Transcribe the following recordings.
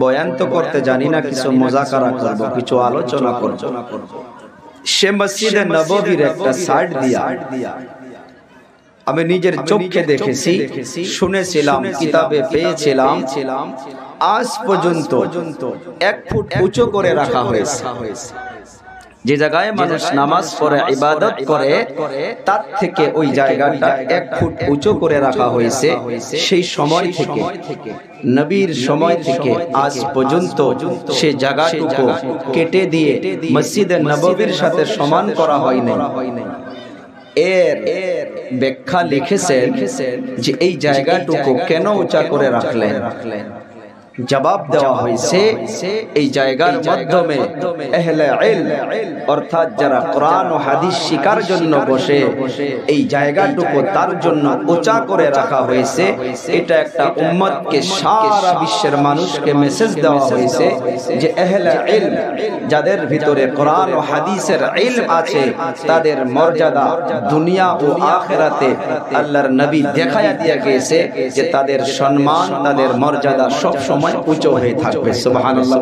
বয়ান তো করতে জানি না, কিছু মুযাকারা করব, কিছু আলোচনা করব। সে মসজিদে নববীর একটা সাইড দিয়া আমি নিজের চোখে দেখেছি, শুনেছিলাম, কিতাবে পেয়েছিলাম, আজ পর্যন্ত 1 ফুট উঁচু করে রাখা হয়েছে। যে জায়গায় মানুষ নামাজ পড়ে ইবাদত করে তার থেকে ওই জায়গাটা 1 ফুট উঁচু করে রাখা হয়েছে। সেই সময় থেকে, নবীর সময় থেকে আজ পর্যন্ত সেই জায়গাটুকু কেটে দিয়ে মসজিদে নববীর সাথে সমান করা হয়নি। এর ব্যাখ্যা লিখেছেন যে এই জায়গাটুকু কেন উঁচা করে রাখলেন। জবাব দেওয়া হয়েছে, এই জায়গার মাধ্যমে আহলে ইলম অর্থাৎ যারা কোরআন ও হাদিস শিখার জন্য বসে, এই জায়গাটুকু তার জন্য উঁচা করে রাখা হয়েছে। এটা একটা উম্মতকে, সারা বিশ্বের মানুষকে মেসেজ দেওয়া হয়েছে যে আহলে ইলম, যাদের ভিতরে কোরআন ও হাদিসের ইলম আছে, তাদের মর্যাদা দুনিয়া ও আখিরাতে আল্লাহর নবী দেখায়া দিয়ে গেছে যে তাদের সম্মান, তাদের মর্যাদা সব সময় উঁচু হয়ে থাকবে। সুবহানাল্লাহ।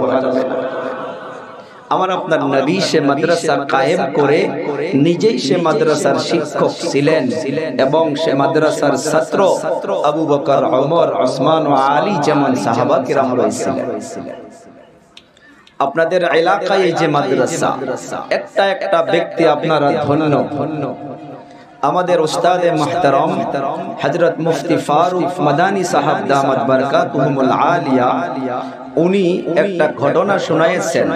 আমার আপনার নবী সে মাদ্রাসা কায়েম করে নিজেই সে মাদ্রাসার শিক্ষক ছিলেন এবং সে মাদ্রাসার ছাত্র আবু বকর, ওমর, ওসমান ও আলী যেমন সাহাবা কিরাম রয়েছিলেন। আপনাদের এলাকায় এই যে মাদ্রাসা, একটা একটা ব্যক্তি আপনারা ধন্য। আমাদের উস্তাদে মুহতারাম হযরত মুফতি ফারুক মাদানী সাহেব দামাত বরকাতুহুমুল আলিয়া, উনি একটা ঘটনা শোনায়েছেন।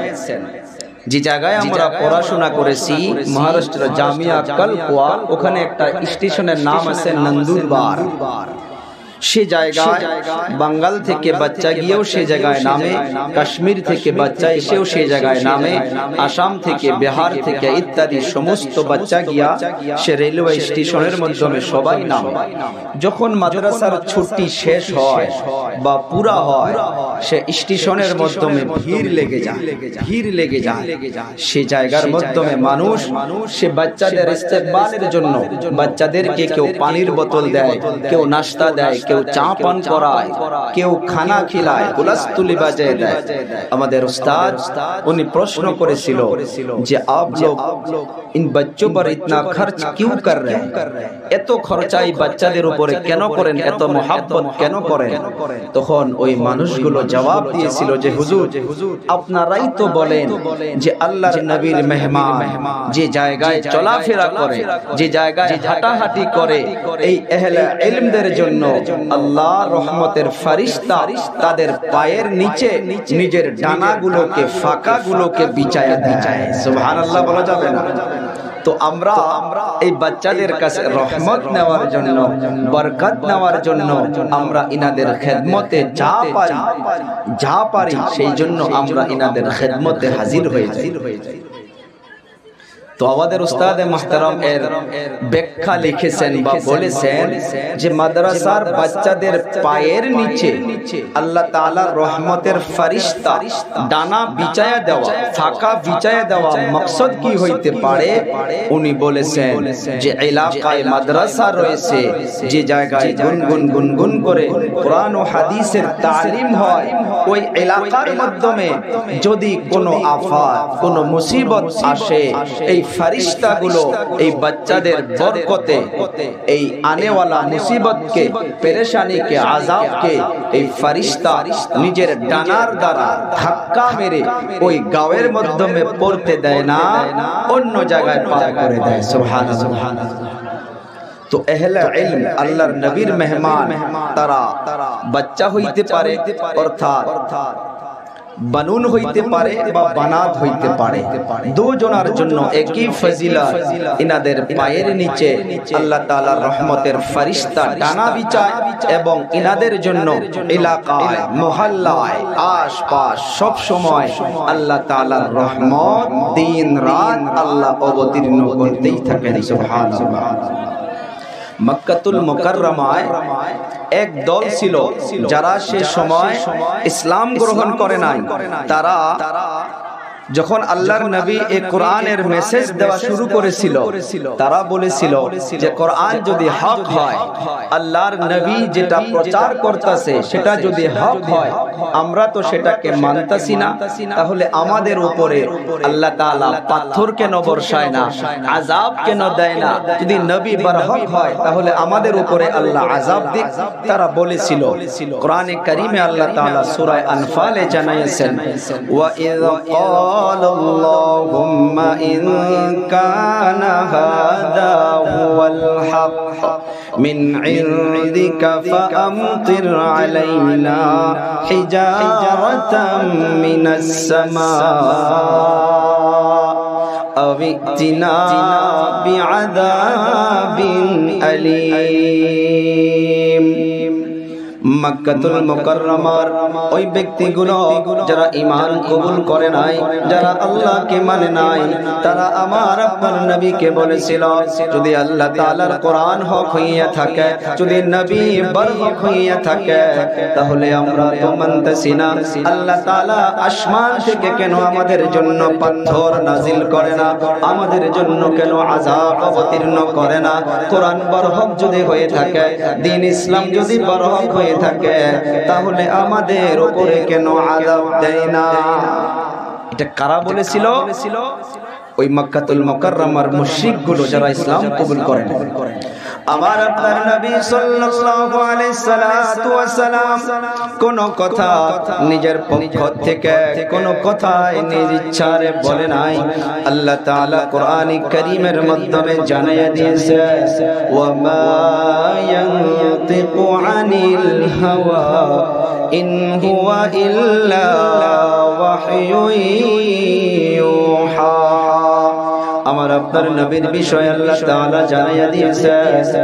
যে জায়গায় আমরা পড়াশোনা করেছি মহারাষ্ট্র জামিয়া কলকুয়া, ওখানে একটা স্টেশনের নাম আছে নন্দুরবার। সে জায়গায় বাঙ্গাল থেকে বাচ্চা গিয়েও সে জায়গায় নামে, কাশ্মীর থেকে বাচ্চা এসেও সে জায়গায় নামে, আসাম থেকে, বিহার থেকে ইত্যাদি সমস্ত বাচ্চা গিয়া সে রেলওয়ে স্টেশনের মাধ্যমে সবাই নামে। যখন মাদ্রাসার ছুটি শেষ হয় বা পুরা হয়, সে স্টেশনের মাধ্যমে ভিড় লেগে যায়। সে জায়গার মাধ্যমে মানুষ সে বাচ্চাদের ইস্তেকবালের জন্য বাচ্চাদেরকে কেউ পানির বোতল দেয়, কেউ নাস্তা দেয়, কেউ চা পান করায়, কেউ খানা খিলায়, কুলাস্তুলি বাজায় দেয়। আমাদের উস্তাদ উনি প্রশ্ন করেছিল যে আপ লোগ इन बच्चों पर इतना खर्च क्यों कर रहे हैं, এত খরচাই বাচ্চাদের উপরে কেন করেন, এত মোহাব্বত কেন করেন? তখন ওই মানুষগুলো জবাব দিয়েছিল যে হুজুর, আপনারাই তো বলেন যে আল্লাহর নবীর মেহমান যে জায়গায় চলাফেরা করে, যে জায়গায় হাঁটাহাঁটি করে, এই আহলে ইলমদের জন্য আল্লাহ রহমতের ফেরেশতা তাদের পায়ের নিচে নিজের ডানাগুলোকে, ফাঁকাগুলোকে বিছায়া দেয়। সুবহানাল্লাহ বলা যাবে না? তো আমরা এই বাচ্চাদের কাছে রহমত নেওয়ার জন্য, বরকত নেওয়ার জন্য আমরা ইনাদের খেদমতে যা পারি সেই জন্য আমরা ইনাদের খেদমতে হাজির হয়ে যাই। তো আমাদের উস্তাদে মুহতারাম এর ব্যাখ্যা লিখেছেন বা বলেছেন যে মাদ্রাসার বাচ্চাদের পায়ের নিচে আল্লাহ তাআলার রহমতের ফেরেশতা ডানা বিছায়া দেওয়া, ফাঁকা বিছায়া দেওয়া মাকসাদ কি হইতে পারে? উনি বলেছেন যে এলাকায় মাদ্রাসা রয়েছে, যে জায়গায় গুনগুন করে কোরআন ও হাদিসের তালিম হয়, ওই এলাকার মাধ্যমে যদি কোনো আফাত, কোনো মুসিবত আসে, এই ফেরেশতাগুলো এই বাচ্চাদের বরকতে এই আনেওয়ালা মুসিবতকে, পেরেশানিকে, আযাবকে এই ফেরেশতা নিজের ডানার দ্বারা ধাক্কা মেরে ওই গাঁয়ের মাধ্যমে পড়তে দেয় না, অন্য জায়গায় পার করে দেয়। সুবহানাল্লাহ। তো আহলে ইলম আল্লাহর নবীর মেহমান, তারা বাচ্চা হইতে পারে অর্থাৎ বানুন হইতে পারে বা বানাত হইতে পারে, দুজনের জন্য একই ফজিলত। ইনাদের পায়ের নিচে আল্লাহ তাআলার রহমতের ফেরেশতা ডানা বিছায় এবং ইনাদের জন্য এলাকায়, মহল্লায়, আশপাশ সব সময় আল্লাহ তাআলার রহমত দিন রাত আল্লাহ অবতীর্ণ করতেই থাকেন। সুবহানাল্লাহ। মক্কাতুল মুকাররমায় এক দল ছিল যারা সে সময় ইসলাম গ্রহণ করে নাই। তারা যখন আল্লাহর নবী এই কোরআনের মেসেজ দেওয়া শুরু করেছিল, তারা বলেছিল যে কোরআন যদি হক হয়, আল্লাহর নবী যেটা প্রচার করতেছে সেটা যদি হক হয়, আমরা তো সেটাকে মানতাছি না, তাহলে আমাদের উপরে আল্লাহ তাআলা পাথর কেন বর্ষায় না, আযাব কেন দেয় না? যদি নবী বরহক হয় তাহলে আমাদের উপরে আল্লাহ আযাব দিক। তারা বলেছিল। কোরআনে কারীমে আল্লাহ তাআলা সূরা আনফালে জানাইছেন, ওয়া ইয قال اللهم إن كان هذا هو الحق من عندك فأمطر علينا حجارة من السماء أو ائتنا بعذاب أليم। মক্কাতুল মুকাররমার ওই ব্যক্তিগুলো যারা ঈমান কবুল করে নাই, যারা আল্লাহকে মানে নাই, তারা আমার আপনার নবীকে বলেছিল, যদি আল্লাহ তাআলার কোরআন হক হইয়া থাকে, যদি নবী বরহক হইয়া থাকে, তাহলে আমরা তো মানতেছি না। আল্লাহ তাআলা আসমান থেকে কেন আমাদের জন্য পাথর নাজিল করে না? আমাদের জন্য কেন আযাব অবতীর্ণ করে না? কোরআন বরহক যদি হয়ে থাকে, দ্বীন ইসলাম যদি বরহক হয়ে থাকে, তাহলে আমাদের উপরে কেন আযাব দেয় না? এটা কারা বলেছিল? ওই মক্কাতুল মুকাররমার মুশরিকগুলো, যারা ইসলাম কবুল করেন। আমার আপনার নবী সাল্লাল্লাহু আলাইহি সাল্লাতু ওয়াস সালাম কোন কথা নিজের পক্ষ থেকে কোন কথা নিজ ইচ্ছারে বলে নাই। আল্লাহ তাআলা কোরআনে কারীমের মাধ্যমে জানিয়ে দিয়েছে, ওয়া মা ইয়ানতিকু আনিল হাওয়া ইন হুয়া ইল্লা ওয়াহয়ুন ইউহা। আমার আপনার নবীর বিষয়ে আল্লাহ তাআলা জানিয়ে দিয়েছে,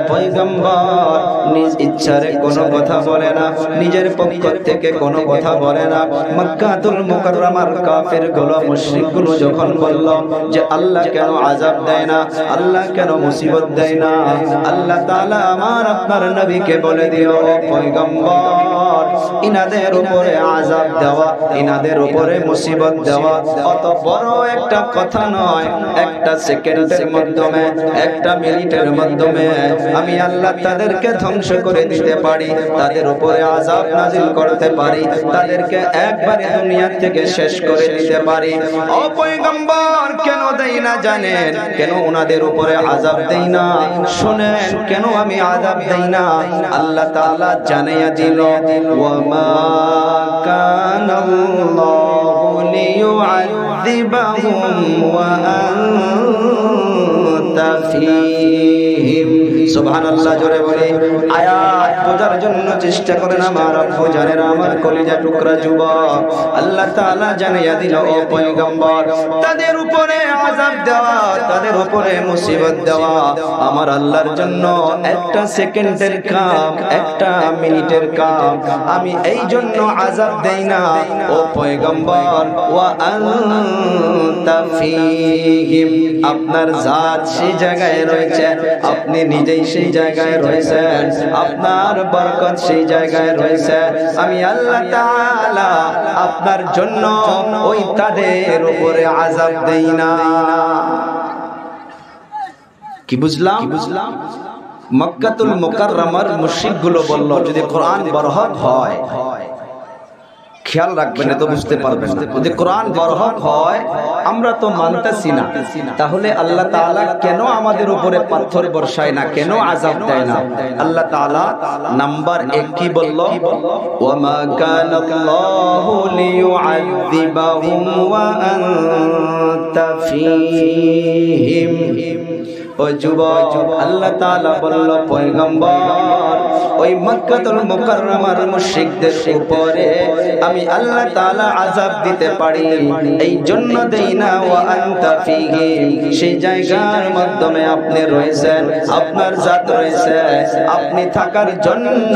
পয়গম্বর নিজ ইচ্ছারে কোনো কথা বলে না, নিজের পক্ষ থেকে কোনো কথা বলে না। মক্কাতুল মুকাররমার কাফিরগুলো, মুশরিকগুলো যখন বলল যে আল্লাহ কেন আযাব দেয় না, আল্লাহ কেন মুসিবত দেয় না, আল্লাহ তাআলা আমার আপনার নবীকে বলে দিও, পয়গম্বর ইনাদের উপরে আযাব দেওয়া, ইনাদের উপরে মুসিবত দেওয়া অত বড় একটা কথা নয়। একটা সেকেন্ডের মাধ্যমে, একটা মিনিটের মাধ্যমে আমি আল্লাহ তাদেরকে ধ্বংস করে দিতে পারি, তাদের উপরে আযাব নাজিল করতে পারি, তাদেরকে একবারে দুনিয়া থেকে শেষ করে দিতে পারি। ও পয়গম্বর, কেন দেই না জানেন? কেন ওনাদের উপরে আযাব দেই না? শুনেন কেন আমি আযাব দেই না? আল্লাহ তাআলা জানিয়ে দিল, ওয়া মা কানাল্লাহু লিয়ুআযিবাহুম ওয়া আনতা ফীহিম। সুবহানাল্লাহ, জোরে বলি। আয়াত বোঝার জন্য চেষ্টা করেন আমার আব্বু জানেন, আমার কলিজা টুকরা যুবক। আল্লাহ তাআলা জানিয়ে দিল, ও পয়গম্বর, তাদের উপরে আযাব দেওয়া, তাদের উপরে মুসিবত দেওয়া আমার আল্লাহর জন্য একটা সেকেন্ডের কাম, একটা মিনিটের কাম। আমি এই জন্য আযাব দেই না ও পয়গম্বর। ওয়া আনতা ফীহিম, আপনার জাত সেই জায়গায় রয়েছে, আপনি নিজেই সেই জায়গায় রয়েছেন, আপনার বরকত সেই জায়গায় রয়েছে। আমি আল্লাহ তাআলা আপনার জন্য ওই তাদের উপরে আযাব দেই না। কি বুঝলাম? মক্কাতুল মুকাররমার মুশরিকগুলো বলল, যদি কোরআন বরহক হয়, খেয়াল রাখবেন, তো বুঝতে পারবেন না, যদি কোরআন বরহক হয় আমরা তো মানতেছি না, তাহলে আল্লাহ তাআলা কেন আমাদের উপরে পাথর বর্ষায় না, কেন আযাব দেয় না? আল্লাহ তাআলা নাম্বার 1 কি বলল? ওয়া মা কানাল্লাহু লিয়ুআযিবাহুম ওয়া আনতা ফীহিম। ও যুবক, আল্লাহ তাআলা বলল, পয়গম্বর, ওই মক্কাতুল মুকাররমার মুশরিকদের উপরে আমি আল্লাহ তাআলা আযাব দিতে পারি, এই জন্য দেই না। ওয়া আনতা ফীহিম, সেই জায়গার মাধ্যমে আপনি রয়েছেন, আপনার জাত রয়েছে, আপনি থাকার জন্য,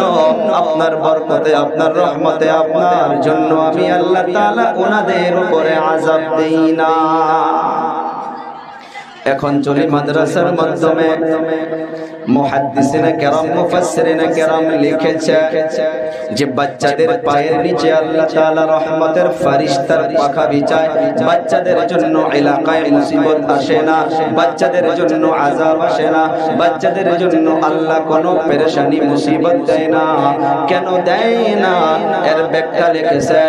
আপনার বরকতে, আপনার রহমতে, আপনার জন্য আমি আল্লাহ তাআলা ওনাদের উপরে আযাব দেই না। এখন চলি মাদ্রাসার মাধ্যমে মুহাদ্দিসিনে কেরাম মুফাসসিরিনে কেরাম লিখেছে যে বাচ্চাদের পায়ের নিচে আল্লাহ তাআলা রহমতের ফেরেশতার পাখা বিছায়। বাচ্চাদের জন্য এলাকায় মুসিবত আসে না, বাচ্চাদের জন্য আযাব আসে না, বাচ্চাদের জন্য আল্লাহ কোনো পেরেশানি মুসিবত দেয় না। কেন দেয় না? এর ব্যাখ্যা লিখেছে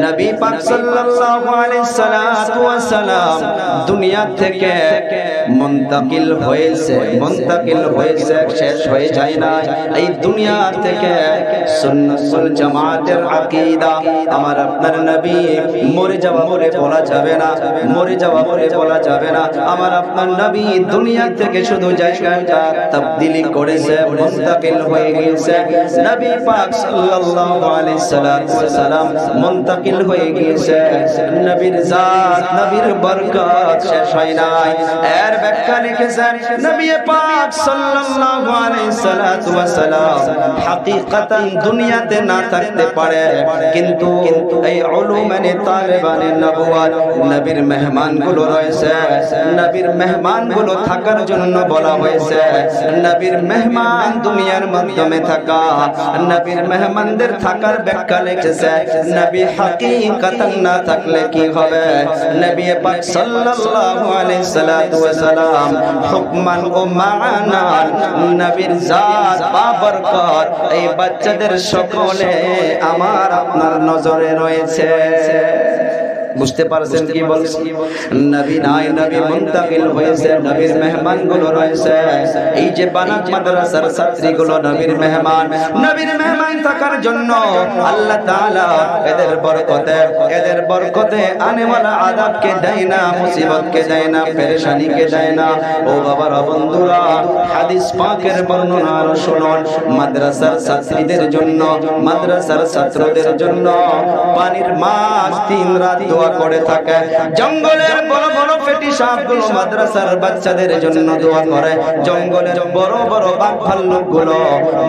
নবী পাক সাল্লাল্লাহু আলাইহি সাল্লাতু ওয়াস সালাম দুনিয়া থেকে মুনতাকিল হয়েছে, শেষ হয়ে যায় না। এই দুনিয়া থেকে সুন্নাতুল জামাতের আকীদা আমার আপনার নবী মরে যাওয়া বলে বলা যাবে না, মরে যাওয়া বলে বলা যাবে না। আমার আপনার নবী দুনিয়া থেকে শুধু জায়গাটা তাবদীলি করেছে, মুনতাকিল হয়ে গিয়েছে। নবী পাক সাল্লাল্লাহু আলাইহি সাল্লাম মুনতাকিল হয়ে গিয়েছে। নবীর জাত, নবীর বরকত শেষ হয় নাই। এর ব্যাখ্যা লিখেছেন নবী পাক সাল্লাল্লাহু আলাইহি সাল্লাম হাকিকাতান দুনিয়াতে না থাকতে পারে, কিন্তু এই উলুমানে তালেবানে নবুয়ত নবীর মেহমানগুলো রয়েছে। নবীর মেহমানগুলো থাকার জন্য বলা হয়েছে। নবীর মেহমান দুনিয়ার মাধ্যমে থাকা, নবীর মেহমানদের থাকার ব্যাখ্যা লিখেছে নবী হাকিকাতান না থাকলে কি হবে? নবী পাক সাল্লাল্লাহু আলাইহি সাল্লাম হুকমান ও মানান নবীর জাত বা বরকত এই বাচ্চাদের সকলে আমার আপনার নজরে রয়েছে। বুঝতে পারছেন কি বলছি? নবী নাই, নবী মুনতাকিল হয়েছে, নবীর মেহমানগুলো রয়েছে। এই যে বানাত মাদ্রাসার ছাত্রীগুলো নবীর মেহমান, নবীর মেহমান থাকার জন্য আল্লাহ তাআলা এদের বরকতে আনেওয়ালা আযাবকে দেয় না, মুসিবতকে দেয় না, পেরেশানিকে দেয় না। ও বাবারা, বন্ধুরা, হাদিস পাকের বর্ণনা আরো শুনুন। মাদ্রাসার ছাত্রীদের জন্য, মাদ্রাসার ছাত্রদের জন্য পানির মাছ 3 রাত দোয়া করে থাকে। জঙ্গলের বড় বড় ফেটি সাপগুলো মাদ্রাসার বাচ্চাদের জন্য দোয়া করে। জঙ্গলের বড় বড় বাঘ ভাল্লুকগুলো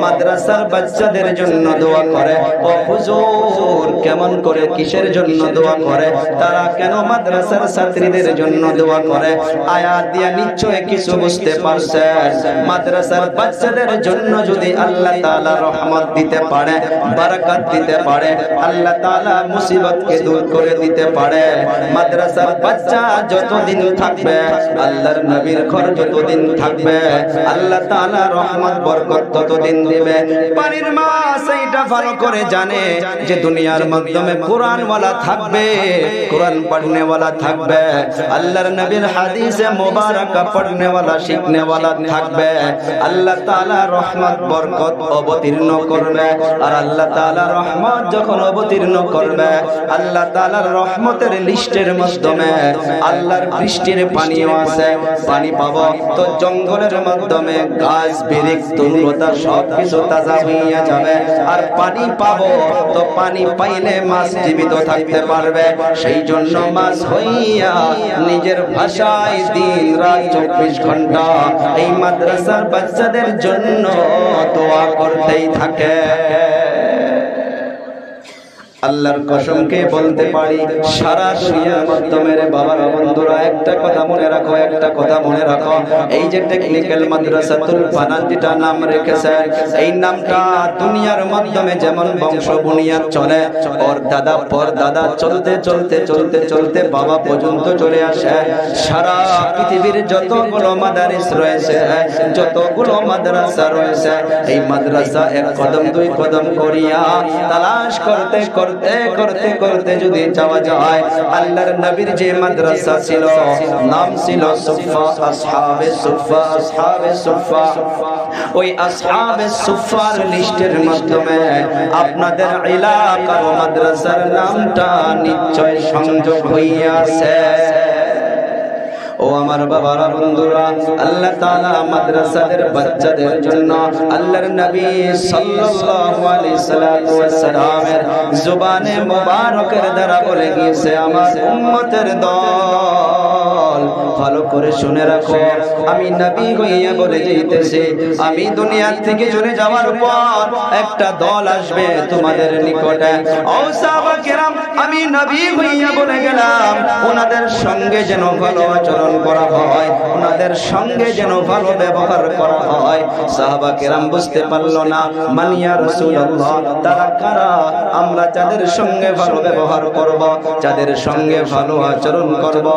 মাদ্রাসার বাচ্চাদের জন্য দোয়া করে। ও হুজুর, কেমন করে, কিসের জন্য দোয়া করে? তারা কেন মাদ্রাসার ছাত্রীদের জন্য দোয়া করে? আয়াত দিয়া নিশ্চয় কিছু বুঝতে পারছে। মাদ্রাসার বাচ্চাদের জন্য যদি আল্লাহ তাআলা রহমত দিতে পারে, বারাকাত দিতে পারে, আল্লাহ তাআলা মুসিবতকে দূর করে দিতে পারে। মাদ্রাসার বাচ্চা যতদিন থাকবে, আল্লাহর নবীর ঘর যতদিন থাকবে, আল্লাহ তাআলা রহমত বরকত ততদিন দিবে। পানির মাছ এইটা ভালো করে জানে যে দুনিয়ার মাধ্যমে কোরআনওয়ালা থাকবে, কোরআন পড়নেওয়ালা থাকবে, আল্লাহর নবীর হাদিসে মুবারাকা পড়নেওয়ালা শিখনেওয়ালা থাকবে। আল্লাহ তাআলা রহমত বরকত অবতীর্ণ করবে। আর আল্লাহ তাআলা রহমত যখন অবতীর্ণ করবে, আল্লাহ তাআলার রহমতের লিস্টের মাধ্যমে আল্লাহর বৃষ্টির পানিও আছে, পানি পাবো তো জঙ্গলের মাধ্যমে গাছ বিরিখ তরুলতা সবকিছু তাজা হইয়া যাবে। আর পানি পাবো তো পানি পাইলে মাছ জীবিত থাকতে পারবে। সেই জন্য মাছ হইয়া নিজের ভাষায় দিন রাত 24 ঘন্টা এই মাদ্রাসার বাচ্চাদের জন্য দোয়া করতেই থাকে। আল্লাহর কসমকে বলতে পারি, সারা দুনিয়ার মাধ্যমে রে বাবার বন্ধুরা, একটা কথা মনে রাখো, একটা কথা মনে রাখো। এই যে টেকনিক্যাল মাদ্রাসাতুল বানাত যেটা নাম রেখেছে, এই নামটা দুনিয়ার মাধ্যমে যেমন বংশ বুনিয়াদ চলে, ওর দাদা পর দাদা চলতে চলতে চলতে চলতে বাবা পর্যন্ত চলে আসে। সারা পৃথিবীর যতগুলো মাদারিস রয়েছে, যতগুলো মাদ্রাসা রয়েছে, এই মাদ্রাসা 1 কদম 2 কদম করিয়া তালাশ করতে করতে করতে করতে যদি যাওয়া যায়, আল্লাহর নবীর যে মাদ্রাসা ছিল, নাম ছিল সুফা, আসহাবে সুফা, আসহাবে সুফা। ওই আসহাবে সুফার লিস্টের মাধ্যমে আপনাদের এলাকার মাদ্রাসার নামটা নিশ্চয় সংযোগ হইয়াছে। ও আমার বাবারা, বন্ধুরা, আল্লাহ তাআলা মাদ্রাসাদের বাচ্চাদের জন্য আল্লাহর নবী সাল্লাল্লাহু আলাইহি সাল্লামের জবানে মোবারকের দ্বারা বলে গিয়েছে, আমার উম্মতের দল, ভালো করে শুনে রাখো, আমি নবী হইয়া বলে যাইতেছি, আমি দুনিয়া থেকে চলে যাওয়ার পর একটা দল আসবে তোমাদের নিকটে। ও সাহাবা কেরাম, আমি নবী হইয়া বলে গেলাম, ওনাদের সঙ্গে যেন ভালো আচরণ আচরণ করা হয়, ওনাদের সঙ্গে যেন ভালো ব্যবহার করা হয়। সাহাবা কেরাম বুঝতে পারলো না, মানিয়া রাসূলুল্লাহ তারা কারা, আমরা যাদের সঙ্গে ভালো ব্যবহার করব, যাদের সঙ্গে ভালো আচরণ করব।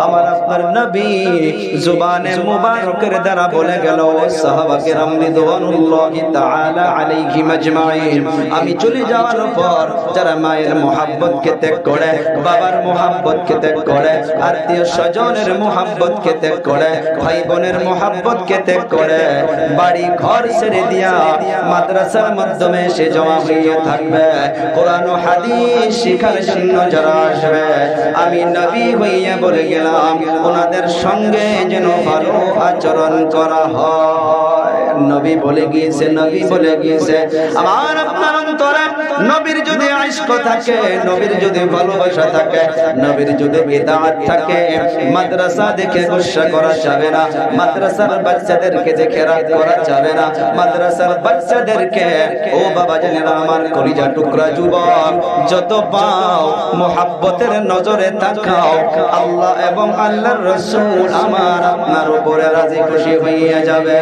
আমার আপনার নবী জুবানে মুবারকের দ্বারা বলে গেল, সাহাবা কেরাম রিদওয়ানুল্লাহি তাআলা আলাইহিম আজমাইন, আমি চলে যাওয়ার পর যারা মায়ের মোহাব্বতকে ত্যাগ করে, বাবার মোহাব্বতকে ত্যাগ করে, আত্মীয় স্বজনের মোহাব্বতকে ত্যাগ করে, ভাই বোনের মোহাব্বতকে ত্যাগ করে, বাড়ি ঘর ছেড়ে দিয়া মাদ্রাসার মাধ্যমে সে জমা হয়ে থাকবে, কোরআন ও হাদিস শিখার জন্য যারা আসবে, আমি নবী হইয়া বলে গেলাম ওনাদের সঙ্গে যেন ভালো আচরণ করা হয়। নবী বলে গিয়েছে, নবী বলে গিয়েছে। আমার আপনার অন্তরে নবীর যদি ইশক থাকে, নবীর যদি ভালোবাসা থাকে, নবীর যদি বিদআত থাকে, মাদ্রাসা দেখে গুসা করা যাবে না, মাদ্রাসার বাচ্চাদেরকে দেখে রাগ করা যাবে না, মাদ্রাসার বাচ্চাদেরকে, ও বাবা জানেরা, আমার কলিজা টুকরা যুবক, যত পাও মুহাব্বতের নজরে তাকাও, আল্লাহ এবং আল্লাহর রাসূল আমার আপনার উপরে রাজি খুশি হইয়া যাবে।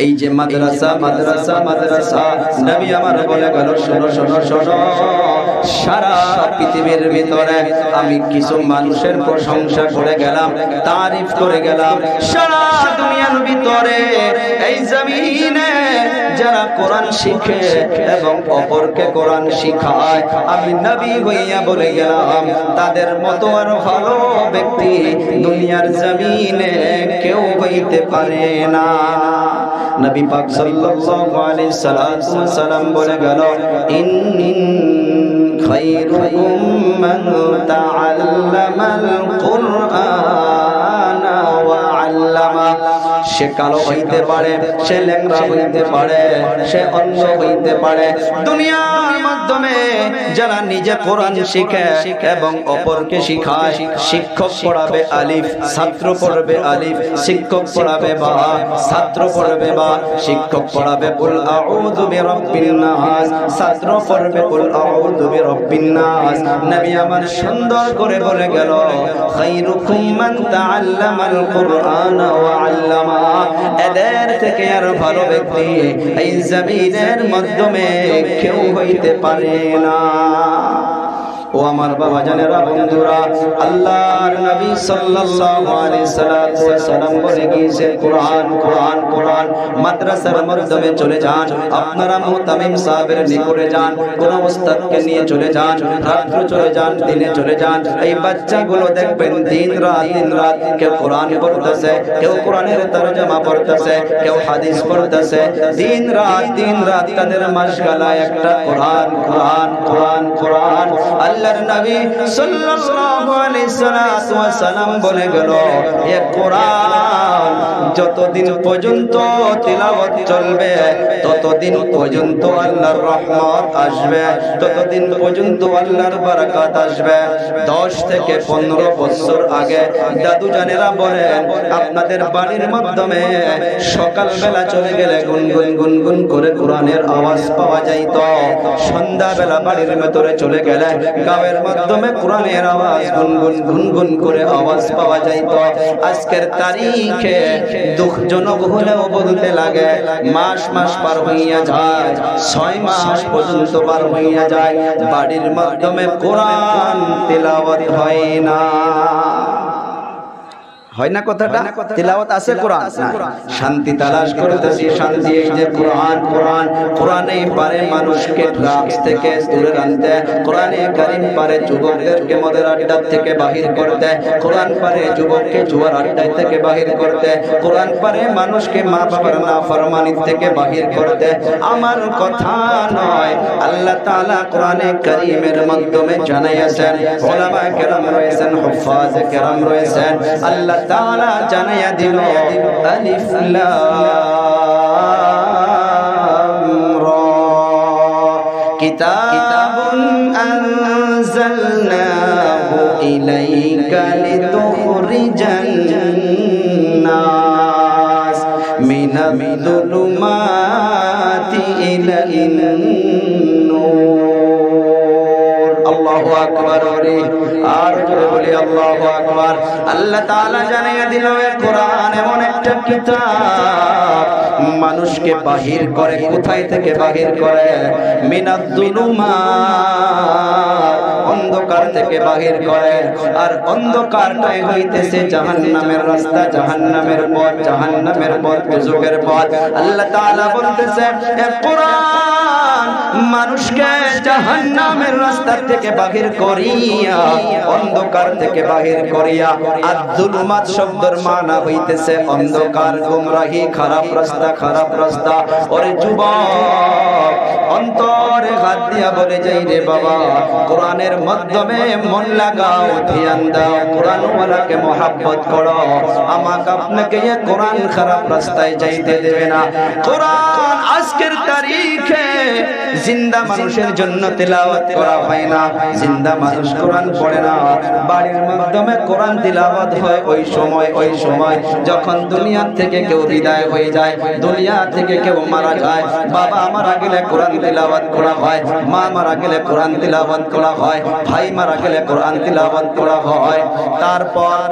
এই যে মাদ্রাসা মাদ্রাসা মাদ্রাসা, নবী আমার বলে গেল, শোনো শোনো শোনো, সারা পৃথিবীর ভিতরে আমি কিছু মানুষের প্রশংসা করে গেলাম, তারিফ করে গেলাম। সারা দুনিয়ার ভিতরে এই জমিনে যারা কোরআন শিখে এবং অপরকে কোরআন শিখায়, আমি নবী হইয়া বলে গেলাম তাদের মতো আর ভালো ব্যক্তি দুনিয়ার জমিনে কেউ হইতে পারে না। নবী পাক সাল্লাল্লাহু আলাইহি সাল্লাম বলে গেল, ইন খায়রুকুম মান তাআল্লামাল কুরআনা ওয়া আল্লামা। সে কালো হইতে পারে, সে ল্যাংড়া হইতে পারে, সে অন্ধ হইতে পারে, দুনিয়ার মাধ্যমে যারা নিজে কোরআন শিখে এবং অপরকে শিখায়, শিক্ষক পড়াবে আলিফ, ছাত্র পড়বে আলিফ, শিক্ষক পড়াবে বা, ছাত্র পড়বে বা, শিক্ষক পড়াবে কুল আউযু বিরাব্বিন নাস, ছাত্র পড়বে কুল আউযু বিরাব্বিন নাস। নবী আমার সুন্দর করে বলে গেল, খায়রুকুম মান তাআল্লামাল কুরআনা ওয়া আল্লামা। এদের থেকে আর ভালো ব্যক্তি এই জমিনের মাধ্যমে কেউ হইতে পারে না। ও আমার বাবা জানেরা, বন্ধুরা, আল্লাহর নবী সাল্লাল্লাহু আলাইহি সাল্লাম বলে গিয়েছেন, কোরআন কোরআন কোরআন। মাদ্রাসার মাধ্যমে চলে যান, আপনারা মুতামিম সাহেবের নিকটে যান, কোন উস্তাদকে নিয়ে চলে যান, রাত্রে চলে যান, দিনে চলে যান, এই বাচ্চাগুলো দেখবেন দিন রাত কেউ কোরআন পড়তেছে, কেউ কোরআনের তরজমা পড়তেছে, কেউ হাদিস পড়তেছে, দিন রাত তাদের মাশগালায় একটা কোরআন কোরআন কোরআন কোরআন। আল্লাহর নবী সাল্লাল্লাহু আলাইহি সাল্লাম বলে গেল, এই কোরআন যতদিন পর্যন্ত তিলাওয়াত চলবে, ততদিন পর্যন্ত আল্লাহর রহমত আসবে, ততদিন পর্যন্ত আল্লাহর বারাকাত আসবে। 10 থেকে 15 বছর আগে দাদু জানেরা বলেন, আপনাদের বাড়ির মাধ্যমে সকালবেলা চলে গেলে গুনগুন গুনগুন করে কোরআনের আওয়াজ পাওয়া যাইত, সন্ধ্যাবেলা বাড়ির ভেতরে চলে গেলে গাওয়ের মাধ্যমে কোরআনের আওয়াজ গুনগুন গুনগুন করে আওয়াজ পাওয়া যাইত। আজকের তারিখে দুঃখজনক হলেও বলতে লাগে, মাস মাস পার হইয়া যায়, 6 মাস পর্যন্ত পার হইয়া যায়, বাড়ির মাধ্যমে কোরআন তেলাওয়াত হয় না। হয় না কথাটা? তেলাওয়াত আছে কোরআন না, শান্তি তালাশ করতেছি, শান্তি এই যে কোরআন কোরআন। কোরআনে পারে মানুষকে ড্রাগস থেকে দূরে রাখতে, কোরআনে কারীম পারে যুবকদেরকে মদের আড্ডা থেকে বাহির করতে, কোরআন পারে যুবককে জুয়ার আড্ডা থেকে বাহির করতে, কোরআন পারে মানুষকে মা বাবার নাফরমানি থেকে বাহির করতে। আমার কথা নয়, আল্লাহ তাআলা কোরআনে কারীমের মাধ্যমে জানাইয়াছেন, উলামায়ে কেরাম রয়েছেন, হুফাজে কেরাম রয়েছেন, আল্লাহ তাআলা জানাইয়া দিল, আলিফ লাম রা, কিতাবুন আনজালনাহু ইলাইকা লিতুখরিজান নাস মিনাদ-দুলুমাতি ইলান নূর। আল্লাহু আল্লাহু আকবার বলি, আর জোরে বলি আল্লাহু আকবার। আল্লাহ তাআলা জানিয়ে দিল এই কোরআন এমন একটা কিতাব মানুষকে বাহির করে, কোথায় থেকে বাহির করে? মিনাদ যুলুমাত, অন্ধকার থেকে বাহির করে। আর অন্ধকারটাই হইতেছে জাহান্নামের রাস্তা, জাহান্নামের পথ, জাহান্নামের পথ, দুজকের পথ। আল্লাহ তাআলা বলতেছেন এই কোরআন মানুষকে জাহান্নামের রাস্তা থেকে বাহির করিয়া, অন্ধকার থেকে বাহির করিয়া। আর যুলুমাত শব্দের মানা হইতেছে অন্ধকার, গোমরাহি, খারাপ রাস্তা, খারাপ রাস্তা। ওরে যুবক, অন্তরে হাত দিয়া বলে যাই রে বাবা, কোরআনের মাধ্যমে মন লাগাও, ধ্যান দাও, কোরআনওয়ালাকে মহব্বত করো। আমাকে আপনাকে এই কোরআন খারাপ রাস্তায় যাইতে দেবে না। কোরআন আজকের তারিখে জিন্দা মানুষের জন্য তেলাওয়াত করা হয় না, জিন্দা মানুষ কোরআন পড়ে না। বাড়ির মাধ্যমে কোরআন তিলাওয়াত হয় ওই সময় যখন দুনিয়া থেকে কেউ বিদায় হয়ে যায়, দুনিয়া থেকে কেউ মারা যায়। বাবা মারা গেলে কোরআন তিলাওয়াত করা হয়, মা মারা গেলে কোরআন তিলাওয়াত করা হয়, ভাই মারা গেলে কোরআন তিলাওয়াত করা হয়। তারপর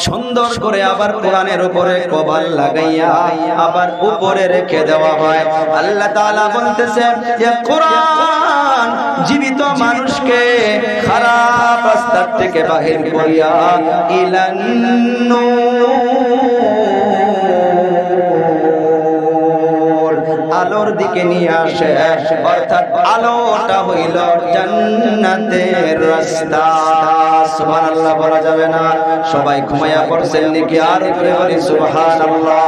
সুন্দর করে আবার কোরআনের উপরে কভার লাগাইয়া আবার উপরে রেখে দেওয়া হয়। আল্লাহ তাআলা বলতেছেন যে কোরআন জীবিত মানুষকে খারাপ রাস্তা থেকে বাহির করিয়া ইলান নূর, আলোর দিকে নিয়ে আসে। অর্থাৎ আলোটা হইল জান্নাতের রাস্তা। সুবহানাল্লাহ বলা যাবে না? সবাই ঘুমায়া পড়ছেন নাকি? আর একটু বলি সুবহানাল্লাহ।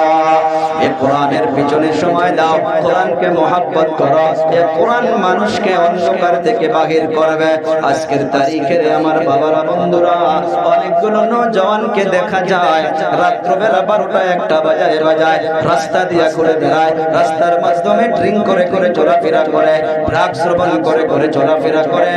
এই কোরআনের পিছনে সময় দাও, কোরআনকে মহব্বত করো। এই কোরআন মানুষকে অন্ধকার থেকে বাহির করবে। আজকের তারিখে আমার বাবারা, বন্ধুরা, অনেকগুলো নওজওয়ানকে দেখা যায় রাত্রবেলা 12টা 1টা বাজায় রাস্তা দিয়া ঘুরে বেড়ায়, রাস্তার মাধ্যমে ড্রিঙ্ক করে করে চলাফেরা করে, ড্রাগ সেবন করে করে চলাফেরা করে,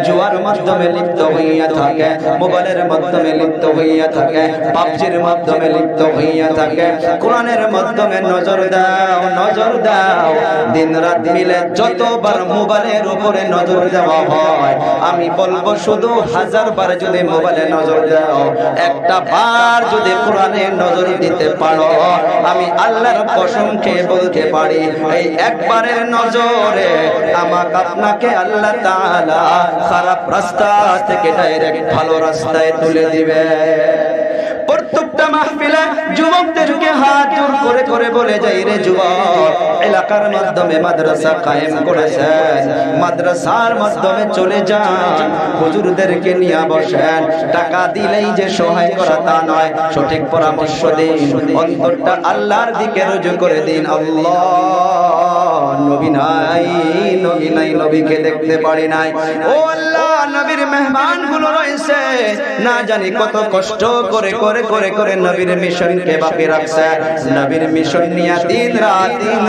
জুয়ার মাধ্যমে লিপ্ত হইয়া থাকে, মোবাইলের মাধ্যমে লিপ্ত হইয়া থাকে, পাবজির মাধ্যমে লিপ্ত হইয়া থাকে। কোরআনের মাধ্যমে নজর দাও, নজর দাও। দিন রাত মিলে যতবার মোবাইলের উপরে নজর দেওয়া হয়, আমি বলবো শুধু 1000 বার যদি মোবাইলে নজর দাও, একটা বার যদি কোরআনে নজর দিতে পারো, আমি আল্লাহর কসম খেয়ে বলতে পারি এই একবারের নজরে আমাকে আপনাকে আল্লাহ তাআলা খারাপ রাস্তা থেকে ডাইরেক্ট ভালো রাস্তায় তুলে দিবে। প্রত্যেকটা মাহফিলে যুবকদেরকে হাত জোর করে করে বলে যাই রে যুবক, এলাকার মাধ্যমে মাদ্রাসা কায়েম করেছেন, মাদ্রাসার মাধ্যমে চলে যান, হুজুরদেরকে নিয়ে বসেন। টাকা দিলেই যে সহায় করা তা নয়, সঠিক পরামর্শ দিন, অন্তরটা আল্লাহর দিকে রুজু করে দিন। আল্লাহ নবী নাই, নবী নাই, নবীকে দেখতে পারি নাই। ও আল্লাহ, নবীর মেহমান গুলো রয়েছে, না জানি কত কষ্ট করে করে করে করে নবীর মিশনকে বাকি রাখছে, নবীর মিশন নিয়ে দিন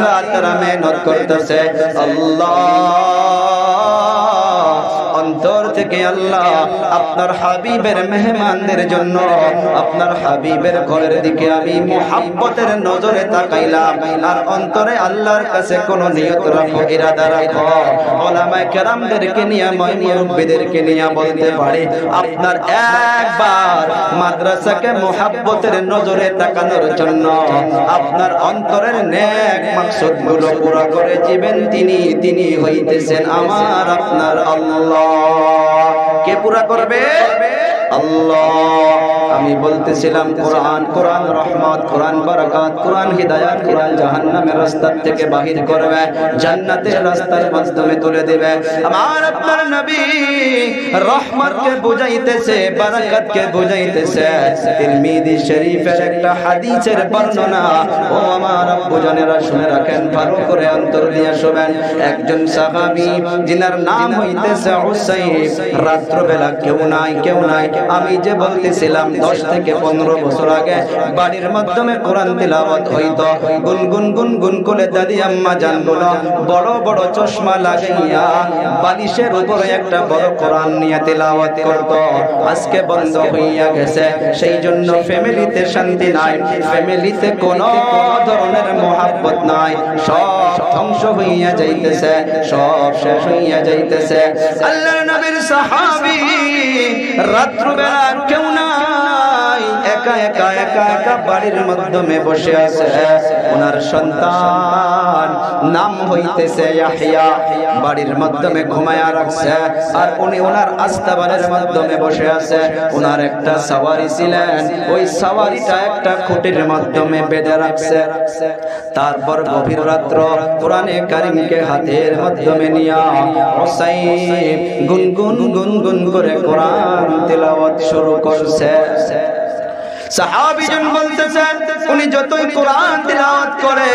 রাত তারা মেহনত করতেছে। আল্লাহ অন্তর থেকে আল্লাহ আপনার হাবিবের মেহমানদের জন্য আপনার হাবিবের ঘরের দিকে আমি মুহাব্বতের নজরে তাকাইলাম, আর অন্তরে আল্লাহর কাছে কোন নিয়ত রাখো, ইরাদা রাখো। উলামায়ে কেরামদেরকে নিয়ে, মুরব্বিদেরকে নিয়ে বলতে পারি, আপনার একবার মাদ্রাসাকে মুহাব্বতের নজরে তাকানোর জন্য আপনার অন্তরের নেক মাকসুদগুলো পুরা করে দিবেন তিনি হইতেছেন আমার আপনার আল্লাহ। কে পুরা করবে? আল্লাহ। আমি বলতেছিলাম কোরআন, কোরআন রহমত, কোরআন বরকত, কোরআন হিদায়াত, কোরআন জাহান্নামের রাস্তা থেকে বাহির করবে, জান্নাতের রাস্তার মাধ্যমে তুলে দিবে। আমার আপনার নবী রহমতকে বুঝাইতেছে, বরকতকে বুঝাইতেছে। তিরমিজি শরীফের একটা হাদিসের বর্ণনা, ও আমার আব্বু জানেরা শুনে রাখেন, ভালো করে অন্তর দিয়ে শুনেন। একজন সাহাবী যিনার নাম হইতেছে হুসাইন, রাত্রবেলা কেউ নাই, আমি যে বলতেছিলাম 10 থেকে 15 বছর আগে বাড়ির মাধ্যমে কোরআন তিলাওয়াত হইতো। গুনগুন গুনগুন করে দাদি আম্মা জানগুলো বড় বড় চশমা লাগাইয়া বালিশের উপরে একটা বড় কোরআন নিয়ে তিলাওয়াত করত। আজকে বন্ধ হইয়া গেছে, সেই জন্য ফ্যামিলিতে শান্তি নাই, ফ্যামিলিতে কোনো ধরনের মোহাব্বত নাই, সব ধ্বংস হইয়া যাইতেছে, সব শেষ হইয়া যাইতেছে। আল্লাহর নবীর সাহাবী রাত্রিবেলা কেউ নাই, একা একা একা একা বাড়ির মাধ্যমে বসে আছে। ওনার সন্তান নাম হইতেছে ইয়াহইয়া, বাড়ির মাধ্যমে ঘুমায়া রাখছে, আর উনি ওনার আস্তাবলের মাধ্যমে বসে আছে। ওনার একটা সাওয়ারি ছিলেন, ওই সাওয়ারিটা একটা খুঁটির মাধ্যমে বেঁধে রাখছে। তারপর গভীর রাত্র কোরআনে কারীমকে হাতের মাধ্যমে নিয়া হুসাইন গুনগুন গুনগুন করে কোরআন তেলাওয়াত শুরু করছে। সাহাবীজন বলতেছেন উনি যতই কোরআন তিলাওয়াত করে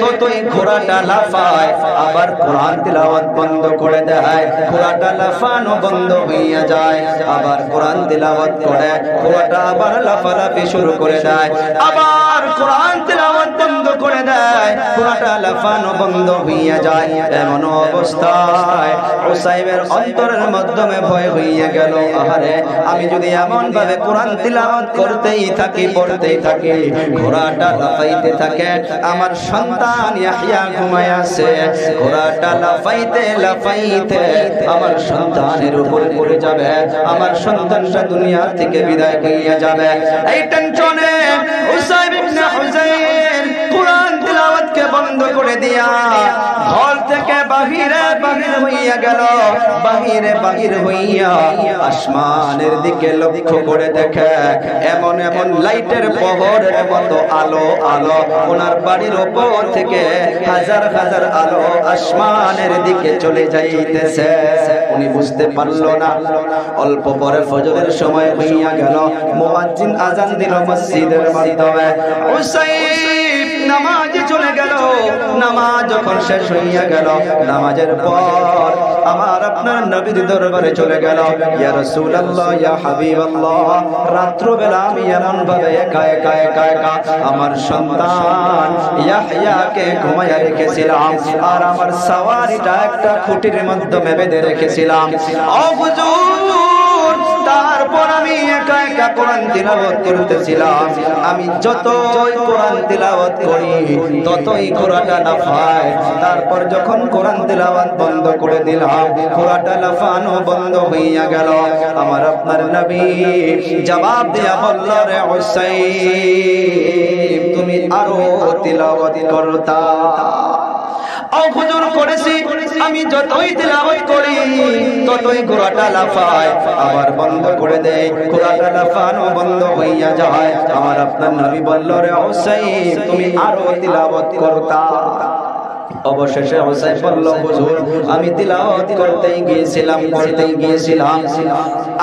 ততই ঘোড়াটা লাফায়, আবার কোরআন তিলাওয়াত বন্ধ করে দেয়, ঘোড়াটা লাফানো বন্ধ হইয়া যায়, আবার কোরআন তিলাওয়াত করে ঘোড়াটা আবার লাফালাফি শুরু করে দেয়, আবার কোরআন তিলাওয়াত বন্ধ করে দেয়, ঘোড়াটা লাফানো বন্ধ হইয়া যায়। এমন অবস্থায় হুসাইনের অন্তরের মাধ্যমে ভয় হইয়া গেল, আহারে আমি যদি এমন ভাবে কোরআন তিলাওয়াত করতে পড়তেই থাকি, ঘোড়াটা লাফাইতে থাকে, আমার সন্তান ইয়াহইয়া ঘুমায় আছে, ঘোড়াটা লাফাইতে লাফাইতে আমার সন্তানের উপরে পড়ে যাবে, আমার সন্তানটা দুনিয়া থেকে বিদায় হইয়া যাবে। এই টেনশনে হুসাইন ইবনে হুসাইন কোরআন তিলাওয়াতকে বন্ধ করে দিয়া ঘর থেকে বাহিরে বাহির হইয়া গেল। বাহির হইয়া আসমানের দিকে লক্ষ্য করে দেখে এমন এমন লাইটের প্রহরের মতো আলো আলো ওনার বাড়ির উপর থেকে হাজার হাজার আলো আসমানের দিকে চলে যাইতেছে। উনি বুঝতে পারলো না। অল্প পরে ফজরের সময় হইয়া গেল, মুয়াজ্জিন আযান দিল মসজিদের মাধ্যমে। হুসাইন নামাজে চলে গেল। নামাজ যখন শেষ হইয়া গেল, নামাজের পর আমার আপনার নবীর দরবারে চলে গেল। ইয়া রাসূলুল্লাহ, ইয়া হাবিবাল্লাহ, রাত্রিবেলা আমি এমন ভাবে একা একা একা একা আমার সন্তান ইয়াহইয়াকে ঘুমায়া রেখেছিলাম, আর আমার সাওয়ারিটা একটা খুঁটির মাধ্যমে বেঁধে রেখেছিলাম। ও হুজুর, তারপর আমি একা একা কোরআন তিলাওয়াত করতেছিলাম। আমি যতই কোরআন তিলাওয়াত করি ততই ঘোড়াটা লাফায়। তারপর যখন কোরআন তিলাওয়াত বন্ধ করে দিলাম, ঘোড়াটা লাফানো বন্ধ হইয়া গেল। আমার আপনার নবী জবাব দিয়া বলল, রে হুসাইন, তুমি আরো তিলাওয়াত করতা। হুজুর করেছি, আমি যতই তিলাওয়াত করি ততই ঘোড়াটা লাফায়, আবার বন্ধ করে দেয়, ঘোড়াটা লাফানো বন্ধ হইয়া যায়। আমার আপনার নবী বলল, রে হুসাইন, তুমি আরো তিলাওয়াত করতা। অবশেষে হুসাইন বলল, হুজুর আমি তিলাওয়াত করতেই গিয়েছিলাম,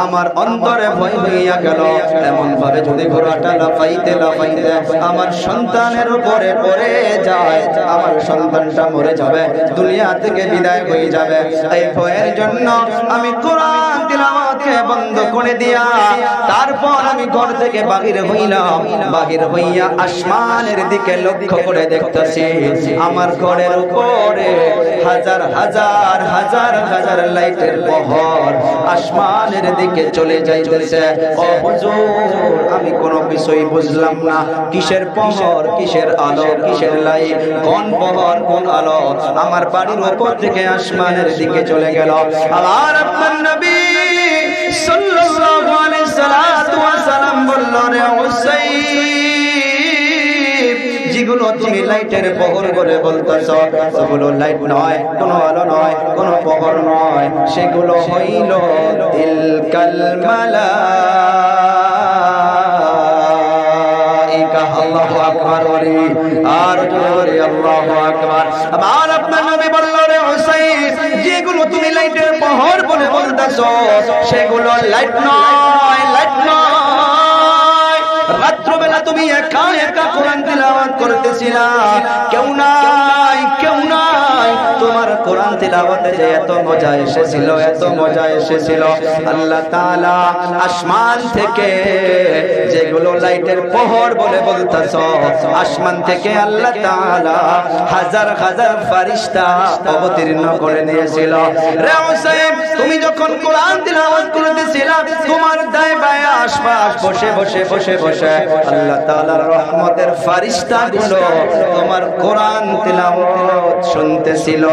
আমার অন্তরে ভয় হইয়া গেল, এমন ভাবে যদি ঘোড়াটা লাফাইতে লাফাইতে আমার সন্তানের উপরে পড়ে যায়, আমার সন্তানটা মরে যাবে, দুনিয়া থেকে বিদায় হয়ে যাবে। এই ভয়ের জন্য আমি কোরআন তিলাওয়াতকে বন্ধ করে দিয়া তারপর আমি ঘর থেকে বাহির হইলাম। বাহির হইয়া আসমানের দিকে লক্ষ্য করে দেখতেছি, আমার ঘরের উপরে হাজার হাজার হাজার হাজার লাইটের প্রহর আসমানের দিকে চলে যাইতেছে। ও হুজুর, আমি কোনো বিষয় বুঝলাম না, কিসের প্রহর, কিসের আলো, কিসের লাইট, কোন প্রহর কোন আলো আমার বাড়ির উপর থেকে আসমানের দিকে চলে গেল। আমার আপনার নবী সাল্লাল্লাহু আলাইহি সাল্লাম বলল, রে হুসাইন, যেগুলো তুমি লাইটের প্রহর বলে বলতেছ, সেগুলো লাইট নয়, কোনো আলো নয়, কোনো প্রহর নয়, সেগুলো হইল তিলকাল মালাইকা। আল্লাহু আকবার, আর জোরে আল্লাহু আকবার। আমার আপনার নবী বলল, রে হুসাইন, যেগুলো তুমি লাইটের প্রহর বলে বলতেছ সেগুলো লাইট নয়, লাইট নয়। রাত্রিবেলা তুমি একা একা কোরআন তিলাওয়াত করতেছিলা, কেউ নাই, কেউ নাই, তোমার কোরআন তিলাওয়াতে যে এত মজা এসেছিল, এত মজা এসেছিল, আল্লাহ তাআলা আসমান থেকে যেগুলো লাইটের প্রহর বলে বলতাছো, আসমান থেকে আল্লাহ তাআলা হাজার হাজার ফেরেশতা অবতীর্ণ করে দিয়েছিল। রে হুসাইন, তুমি যখন কোরআন তিলাওয়াত করতেছিলা, তোমার দায় বায়ে আশপাশ বসে বসে বসে বসে আল্লাহ তাআলার রহমতের ফেরেশতাগুলো তোমার কোরআন তিলাওয়াত শুনতেছিল।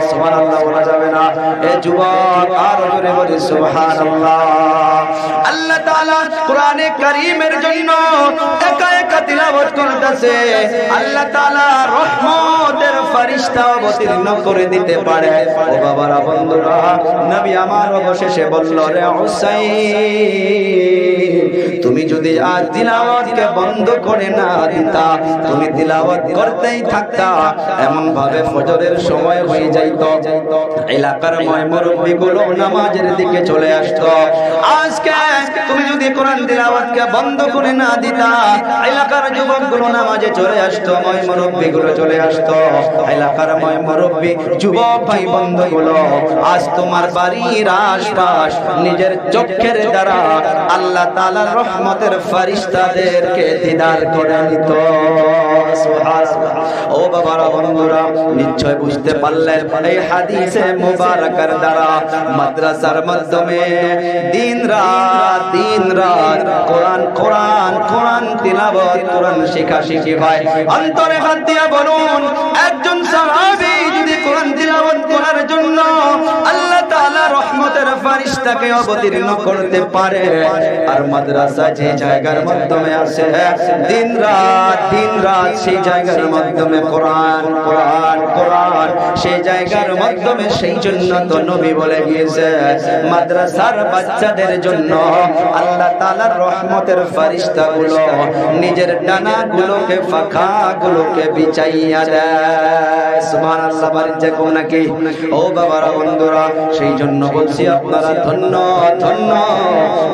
সুবহানাল্লাহ বলা যাবে না? এ যুবক আর জোরে বলি সুবহানাল্লাহ। আল্লাহ তাআলা কোরআনে কারীমের জন্য একা একা তিলাওয়াত করতেছে, আল্লাহ তাআলা রহমতের ফেরেশতা অবতীর্ণ করে দিতে পারে। ও বাবারা, বন্ধুরা, নবী আমার অবশেষে বলল, রে হুসাইন, তুমি যদি আজ তিলাওয়াতকে বন্ধ করে না দিতা, তুমি তিলাওয়াত করতেই থাকতা, এমন ভাবে ফজরের সময় হয়ে যাইত, এলাকার মুরব্বিগুলো নামাজের দিকে চলে আসতো। আজকে তুমি যদি কোরআন তিলাওয়াতকে বন্ধ করে না দিতা, এলাকার যুবকগুলো নামাজে চলে আসতো, মুরব্বিগুলো চলে আসতো। এলাকার মুরব্বি যুবক ভাই বন্ধুগুলো আজ তোমার বাড়ির আশপাশ নিজের চোখের দ্বারা আল্লাহ তাআলার রহমতের ফেরেশতাদেরকে দিদার করে নিত। সুবহানাল্লাহ। ও বাবারা, বন্ধুরা, নিশ্চয় বুঝতে পারলেন এই হাদিসে মুবারাকার দ্বারা মাদ্রাসার মাধ্যমে দিন রাত কোরআন কোরআন কোরআন তিলাওয়াত, কোরআন শিখি ভাই। অন্তরে হাত দিয়ে বলুন, একজন সাহাবী যদি কোরআন তিলাওয়াত করার জন্য আল্লাহ তাআলা রহমতের ফেরেশতাকে অবতীর্ণ করতে পারে, আর মাদ্রাসা যে জায়গার মাধ্যমে আছে দিন রাত সেই জায়গার মাধ্যমে কোরআন কোরআন কোরআন, সেই জায়গার মাধ্যমে, সেই জন্য তো নবী বলে গিয়েছে, মাদ্রাসার বাচ্চাদের জন্য আল্লাহ তাআলার রহমতের ফেরেশতাগুলো নিজের ডানাগুলোকে পাখাগুলোকে বিছাইয়া দেয়। সুবহানাল্লাহ, বাড়িতে কোন নাকি? ও বাবারা, বন্ধুরা, সেই জন্য বলছি, আপনারা ধন্য ধন্য।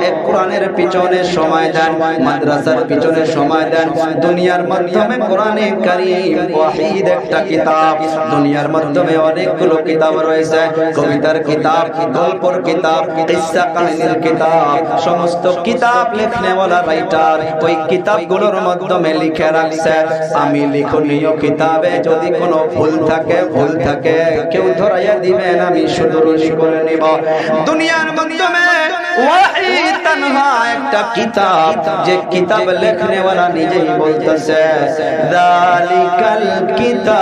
এই কোরআনের পিছনে সময় দেন, মাদ্রাসার পিছনে সময় দেন। দুনিয়ার মাধ্যমে কোরআনে কারীম ওয়াহিদ একটা কিতাব, দুনিয়ার মাধ্যমে অনেকগুলো কিতাব রয়েছে, কবিতার কিতাব, গল্পর কিতাব, কিসসা কাহিনীর কিতাব, সমস্ত কিতাব লেখনেওয়ালা রাইটার ওই কিতাবগুলোর মাধ্যমে লিখে রাখছে। আমি লিখনীয় কিতাবে যদি কোনো ভুল থাকে কেউ ধরাইয়া দিবেন, আমি শুধরুনি করে নিব। দুনিয়ার মাধ্যমে ওয়াহিদ তানহা একটা কিতাব, যে কিতাব লেখনেওয়ালা নিজেই বলতেছে, যালিকাল কিতাব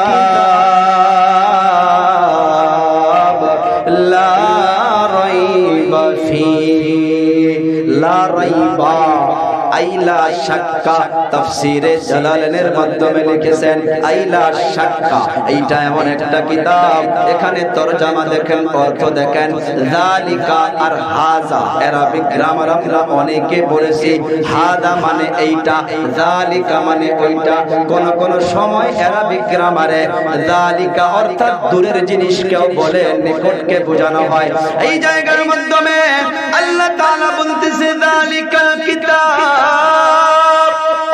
লা রাইবা ফীহি, লা রাইবা আইলা শাক্কা। তাফসীরে জালালাইনের মাধ্যমে লিখেছেন আইলা শাক্কা, এইটা এমন একটা কিতাব, এখানে তরজমা দেখেন, অর্থ দেখেন, যালিকা আর হাযা, আরবিক গ্রামার আমরা অনেকে বলেছি, হাযা মানে এইটা, যালিকা মানে ওইটা। কোন সময় আরবিক গ্রামারে যালিকা অর্থাৎ দূরের জিনিসকেও বলে নিকটকে বোঝানো হয়। এই জায়গার মাধ্যমে আল্লাহ তাআলা বলতেছে, যালিকাল কিতাব,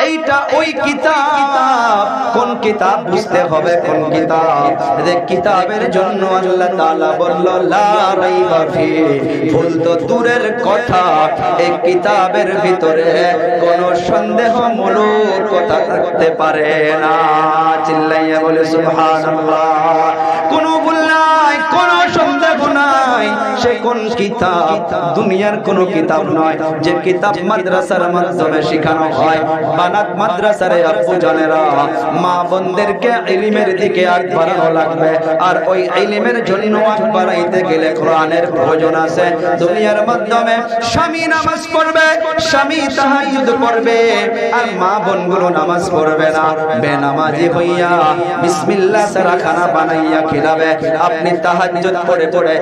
এইটা ওই কিতাব। কোন কিতাব বুঝতে হবে, কোন কিতাব? যে কিতাবের জন্য আল্লাহ তাআলা বলল লা রাইবা ফীহি, ভুল তো দূরের কথা, এই কিতাবের ভিতরে কোনো সন্দেহমূলক কথা থাকতে পারে না। চিল্লাইয়া বলে সুবহানাল্লাহ। কোনো ভুল নাই, কোনো সন্দেহ নাই। সে কোন কিতাব? দুনিয়ার কোন কিতাব নয়, যে কিতাব মাদ্রাসার মাধ্যমে শেখানো হয়। বানাত মাদ্রাসারে আব্বু জানেরা, মা বোনদেরকে ইলমের দিকে আগ বাড়ানো লাগবে, আর ওই ইলমের জন্য আগ বাড়াইতে গেলে কোরআনের প্রয়োজন আছে। দুনিয়ার মাধ্যমে স্বামী নামাজ পড়বে, স্বামী তাহাজ্জুদ পড়বে, আর মা বোনগুলো নামাজ পড়বে না, বেনামাজি হইয়া বিসমিল্লাহ ছাড়া খানা বানাইয়া খিলাবে। আপনি তাহাজ্জুদ পড়ে পড়ে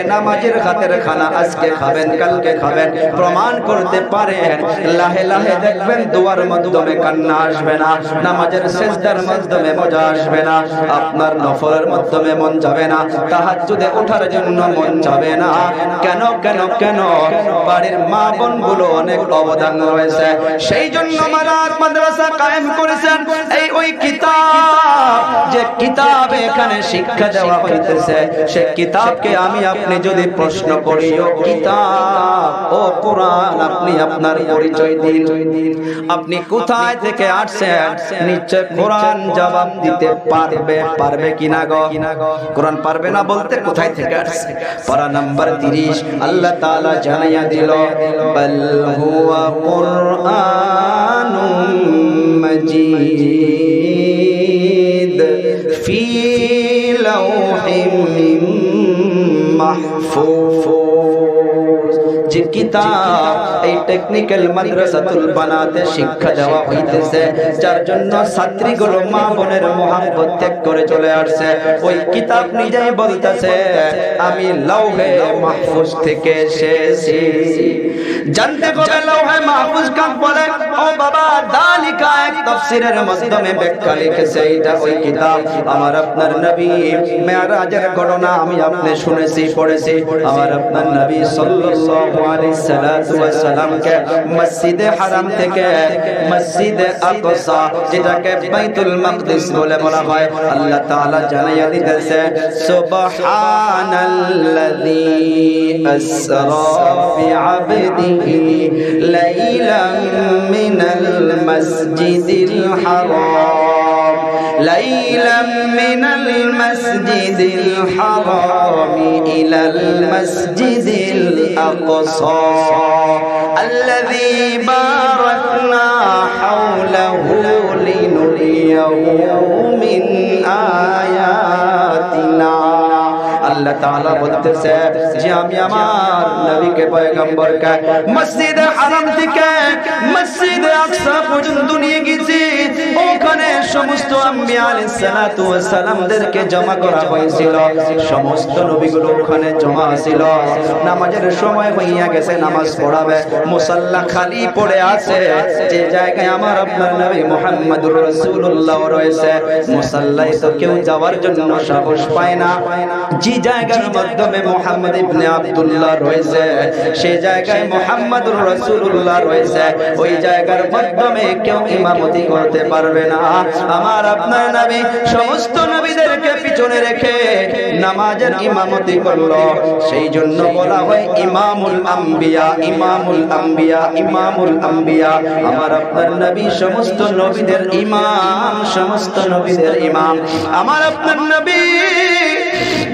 বেনামাজির হাতের খানা আজকে খাবেন কালকে খাবেন প্রমাণ করতে পারেন লাহে লাহে দেখবেন দোয়ার মাধ্যমে কান্না আসবে না, নামাজের সিজদার মাধ্যমে মজা আসবে না, আপনার নফলের মাধ্যমে মন যাবে না, তাহাজ্জুদে ওঠার জন্য মন যাবে না। কেন কেন কেন? বাড়ির মা বোনগুলো অনেক অবদান রয়েছে, সেই জন্য মাদ্রাসা কায়েম করেছেন। এই ওই কিতাব, যে কিতাব এখানে শিক্ষা দেওয়া হইতেছে, সেই কিতাবকে আমি আপনি যদি প্রশ্ন করি, ও কিতাব, ও কোরআন, আপনি আপনার পরিচয় দিন, আপনি কোথায় থেকে আসছেন? নিশ্চয় কোরআন জবাব দিতে পারবে, পারবে কিনা গো? কোরআন পারবে না বলতে কোথায় থেকে আসছে? পারা নাম্বার 30 আল্লাহ তাআলা জানাইয়া দিল, বাল হুয়া কুরআনুম মাজিদ ফি লাওহিম মাহফুজ। যে কিতাব এই টেকনিক্যাল মাদ্রাসাতুল বানাতে শিক্ষা দেওয়া হইতেছে, যার জন্য ছাত্রীগুলো মা বোনের মোহাম্মত ত্যাগ করে চলে আসছে, ওই কিতাব নিজেই বলতেছে আমি লৌহে মাহফুজ থেকে এসেছি। জানতে হবে লৌহে মাহফুজ কাকে বলে? ও বাবা, দালিকা এক তাফসীরের মাধ্যমে ব্যাখ্যা লিখেছে, এটা ওই কিতাব। আমার আপনার নবী মেরাজের ঘটনা আমি আপনি শুনেছি, পড়েছি। আমার আপনার নবী সাল্লাল্লাহু আলাইহি সাল্লামকে মসজিদে হারাম থেকে মসজিদে আকসা, যেটাকে বাইতুল মাকদিস বলে বলা হয়, আল্লাহ তাআলা জানাইয়া দিতেছে, সুবহানাল্লাযী আসরা বিআবদিহি লাইলাম মিনাল মাসজিদিল হারাম, লাইলাম মিনাল মাসজিদিল হারাম ইলাল মাসজিদিল আকসা আল্লাযী বারাকনা হাওলাহু লিনুরিয়াহু মিন আয়াতিনা। আল্লাহ তাআলা বলতেছে যে আমি আমার নবীকে পয়গম্বরকে মসজিদে হারাম থেকে মসজিদে আকসা পর্যন্ত নিয়ে গেছি। ওখানে সমস্ত আম্বিয়া আলাইহিস সালাতু ওয়াস সালামদেরকে জমা করা হয়েছিল, সমস্ত নবীগুলো ওখানে জমা ছিল। নামাজের সময় হইয়া গেছে, নামাজ পড়াবে, মুসাল্লা খালি পড়ে আছে। যে জায়গায় আমার আপনার নবী মুহাম্মদুর রাসূলুল্লাহ রয়েছে, মুসাল্লায় তো কেউ যাওয়ার জন্য সাহস পায় না। যে জায়গার মাধ্যমে মুহাম্মদ ইবনে আব্দুল্লাহ রয়েছে, সেই জায়গায় মুহাম্মদুর রাসূলুল্লাহ রয়েছে, ওই জায়গার মাধ্যমে কেউ ইমামতি করতে পারবে না। আমার আপনার নবী সমস্ত নবীদেরকে পিছনে রেখে নামাজের ইমামতি করলো, সেই জন্য বলা হয় ইমামুল আম্বিয়া, ইমামুল আম্বিয়া, ইমামুল আম্বিয়া। আমার আপনার নবী সমস্ত নবীদের ইমাম, সমস্ত নবীদের ইমাম। আমার আপনার নবী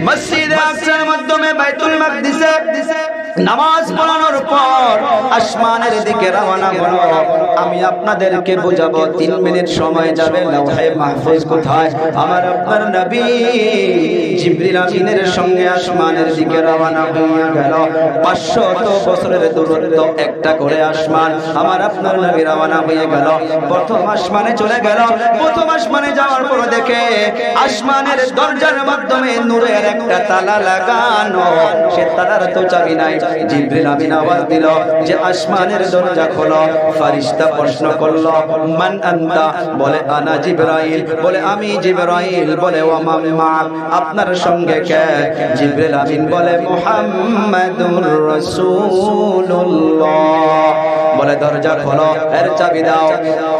মসজিদে আকসার মাধ্যমে বাইতুল মাকদিসে নামাজ পড়ানোর পর আসমানের দিকে রওনা হলো। আমি আপনাদেরকে বোঝাবো, 3 মিনিট সময় যাবে। লৌহে মাহফুজ কোথায়? আমার আপনার নবী জিবরিল আমিনের সঙ্গে আসমানের দিকে রওনা হয়ে গেল। 500 বছরের দূরত্ব, একটা করে আসমান। আমার আপনার নবী রওনা হয়ে গেল, প্রথম আসমানে চলে গেল। প্রথম আসমানে যাওয়ার পর দেখে আসমানের দরজার মাধ্যমে নূরের একটা তালা লাগানো, সে তালার তো চাবি নাই। জিবরিল আমিন আওয়াজ দিল যে আসমানের দরজা খোলো। ফেরেশতা প্রশ্ন করলো, মান আনতা? বলে আনা জিবরাইল। বলে আমি জিবরাইল। বলে ওয়া মান মা'আক? আপনার সঙ্গে কে? জিবরিল আমিন বলে মুহাম্মাদুর রাসূলুল্লাহ। বলে দরজা খোলো, এর চাবি দাও।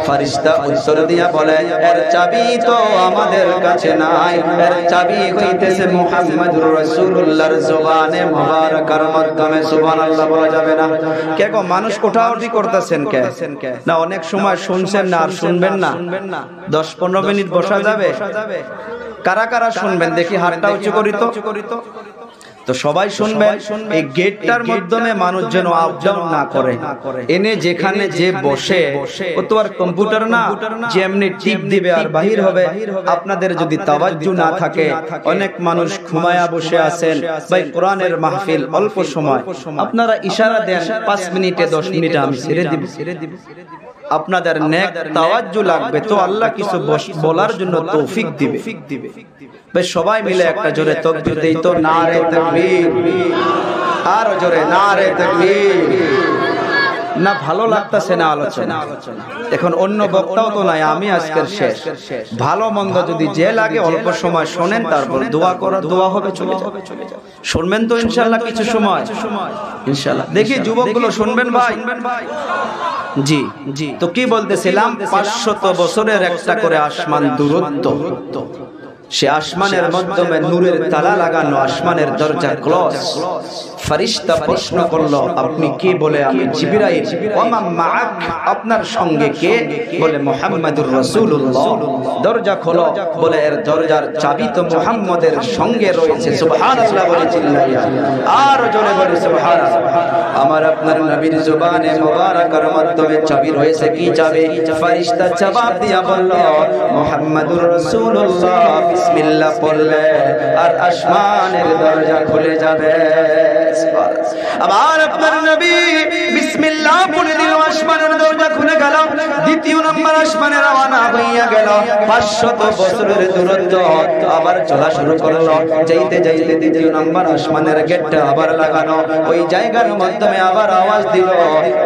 ফেরেশতা উত্তর দিয়া বলে, এর চাবি তো আমাদের কাছে নাই, এর চাবি হইতেছে মুহাম্মদুর রাসূলুল্লাহর জবানে মুবারাকার মাধ্যমে। সুবহানাল্লাহ বলা যাবে না? কে গো মানুষ কোঠাউটি করতেছেন কে? না অনেক সময় শুনছেন না আর শুনবেন না? 10-15 মিনিট বসা যাবে? কারা কারা শুনবেন দেখি হাতটা উঁচু করি তো। তো সবাই শুনবেন। এই গেটটার মাধ্যমে মানুষ যেন আপ ডাউন না করে, এনে যেখানে যে বসে, ও তো আর কম্পিউটার না যে এমনি টিপ দিবে আর বাহির হবে। আপনাদের যদি তাওয়াজ্জু না থাকে, অনেক মানুষ ঘুমায়া বসে আছেন, ভাই কোরআনের মাহফিল অল্প সময়, আপনারা ইশারা দেন 5 মিনিটে 10 মিনিটে আমি ছেড়ে দিব। আপনাদের নেক তাওয়াজ্জু লাগবে তো আল্লাহ কিছু বলার জন্য তৌফিক দিবে। ভাই সবাই মিলে একটা জোরে তাকবীর দেই তো, নারে তাকবীর। তাকবীর, আরো জোরে নারে তাকবীর। না ভালো লাগতেছে না আলোচনা, এখন অন্য বক্তাও তো নাই, আমি আজকের শেষ। ভালো মন্দ যদি যে লাগে অল্প সময় শোনেন, তারপর দোয়া করো, দোয়া হবে, চলে যাবে। শুনবেন তো ইনশাআল্লাহ কিছু সময়, ইনশাআল্লাহ। দেখি যুবকগুলো শুনবেন ভাই? জি জি। তো কি বলতেছিলাম, 500 বছরের একটা করে আসমান দূরত্ব, সে আসমানের মাধ্যমে নূরের তালা লাগানো, আসমানের দরজা ক্লোজ। ফেরেশতা প্রশ্ন করলো, আপনি কে? বলে আমি জিবরাইল। ওয়া মা'আক, আপনার সঙ্গে কে? বলে মুহাম্মাদুর রাসূলুল্লাহ। দরজা খোলো, বলে এর দরজার চাবি তো মুহাম্মাদের সঙ্গে রয়েছে। সুবহানাল্লাহ বলে চিল্লাইয়া, আর জোরে বলে সুবহানাল্লাহ। আমার আপনার নবীর জবানে মুবারাকার মাধ্যমে চাবি রয়েছে। কি চাবি? ফেরেশতা জবাব দিয়া বলল, মুহাম্মাদুর রাসূলুল্লাহ বিসমিল্লাহ পড়লে আর আসমানের দরজা খুলে যাবে। আমার আপনার নবী বিসমিল্লাহ পড়ে দিল, আসমানের দরজা খুলে গেল। দ্বিতীয় নম্বর আসমানে রওনা হইয়া গেল। 500 বছরের দূরত্ব আবার চলা শুরু করলো। যাইতে যাইতে দ্বিতীয় নম্বর আসমানের গেটটা আবার লাগানো। ওই জায়গার মাধ্যমে আবার আওয়াজ দিল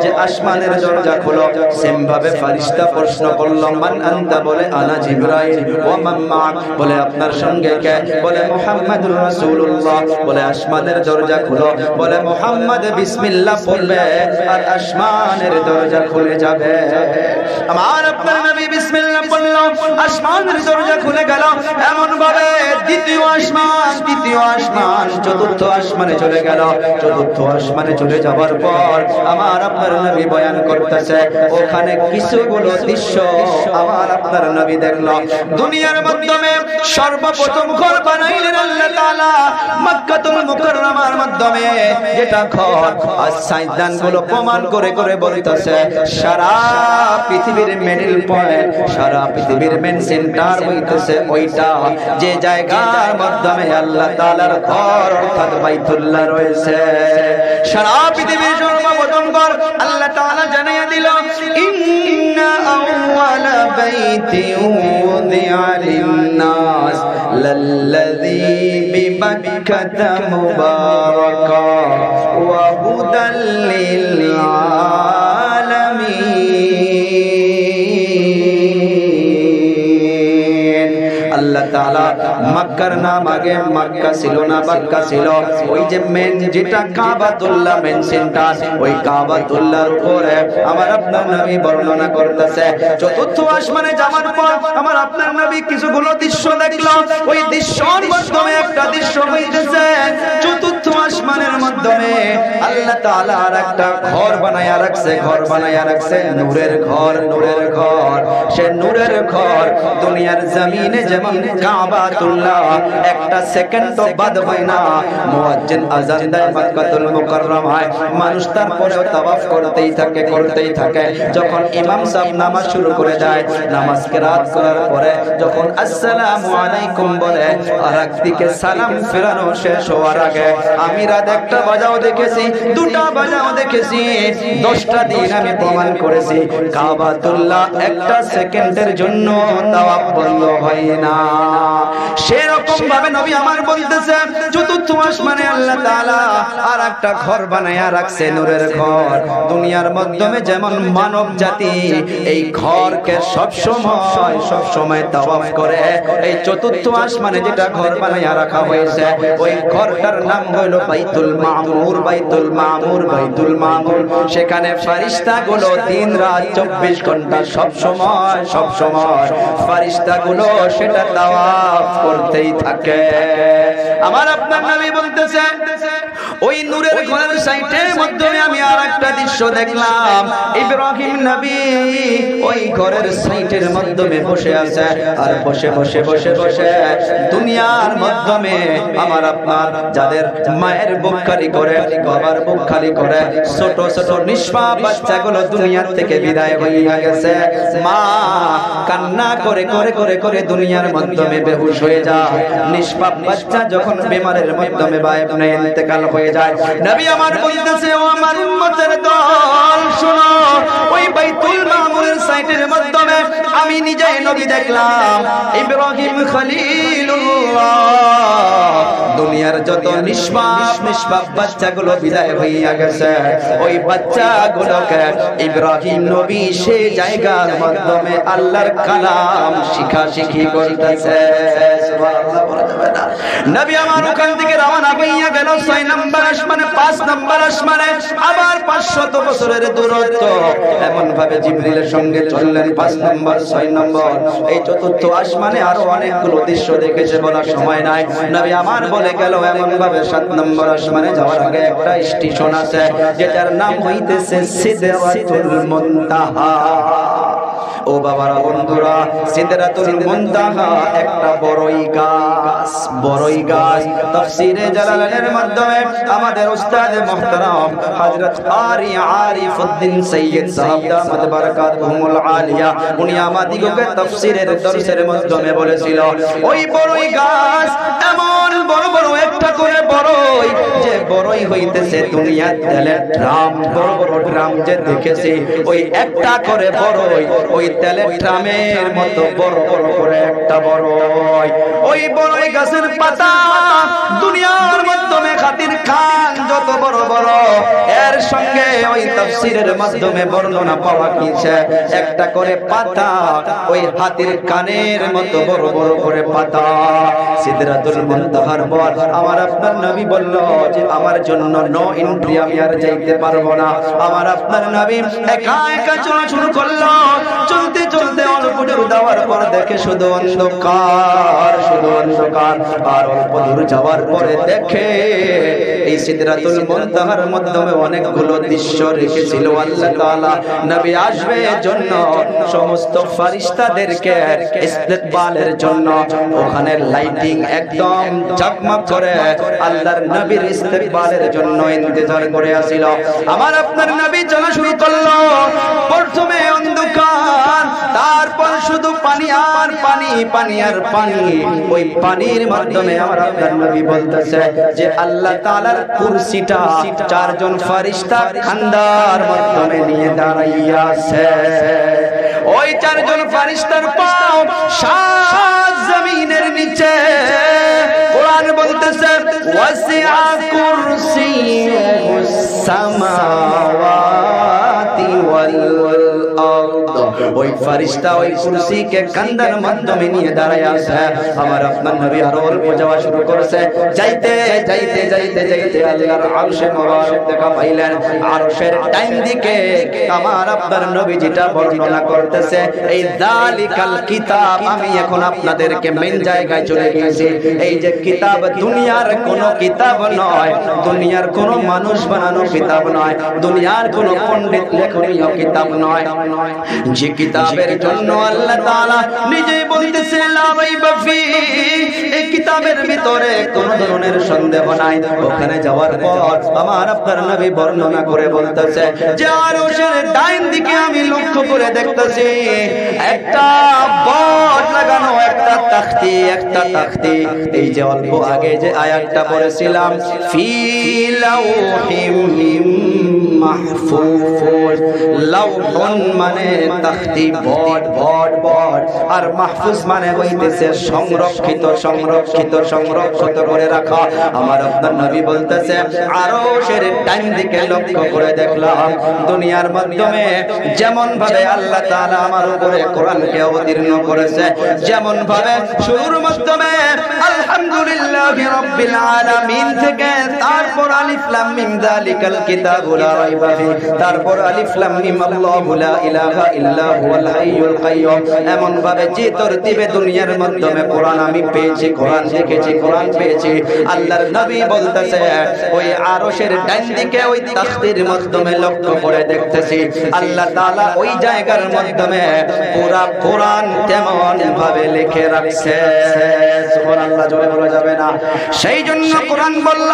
যে আসমানের দরজা খোলো। সেম ভাবে ফেরেশতা প্রশ্ন করলো, মান আনতা? বলে আনা জিবরাইল। ওয়া মান মা'আক? বলে আপনার সঙ্গে কে? বলে মুহাম্মাদুর রাসূলুল্লাহ। বলে আসমানের দরজা খুলো, বলে মুহাম্মদ বিসমিল্লাহ পড়বে আর আসমানের দরজা খুলে যাবে। আমার আপনার নবী বিসমিল্লাহ পড়ল, আসমানের দরজা খুলে গেল। এমন ভাবে দ্বিতীয় আসমান, তৃতীয় আসমান, চতুর্থ আসমানে চলে গেল। চতুর্থ আসমানে চলে যাবার পর আমার আপনার নবী বয়ান করতেছে, ওখানে কিছুগুলো দৃশ্য আমার আপনার নবী দেখলো। দুনিয়ার মাধ্যমে সর্বপ্রথম ঘর বানাইলেন আল্লাহ তাআলা মক্কাতুল মুকাররমার মাধ্যমে, যেটা ঘর আর সাইদানগুলো প্রমাণ করে করে বলতেছে সারা পৃথিবীর মিডল পয়েন্ট, সারা পৃথিবীর মেন সেন্টার হইতেছে ওইটা, যে জায়গার মাধ্যমে আল্লাহ তাআলার ঘর অর্থাৎ বাইতুল্লাহ রয়েছে। সারা পৃথিবীর সর্বপ্রথম ঘর আল্লাহ তাআলা জানিয়ে দিল, ইন্না আউওয়ালা বাইতিন উযিআ লিন-নাস লাল্লাযী বিবাক্কাতা মুবারাকা ওয়া হুদাল লিল আলামিন। আল্লাহ তাআলা মক্কার নাম আগে মক্কা ছিল না, বাক্কা ছিল। ওই যে মেন যেটা কাবাতুল্লাহ মেন সেন্টার, ওই কাবাতুল্লাহর উপরে আমার আপনার নবী বর্ণনা করতেছে। চতুর্থ আসমানে যাওয়ার পর আমার আপনার নবী কিছুগুলো দৃশ্য দেখলো। ওই দৃশ্যের মাধ্যমে একটা দৃশ্য হইতেছে, চতুর্থ আসমানের মাধ্যমে আল্লাহ তাআলা আর একটা ঘর বানায়া রাখছে, ঘর বানায়া রাখছে নূরের ঘর, নূরের ঘর। সে নূরের ঘর দুনিয়ার জমিনে যেমন কাবাতুল্লাহ একটা সেকেন্ড বাদ হয় না, মুয়াজ্জিন আযান দেয় মক্কাতুল মুকাররমায়, মানুষ তারপরেও তাওয়াফ করতেই থাকে, করতেই থাকে। যখন ইমাম সাহেব নামাজ শুরু করে দেয়, নামাজ কিরাত করার পরে যখন আসসালামু আলাইকুম বলে, আর একদিকে সালাম ফেরানো শেষ হওয়ার আগে আমি রাত 1টা বাজাও দেখেছি, 2টা বাজাও দেখেছি, 10টা দিন আমি প্রমাণ করেছি কাবাতুল্লাহ একটা সেকেন্ডের জন্য তাওয়াফ বন্ধ হয় না। সেরকম ভাবে নবী আমার বলতেছে, চতুর্থ আসমানে আল্লাহ তাআলা আর একটা ঘর বানায়া রাখছে, নূরের ঘর। দুনিয়ার মাধ্যমে যেমন মানব জাতি এই ঘরকে সব সময় তাওয়াফ করে, এই চতুর্থ আসমানে যেটা ঘর বানায়া রাখা হয়েছে ওই ঘরটার নাম হলো বাইতুল মামুর, বাইতুল মামুর, বাইতুল মামুর। সেখানে ফেরেশতাগুলো দিন রাত 24 ঘন্টা সব সময় ফেরেশতাগুলো সেটা তাওয়াফ করতেই থাকে। আমার আপনার নবী বলতেছে, ওই নূরের ঘরের সাইটের মাধ্যমে আমি আরেকটা দৃশ্য দেখলাম। ইব্রাহিম নবী ওই ঘরের সাইটের মাধ্যমে বসে আছে, আর বসে বসে বসে বসে দুনিয়ার মাধ্যমে আমার আপনার যাদের মায়ের বুক খালি করে, বাবার বুক খালি করে, ছোট ছোট নিষ্পাপ বাচ্চাগুলো দুনিয়ার থেকে বিদায় হইয়া গেছে, মা কান্না করে করে করে করে দুনিয়ার মাধ্যমে বেহুশ হয়ে যায়। নিষ্পাপ বাচ্চা যখন বিমারের মাধ্যমে বায়ুনে ইন্তেকাল হয়ে যায়, নবী আমার বলতেছে, ও আমার উম্মতের দল শুনো, ওই বাইতুল মামুরের সাইটের মাধ্যমে আমি নিজে নবী দেখলাম ইব্রাহিম খলিলুল্লাহ দুনিয়ার যত নিষ্পাপ বাচ্চাগুলো বিদায় হইয়া গেছে ওই বাচ্চাগুলোকে ইব্রাহিম নবী সেই জায়গার মাধ্যমে আল্লাহর কালাম শিখাশিখি করতেছে সুবহানাল্লাহ বলা যাবে না নবী আমার ওখান থেকে রওনা হইয়া গেল 6 নম্বর আসমানে 5 নম্বর আসমানে আবার 500 বছরের দূরত্ব এমন ভাবে জিবরিলের সঙ্গে চললেন 5 নম্বর 6 নম্বর এই চতুর্থ আসমানে আরো অনেকগুলো দৃশ্য দেখেছে বলার সময় নাই নবী আমার বলে গেল এমন ভাবে 7 নম্বর আসমানে যাওয়ার আগে একটা স্টেশন আছে যেটার নাম হইতেছে সিদরাতুল মুনতাহা ও বাবারা বন্ধুরা সিদরাতুল মুনতাহা একটা বড়ই গাছ তাফসীরে জালালাইনের মাধ্যমে আমাদের উস্তাদ মুহতারাম হযরত কারি আরিফউদ্দিন সৈয়দ সাহেব দামাত বারাকাতুহুল আলিয়া উনি আমাদিগকে তাফসীরের দর্শের মাধ্যমে বলেছিল ওই বড়ই গাছ এমন বড় বড় একটা করে বড়ই যে বড়ই হইতেছে দুনিয়ার তেলের ড্রাম বড় বড় ড্রাম যে দেখেছি ওই একটা করে বড়ই ওই তেলের ড্রামের মতো বড় বড় করে একটা বড়ই ওই বড়ই গাছের পাতা দুনিয়ার মাধ্যমে খাতির খান যত বড় বড় এর সঙ্গে ওই তাফসীরের মাধ্যমে বর্ণনা পাওয়া গিয়েছে একটা করে পাতা ওই হাতির কানের মতো বড় বড় করে পাতা সিদরাতুল মুনতাহার পর আমার আপনার নবী বলল যে আমার জন্য নো এন্ট্রি আমি আর যাইতে পারবো না আমার আপনার নবী একা একা চলা শুরু করলো চলতে চলতে অল্প দূর যাওয়ার পর দেখে শুধু অন্ধকার আর অল্প দূর যাওয়ার পরে দেখে এই সিদরাতুল মুনতাহার মাধ্যমে অনেকগুলো দৃশ্য রেখেছিল আল্লাহ তাআলা নবী আসবে জন্য সমস্ত ফেরেশতাদেরকে ইস্তেকবালের জন্য ওখানে লাইটিং একদম ঝকমক করে আল্লাহর নবীর ইস্তেকবালের জন্য ইন্তজার করে আসিল আমার আপনার নবী চলা শুরু করলো প্রথমে অন্ধকার তারপর শুধু পানি আর পানি ওই পানির মাধ্যমে আমার আপনার নবী বলতেছে যে আল্লাহ তাআলার কুরসিটা চারজন ফেরেশতা খান্দার মাধ্যমে নিয়ে দাঁড়াইয়া আছে ওই চারজন ফেরেশতার পাও সাত জমিনের নিচে কোরআন বলতেছে ওয়াসিআ কুরসিয়ুস সামাওয়াতি ওয়াল আরদ ওই ফেরেশতা ওই কুরসিকে কান্দার মাধ্যমে নিয়ে দাঁড়ায় আছে আমার আপনার নবী আর অল্প যাওয়া শুরু করেছে যাইতে আল্লাহর আরশে মোবারক দেখা পাইলেন আরশের ডান দিকে আমার আপনার নবী যেটা বর্ণনা করতেছে এই যালিকাল কিতাব আমি এখন আপনাদেরকে মেন জায়গায় চলে গিয়েছি এই যে কিতাব দুনিয়ার কোনো কিতাব নয় দুনিয়ার কোনো মানুষ বানানো কিতাব নয় দুনিয়ার কোনো পণ্ডিত লেখনীয় কিতাব নয় যে কিতাবের জন্য আল্লাহ তাআলা নিজেই বলতেছে লা রাইবা ফি এই কিতাবের ভিতরে কোনো ধরনের সন্দেহ নাই ওখানে যাওয়ার পর আমার আপনার নবী বর্ণনা করে বলতেছে যে আরশের ডান দিকে আমি লক্ষ্য করে দেখতেছি একটা বট লাগানো একটা তাখতি এই যে অল্প আগে যে আয়াতটা পড়েছিলাম ফি লাউহিম মাহফুজ লাউহুন মানে তাখতি বট আর মাহফুজ মানে হইতেছে সংরক্ষিত করে রাখা আমার আপনার নবী বলতেছে আরশের ডান দিকে লক্ষ্য করে দেখলাম দুনিয়ার মাধ্যমে যেমন ভাবে আল্লাহ তাআলা আমার উপরে কোরআনকে অবতীর্ণ করেছে যেমন ভাবে শুরুর মাধ্যমে আলহামদুলিল্লাহি রাব্বিল আলামিন থেকে তারপর আলিফ লাম মিম যালিকাল কিতাবু লা রাইবা ফি তারপর আলিফ লাম মিম আল্লাহু লা ইলাহা ইল্লা হুয়াল হাইয়ুল কাইয়্যুম এমন ভাবে যে তরতিবে দুনিয়ার মাধ্যমে কোরআন আমি পেয়েছি কোরআন দেখেছি কোরআন পেয়েছি আল্লাহর নবী বলতেছে ওই আরশের ডান দিকে ওই তাখতির মাধ্যমে লক্ষ্য করে দেখতেছি আল্লাহ তাআলা ওই জায়গার মাধ্যমে পুরা কোরআন তেমন ভাবে লিখে রাখছে সুবহানাল্লাহ জোরে বলা যাবে না সেই জন্য কোরআন বলল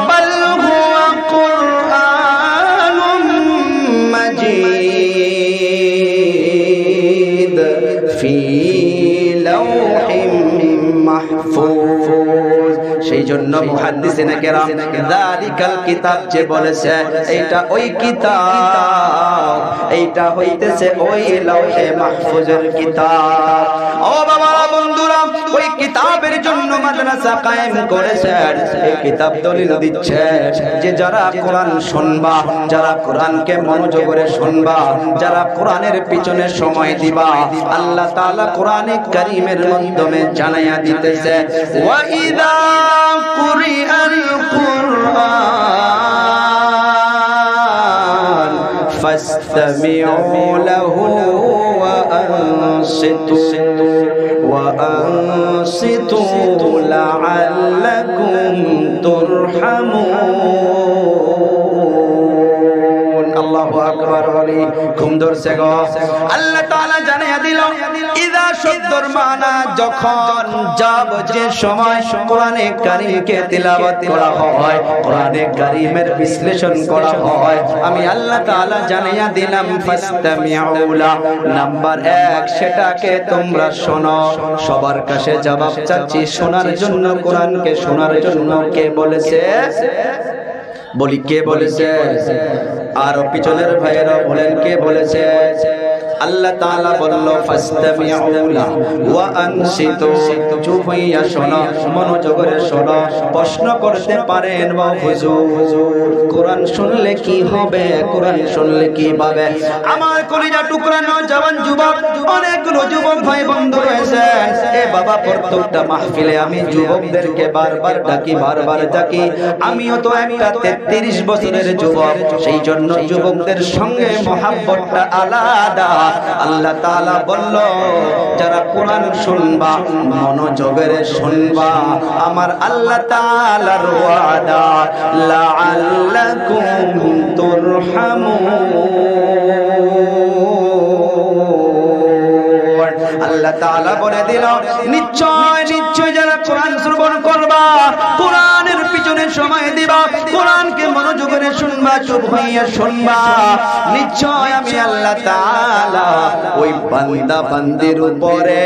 বাল হুয়া কুরআনুম মাজিদ ফি লাউহিম মাহফুজ সেই জন্য মুহাদ্দিসিনে কেরাম যালিকাল কিতাব যে বলেছে এইটা ওই কিতাব, এইটা হইতেছে ওই লাওহে মাহফুজের কিতাব। ও বাবা বন্ধুরা, ওই কিতাবের জন্য মাদ্রাসা কায়েম করেছেন। এই কিতাব দলিল দিচ্ছে যে যারা কোরআন শুনবা, যারা কোরআনকে মনোযোগ করে শুনবা, যারা কোরআনের পিছনে সময় দিবা, আল্লাহ তাআলা কোরআনে কারীমের মাধ্যমে জানাইয়া দিতেছে ওয়া ইযা কুরিআল কুরআন ফাসতামিউ লাহু ওয়া আনসিতু লাআল্লাকুম তুরহামুন। আল্লাহু আকবার বলি ঘুম ধরছে গো। আল্লাহ তাআলা জানিয়ে দিল ইযা শব্দর মানা যখন, যাব যে সময় কোরআনে কারীমকে তিলাওয়াত করা হয়, কোরআনে কারীমের বিশ্লেষণ করা হয়, আমি আল্লাহ তাআলা জানিয়ে দিলাম ফাসতামিউ লা। নাম্বার 1, সেটাকে তোমরা শোনো। সবার কাছে জবাব চাচ্ছি, শোনার জন্য, কোরআনকে শোনার জন্য কে বলেছে? বলি কে বলেছে? আর পিছনের ভাইয়েরা বলেন কে বলেছে? আল্লাহ তাআলা বলল ফাসতামিউ লা ওয়া আনসিতু, চুপ হইয়া শোনো, মনোযোগ করে শোনো। প্রশ্ন করতে পারেন বা হুজুর কোরআন শুনলে কি হবে, কোরআন শুনলে কি পাবে? আমার কলিজা টুকরা নওজওয়ান যুবক, অনেকগুলো যুবক ভাই বন্ধু রয়েছে। এ বাবা, প্রত্যেকটা মাহফিলে আমি যুবকদেরকে বারবার ডাকি, বারবার ডাকি। আমিও তো একটা 33 বছরের যুবক, সেই জন্য যুবকদের সঙ্গে মহব্বতটা আলাদা। আল্লাহ তাআলা বলল যারা কোরআন শুনবা, মনোযোগের শুনবা, আমার আল্লাহ তাআলার ওয়াদা লাআল্লাকুম তুরহামুন। আল্লাহ তাআলা বলে দিল নিশ্চয় নিশ্চয় যারা কোরআন শ্রবণ করবা, কোরআনের পিছনে সময় দিবা, কোরআনকে মনোযোগের শুনবা, চুপ হইয়া শুনবা, নিশ্চয় আমি আল্লাহ তাআলা ওই বান্দা বান্দির উপরে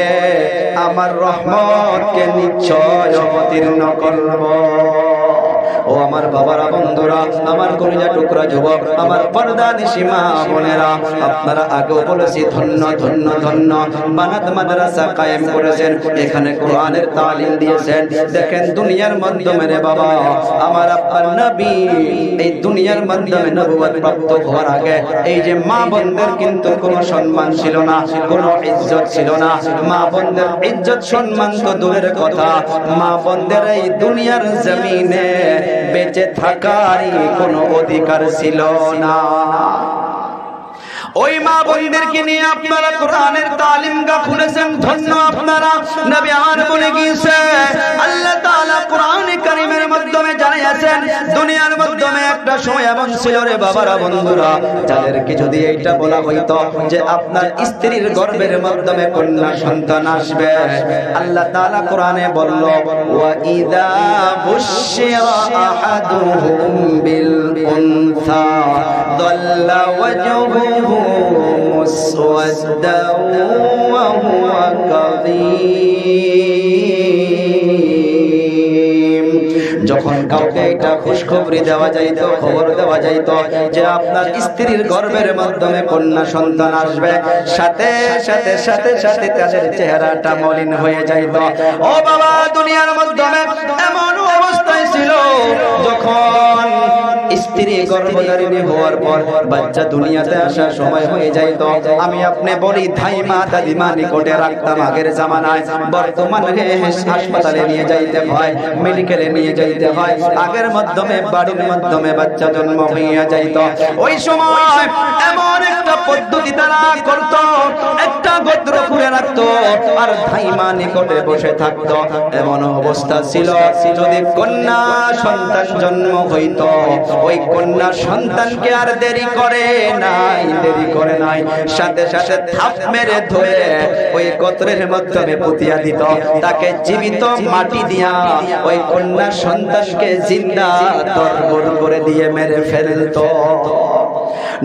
আমার রহমতকে নিশ্চয় অবতীর্ণ করব। ও আমার বাবারা, বন্ধুরা, আমার কলিজা টুকরা যুবক, আমার পর্দা নিশিমা বোনেরা, আপনারা আগেও বলেছি ধন্য ধন্য ধন্য বানাত মাদ্রাসা কায়েম করেছেন, এখানে কোরআনের তালিম দিয়েছেন। দেখেন দুনিয়ার মাধ্যমে রে বাবা, আমার আপনার নবী এই দুনিয়ার মাধ্যমে নবুয়ত প্রাপ্ত হওয়ার আগে এই যে মা বোনদের কিন্তু কোনো সম্মান ছিল না, কোনো ইজ্জত ছিল না। মা বোনদের ইজ্জত সম্মান তো দূরের কথা, মা বোনদের এই দুনিয়ার জমিনে বেঁচে থাকারই কোনো অধিকার ছিল না। ওই মা বোনদেরকে নিয়ে আপনারা কোরআনের তালিমগাহ খুলেছেন, ধন্য আপনারা। নবী আর বলে গিয়েছে, আল্লাহ তাআলা কোরআনে কারীমের মাধ্যমে জানিয়েছেন দুনিয়ার মাধ্যমে একটা সময় এমন ছিল রে বাবারা, বন্ধুরা, যাদেরকে যদি এইটা বলা হইতো যে আপনার স্ত্রীর গর্ভের মাধ্যমে কন্যা সন্তান আসবে, আল্লাহ তাআলা কোরআনে বলল ওয়া ইযা বুশিরা আহাদুহুম বিল উনসা দাল্লা ওয়াজহুহু মুসওয়াদ্দাও ওয়া হুয়া কাযীম। যখন কাউকে এটা খুশখবরি দেওয়া যাইত, খবর দেওয়া যাইত যে আপনার স্ত্রীর গর্ভের মাধ্যমে কন্যা সন্তান আসবে, সাথে সাথে সাথে সাথে তাদের চেহারাটা মলিন হয়ে যাইত। ও বাবা, দুনিয়ার মাধ্যমে এমন অবস্থায় ছিল যখন স্ত্রী গর্ভধারিণী হওয়ার পর বাচ্চা দুনিয়াতে আসার সময় হয়ে যাইত, আমি আপনি বলি ধাইমা দাদিমা নিকটে রাখতাম আগের জামানায়। বর্তমানে হাসপাতালে নিয়ে যাইতে হয়, মেডিকেলে নিয়ে যাইতে হয়। আগের মাধ্যমে বাড়ির মাধ্যমে বাচ্চা জন্ম হইয়া যাইত। ওই সময় এমন একটা পদ্ধতি তারা করত, একটা গোত্র খুলে রাখত আর ধাইমা নিকটে বসে থাকত। এমন অবস্থা ছিল যদি কন্যা সন্তান জন্ম হইত, ওই কন্যা সন্তানকে আর দেরি করে নাই, সাথে সাথে থাপ মেরে ধরে ওই গোত্রের মাধ্যমে পুতিয়া দিত। তাকে জীবিত মাটি দিয়া ওই কন্যা সন্তানকে জিন্দা দরবর করে দিয়ে মেরে ফেলত।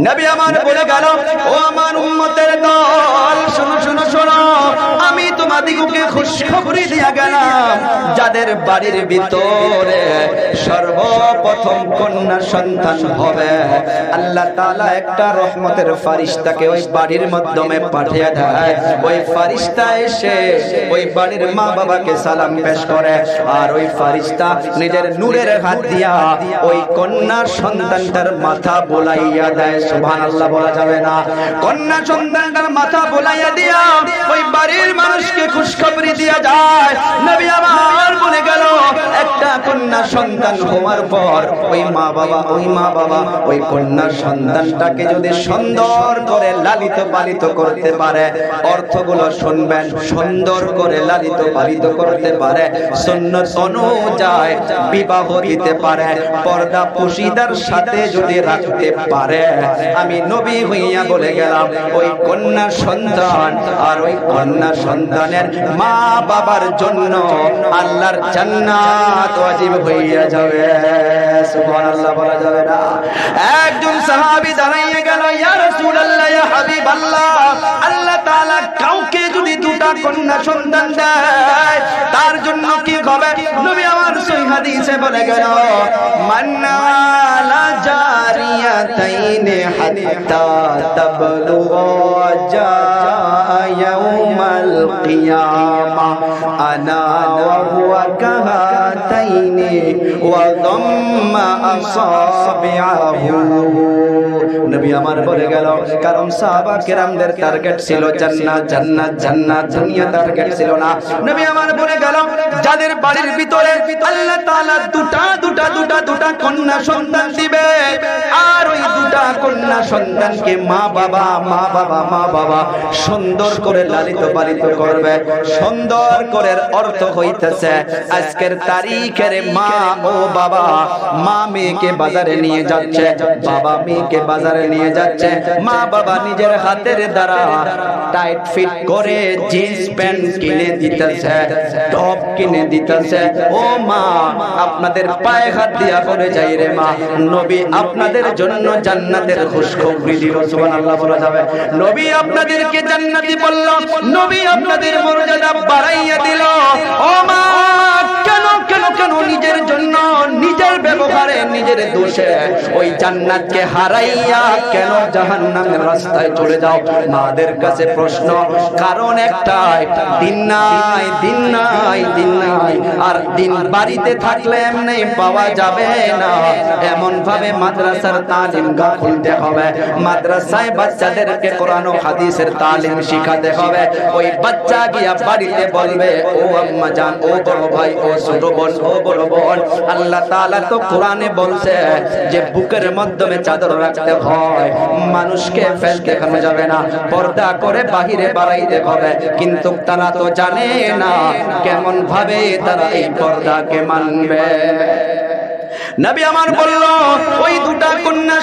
নবী আমার বলে গেল, ও আমার উম্মতের দল, শোনো শোনো শোনো, আমি তোমাদিগকে খুশখবরি দিয়া গেলাম, যাদের বাড়ির ভিতরে সর্বপ্রথম কন্যা সন্তান হবে, আল্লাহ তাআলা একটা রহমতের ফারিস্তাকে ওই বাড়ির মাধ্যমে পাঠিয়ে দেয়। ওই ফারিস্তা এসে ওই বাড়ির মা বাবাকে সালাম পেশ করে, আর ওই ফারিস্তা নিজের নূরের হাত দিয়া ওই কন্যা সন্তানটার মাথা বোলাইয়া দেয়। সুবহানাল্লাহ বলা যাবে না? কন্যা সন্তানটার মাথা বোলাইয়া দিয়া ওই বাড়ির মানুষকে খুশখবরি দিয়া যায়। নবী আমার বলে গেল, একটা কন্যা সন্তান হওয়ার পর ওই মা বাবা ওই কন্যা সন্তানটাকে যদি সুন্দর করে লালিত পালিত করতে পারে, অর্থগুলো শুনবেন, সুন্দর করে লালিত পালিত করতে পারে, সুন্নাত অনুযায়ী বিবাহ দিতে পারে, পর্দা পুশিদার সাথে যদি রাখতে পারে, আমি নবী হইয়া বলে গেলাম, ওই কন্যা সন্তান আর ওই কন্যা সন্তানের মা বাবার জন্য আল্লাহর জান্নাত ওয়াজিব হইয়া যাবে। সুবহানাল্লাহ বলা যাবে না? একজন সাহাবী দাঁড়িয়ে গেল, ইয়া রাসূলুল্লাহ, ইয়া হাবিবাল্লাহ, আল্লাহ তাআলা কাউকে যদি দুটা কন্যা সন্তান দেয় তার জন্য কি হবে? নবী আমার সহিহ হাদিসে বলে গেল, মান্নালা জারিয়াতাইন হাত্তা তাবলুগা ইয়াউমাল কিয়ামা আনা ওয়া হুয়া কাহাতাইনি ওয়া দাম্মা আসাবিআহু। নবী আমার বলে গেল, কারণ সাহাবা কেরামদের টার্গেট ছিল জান্নাত জান্নাত জান্নাত, দুনিয়া টার্গেট ছিল না। নবী আমার বলে গেল, যাদের বাড়ির ভিতরে আল্লাহ তাআলা দুটা কন্যা সন্তান দিবে, আর ওই দুটা কন্যা সন্তানকে মা বাবা সুন্দর করে লালিত পালিত করবে। সুন্দর করে অর্থ হইতেছে, আজকের তারিখের মা ও বাবা, মা মেয়েকে বাজারে নিয়ে যাচ্ছে, বাবা মেয়েকে বাজারে নিয়ে যাচ্ছে, মা বাবা নিজের হাতের দ্বারা টাইট ফিট করে জিন্স প্যান্ট কিনে দিতেছে, টপ কিনে দিতেছে। ও মা, আপনাদের পায়ে হাত দিয়া করে যাই রে মা, নবী আপনাদের জন্য জান্নাতের খুশখবরি দিল। সুবহানাল্লাহ বলা যাবে? নবী আপনাদেরকে জান্নাতি বলল, নবী আপনাদের মর্যাদা বাড়াইয়া দিল। ও মা, কেন কেন কেন নিজের জন্য, নিজের ব্যবহারে, নিজের দোষে ওই জান্নাতকে হারাইয়া কেন জাহান্নামের রাস্তায় চলে যাও? মাদের কাছে প্রশ্ন, কারণ একটাই, দিন নাই দিন নাই দিন নাই। আর দিন বাড়িতে থাকলে এমনি পাওয়া যাবে না, এমন ভাবে মাদ্রাসার তালিম খুলতে হবে, মাদ্রাসায় বাচ্চাদেরকে কোরআন ও হাদিসের তালিম শিখাতে হবে। ওই বাচ্চা গিয়া বাড়িতে বলবে, ও আম্মা জান, ও বড় ভাই, ও ছোট বোন, ও বড় বোন, আল্লাহ তাআলা তো কোরআনে বলছে যে বুকের মাধ্যমে চাদর রাখতে হয়, মানুষকে ফেস দেখানো যাবে না, পর্দা করে বাহিরে বাড়াইতে হবে। কিন্তু তারা তো জানে না কেমন ভাবে তারা এই পর্দাকে মানবে। নবী আমার বলল, ওই দুটা কন্যা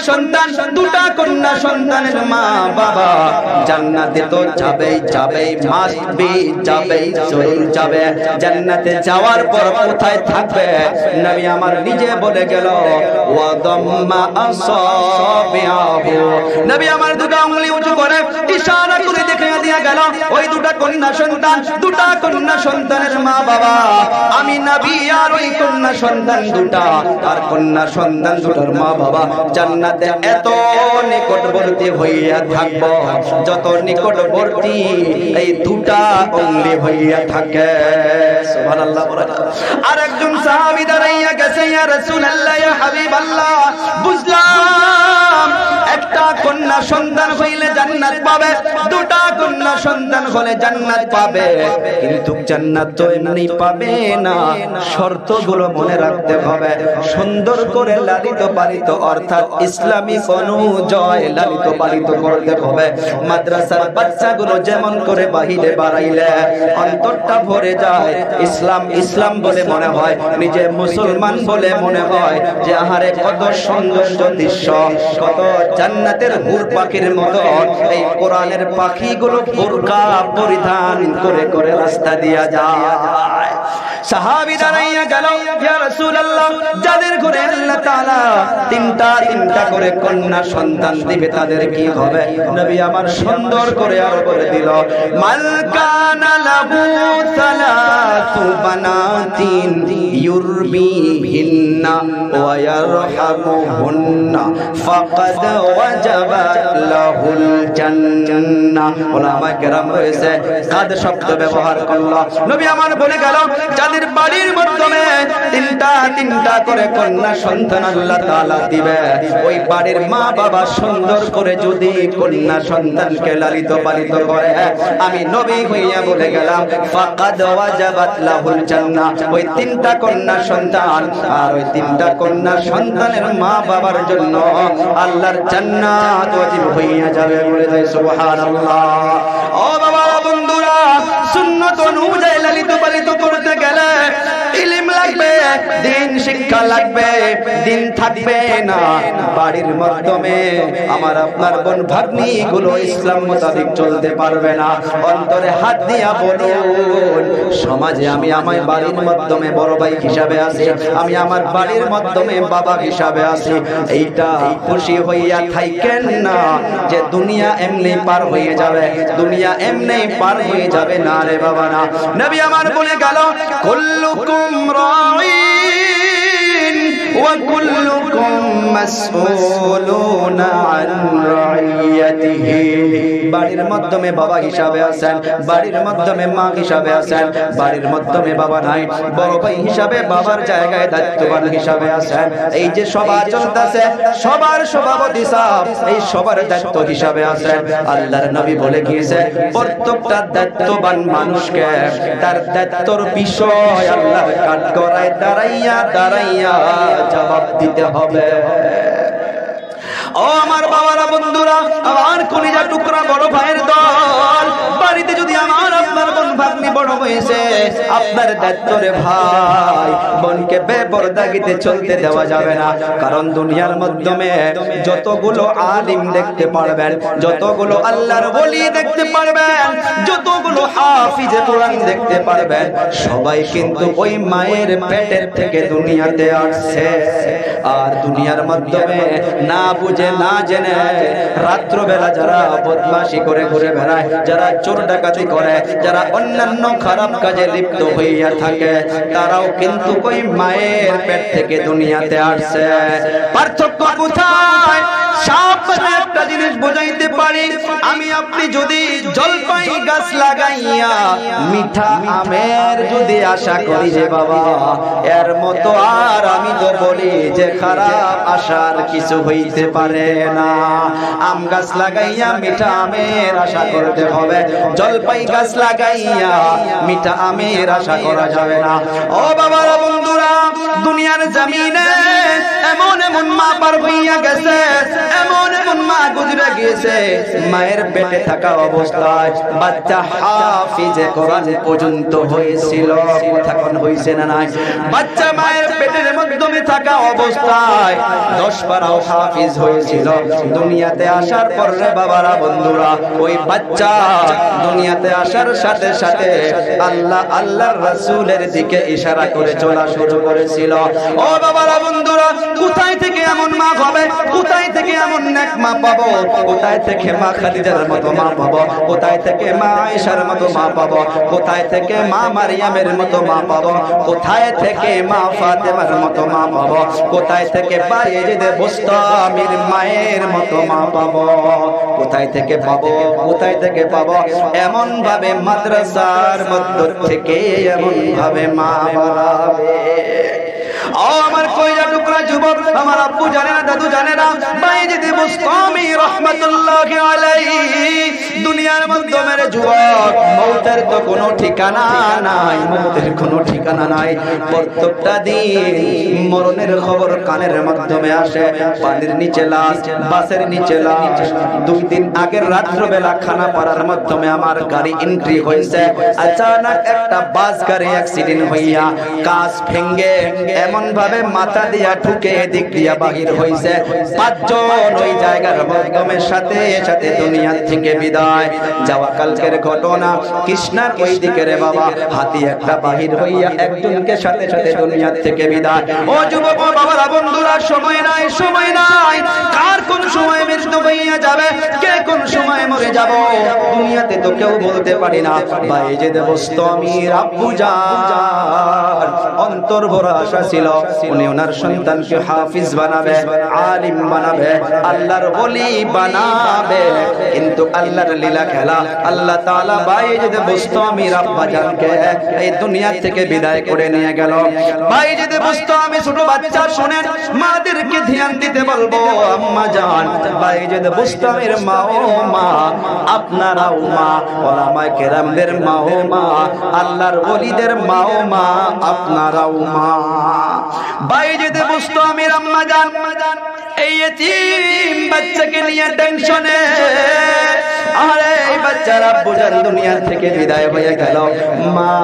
সন্তানের মা বাবা জান্নাতে তো যাবেই যাবেই, মাস্ট বি যাবেই, জরুর যাবে। জান্নাতে যাওয়ার পর কোথায় থাকবে? নবী আমার নিজে বলে গেল, ওয়া দাম্মা আসাবিআহু। নবী আমার দুটো আঙ্গুলি উঁচু করে ইশারা করে দেখিয়ে দিয়া গেল, ওই দুটা কন্যা সন্তানের মা বাবা, আমি নবী আর ওই কন্যা সন্তান দুটা, আর কন্যা সন্তান দুটার মা বাবা জান্নাতে এত নিকটবর্তী হইয়া থাকব, যত নিকটবর্তী এই দুটা অঙ্গলি হইয়া থাকে। সুবহানাল্লাহ। আর একজন সাহাবী দাঁড়াইয়া গেছে, ইয়া রাসূলুল্লাহ, ইয়া হাবিবাল্লাহ, বুঝলাম একটা কন্যা সন্তান হইলে জান্নাত পাবে, দুটা কন্যা সন্তান হলে জান্নাত পাবে, কিন্তু জান্নাত তো এমনি পাবে না, শর্তগুলো মনে রাখতে হবে। সুন্দর করে লালিত পালিত, অর্থাৎ ইসলামিক অনুযায়ী লালিত পালিত করতে হবে। মাদ্রাসার বাচ্চাগুলো যেমন করে বাহিরে বাড়াইলে অন্তরটা ভরে যায়, ইসলাম ইসলাম বলে মনে হয়, নিজে মুসলমান বলে মনে হয়, যে আহারে কত সৌন্দর্য দৃশ্য, কত জান্নাতের হুর পাখির মতো এই কোরআনের পাখিগুলো বোরকা পরিধান করে করে রাস্তা দিয়া যায়। সাহাবী দাঁড়াইয়া গেল, ইয়া রাসূলুল্লাহ, যাদের ঘরে আল্লাহ তাআলা তিনটা করে কন্যা সন্তান দিবে তাদের কি হবে? নবী আমার সুন্দর করে আর বলে দিল, মান কানা লাহু সালাতু বানাতিন ইউরবিহিন্না ওয়া ইয়ারহামুহুন্না ফাকাদ ওয়াজাবাত লাহুল জান্নাহ। ওলামায়ে কেরাম রয়েছে কাদ শব্দ ব্যবহার করলো। নবী আমার বলে গেল, যাদের বাড়ির মাধ্যমে তিনটা করে কন্যা সন্তান আল্লাহ তাআলা দিবে, ওই বাড়ির মা বাবা সুন্দর করে যদি কন্যা সন্তানকে লালিত পালিত করে, আমি নবী হইয়া বলে গেলাম, ফাকাদ ওয়াজাবাত লাহুল জান্নাহ। ওই তিনটা কন্যা সন্তান আর ওই তিনটা কন্যা সন্তানের মা বাবার জন্য আল্লাহর জান্নাত ওয়াজিব হইয়া যাবে। বলে দেয় সুবহানাল্লাহ। ও বাবা বন্ধুরা, সুন্নাত অনুযায়ী লালিত পালিত করতে গেলে ইলম লাগবে, দিন শিক্ষা লাগবে, দিন থাকবে না বাড়ির মাধ্যমে আমার আপনার বোন ভাগ্নি গুলো ইসলাম মোতাবেক চলতে পারবে না। অন্তরে হাত দিয়া বলুন, সমাজে আমি আমার বাড়ির মাধ্যমে বড় ভাই হিসাবে আছি, আমি আমার বাড়ির মাধ্যমে বাবা হিসাবে আছি, এইটা খুশি হইয়া থাকেন না যে দুনিয়া এমনি পার হয়ে যাবে, দুনিয়া এমনি পার হয়ে যাবে না রে বাবা না। নবী আমার বলে গেল, কুল্লুকুম রাঈন ওয়া কুল্লুকুম মাসউলুনা আন রাইয়াতিহি। বাড়ির মাধ্যমে বাবা হিসাবে আছেন, বাড়ির মাধ্যমে মা হিসাবে আছেন, বাড়ির মাধ্যমে বাবা নাই, বড় ভাই হিসাবে বাবার জায়গায় দায়িত্ববান হিসাবে আছেন। এই যে সভা চলতেছে, সবার সভাপতি সাহেব এই সবার দায়িত্ব হিসাবে আছেন। আল্লাহর নবী বলে গিয়েছে, প্রত্যেকটা দায়িত্ববান মানুষকে তার দায়িত্বর বিষয় আল্লাহর কাঠগড়ায় দাঁড়াইয়া জবাব দিতে হবে। ও আমার বাবারা, বন্ধুরা, আমার কলিজা টুকরা বড় ভাইয়ের দল, বাড়িতে যদি আমার আপনার বোন ভাগ্নি বড় হয়েছে, আপনার দায়িত্বরে ভাই বোনকে বেপরদাগিতে চলতে দেওয়া যাবে না। কারণ দুনিয়ার মাধ্যমে যতগুলো আলিম দেখতে পারবেন, যতগুলো আল্লাহর ওলি দেখতে পারবেন, যতগুলো হাফিজে কোরআন দেখতে পারবেন, সবাই কিন্তু ওই মায়ের পেটের থেকে দুনিয়াতে আসছে। আর দুনিয়ার মাধ্যমে না বুঝে না জেনে রাত্রবেলা যারা বদমাশি করে ঘুরে বেড়ায়, যারা চোর ডাকাতি করে, যারা অন্যান্য খারাপ কাজে লিপ্ত হইয়া থাকে, তারাও কিন্তু ওই মায়ের পেট থেকে দুনিয়াতে আসছে। পার্থক্য কোথায়? সাবধানে একটা জিনিস বোঝাইতে পারি, আমি আপনি যদি জলপাই গাছ লাগাইয়া মিঠা আমের যদি আশা করি যে বাবা এর মতো, আর আমি তো বলি যে খারাপ আশার কিছু হইতে পারে না। আম গাছ লাগাইয়া মিঠা আমের আশা করতে হবে, জলপাই গাছ লাগাইয়া মিঠা আমের আশা করা যাবে না। ও বাবারা, বন্ধুরা, দুনিয়ার জমিনে এমন এমন মা পার হইয়া গেছে, এমন এমন মা গুজরে গিয়েছে, মায়ের পেটে থাকা অবস্থায় বাচ্চা হাফিজে কোরআন পর্যন্ত হয়েছিল। এখন হইছে না নাই? বাচ্চা মায়ের পেটের মাধ্যমে থাকা অবস্থায় 10 পারাও হাফিজ হয়েছিল। দুনিয়াতে আসার পর রে বাবারা, বন্ধুরা, ওই বাচ্চা দুনিয়াতে আসার সাথে সাথে আল্লাহর রাসূলের দিকে ইশারা করে চলা শুরু করেছিল। ও বাবারা, বন্ধুরা, কোথায় থেকে এমন মা হবে? কোথায় থেকে এমন নেক মা পাবো? কোথায় থেকে মা খাদিজার মতো মা পাবো? কোথায় থেকে মা আয়েশার মতো মা পাবো? কোথায় থেকে মা মারিয়ামের মতো মা পাবো? কোথায় থেকে মা ফাতেমার মতো মা পাবো? কোথায় থেকে বায়েজিদ বুস্তামির মায়ের মতো মা পাবো? কোথায় থেকে পাবো? কোথায় থেকে পাবো? এমন ভাবে মাদ্রাসার মধ্য থেকে এমন ভাবে মা বাড়াবে। আমার কইরা টুকরা যুবক, আমার আব্বু জানে না, দাদু জানে না, বায়েজিদ বুস্তামি রাহমাতুল্লাহি আলাইহি দুনিয়ার মধ্যে মেরে যুবক, মৌতের তো কোনো ঠিকানা নাই, মৌতের কোনো ঠিকানা নাই। প্রত্যেকটা দিন মরণের খবর কানের মাধ্যমে আসে। পানির নিচে লাশ, বাসের নিচে লাশ। 2 দিন আগের রাত্রবেলা খানাপাড়ার মাধ্যমে আমার গাড়ি এন্ট্রি হয়েছে। আচানক একটা বাস গাড়ি অ্যাক্সিডেন্ট হইয়া কাঁচ ভেঙে এমন ভাবে মাথা দিয়া ঢুকে দিক দিয়া বাহির হইছে। পাঁচজন ওই জায়গার মাধ্যমের সাথে সাথে দুনিয়া থেকে বিদায় যাওয়া। কালকের ঘটনা কৃষ্ণার ওই দিকে রে বাবা হাতি একটা বাহির হইয়া একজনকে সাথে সাথে দুনিয়া থেকে বিদায়। ও যুবক বাবারা বন্ধুরা, সময় নাই, সময় নাই। কার কোন সময় মৃত্যু হইয়া যাবে, কে কোন সময় মরে যাব, দুনিয়াতে তো কেউ বলতে পারি না। বাইজিদ বুস্তামির আব্বু জান অন্তর ভরা আশা ছিল উনি ওনার সন্তানকে হাফিজ বানাবে, আলিম বানাবে, আল্লাহর ওলি বানাবে। কিন্তু আল্লাহর লীলা খেলা, আল্লাহ তাআলা বাইজিদ বুস্তামির আব্বা জানকে এই দুনিয়া থেকে বিদায় করে নিয়ে গেল। বাইজিদ বুস্তামি ছোট বাচ্চা, শুনেন, মাদেরকে ধ্যান দিতে বলবো। আম্মা জান, বাইজিদ বুস্তামির মা ও মা, আপনারাও মা, ওলামায়ে কেরামদের মা ও মা, আল্লাহর ওলিদের মা ও মা, আপনারাও মা। বাইজিদ বুস্তামির আম্মা জান এই ইতিম বাচ্চাকে নিয়ে টেনশনে, আরে এই বাচ্চার আব্বু জান দুনিয়া থেকে বিদায় হয়ে গেল। মা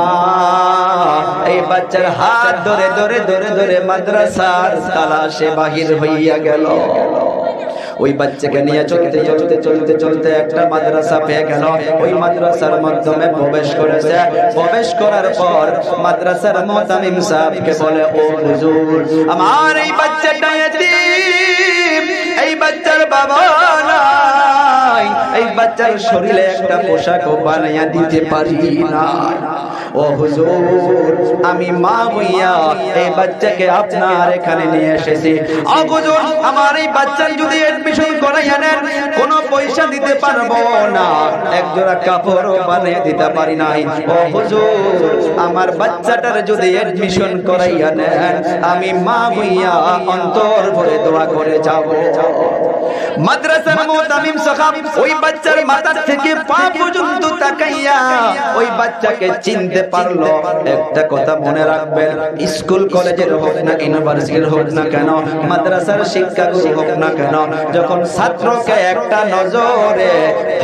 এই বাচ্চার হাত ধরে ধরে ধরে ধরে মাদ্রাসার তালাশে বাহির হইয়া গেল। ওই বাচ্চাকে নিয়ে চলতে চলতে চলতে চলতে একটা মাদ্রাসা পেয়ে গেল। ওই মাদ্রাসার মাধ্যমে প্রবেশ করেছে। প্রবেশ করার পর মাদ্রাসার মুতামিম সাহেবকে বলে, ও হুজুর, আমার এই বাচ্চাটা এতিম, এই বাচ্চার বাবা নাই, এই বাচ্চার শরীরে একটা পোশাকও বানাইয়া দিতে পারি না। ও হুজুর, আমি মা হইয়া এই বাচ্চাকে আপনার এখানে নিয়ে এসেছি। ও হুজুর, আমার এই বাচ্চার যদি এডমিশন করাইয়া নেন, কোনো পয়সা দিতে পারবো না, একজোড়া কাপড়ও বানিয়ে দিতে পারি নাই। ও হুজুর, আমার বাচ্চাটার যদি এডমিশন করাইয়া নেন, আমি মা হইয়া অন্তর ভরে দোয়া করে যাব। মাদ্রাসার মুতামিম সাহেব ওই বাচ্চার মাথা থেকে পা পর্যন্ত তাকাইয়া ওই বাচ্চাকে চিনতে পারলো। একটা কথা মনে রাখবেন, স্কুল কলেজের হোক না, ইউনিভার্সিটির হোক না কেন, মাদ্রাসার শিক্ষাগুরু হোক না কেন, যখন ছাত্রকে একটা নজরে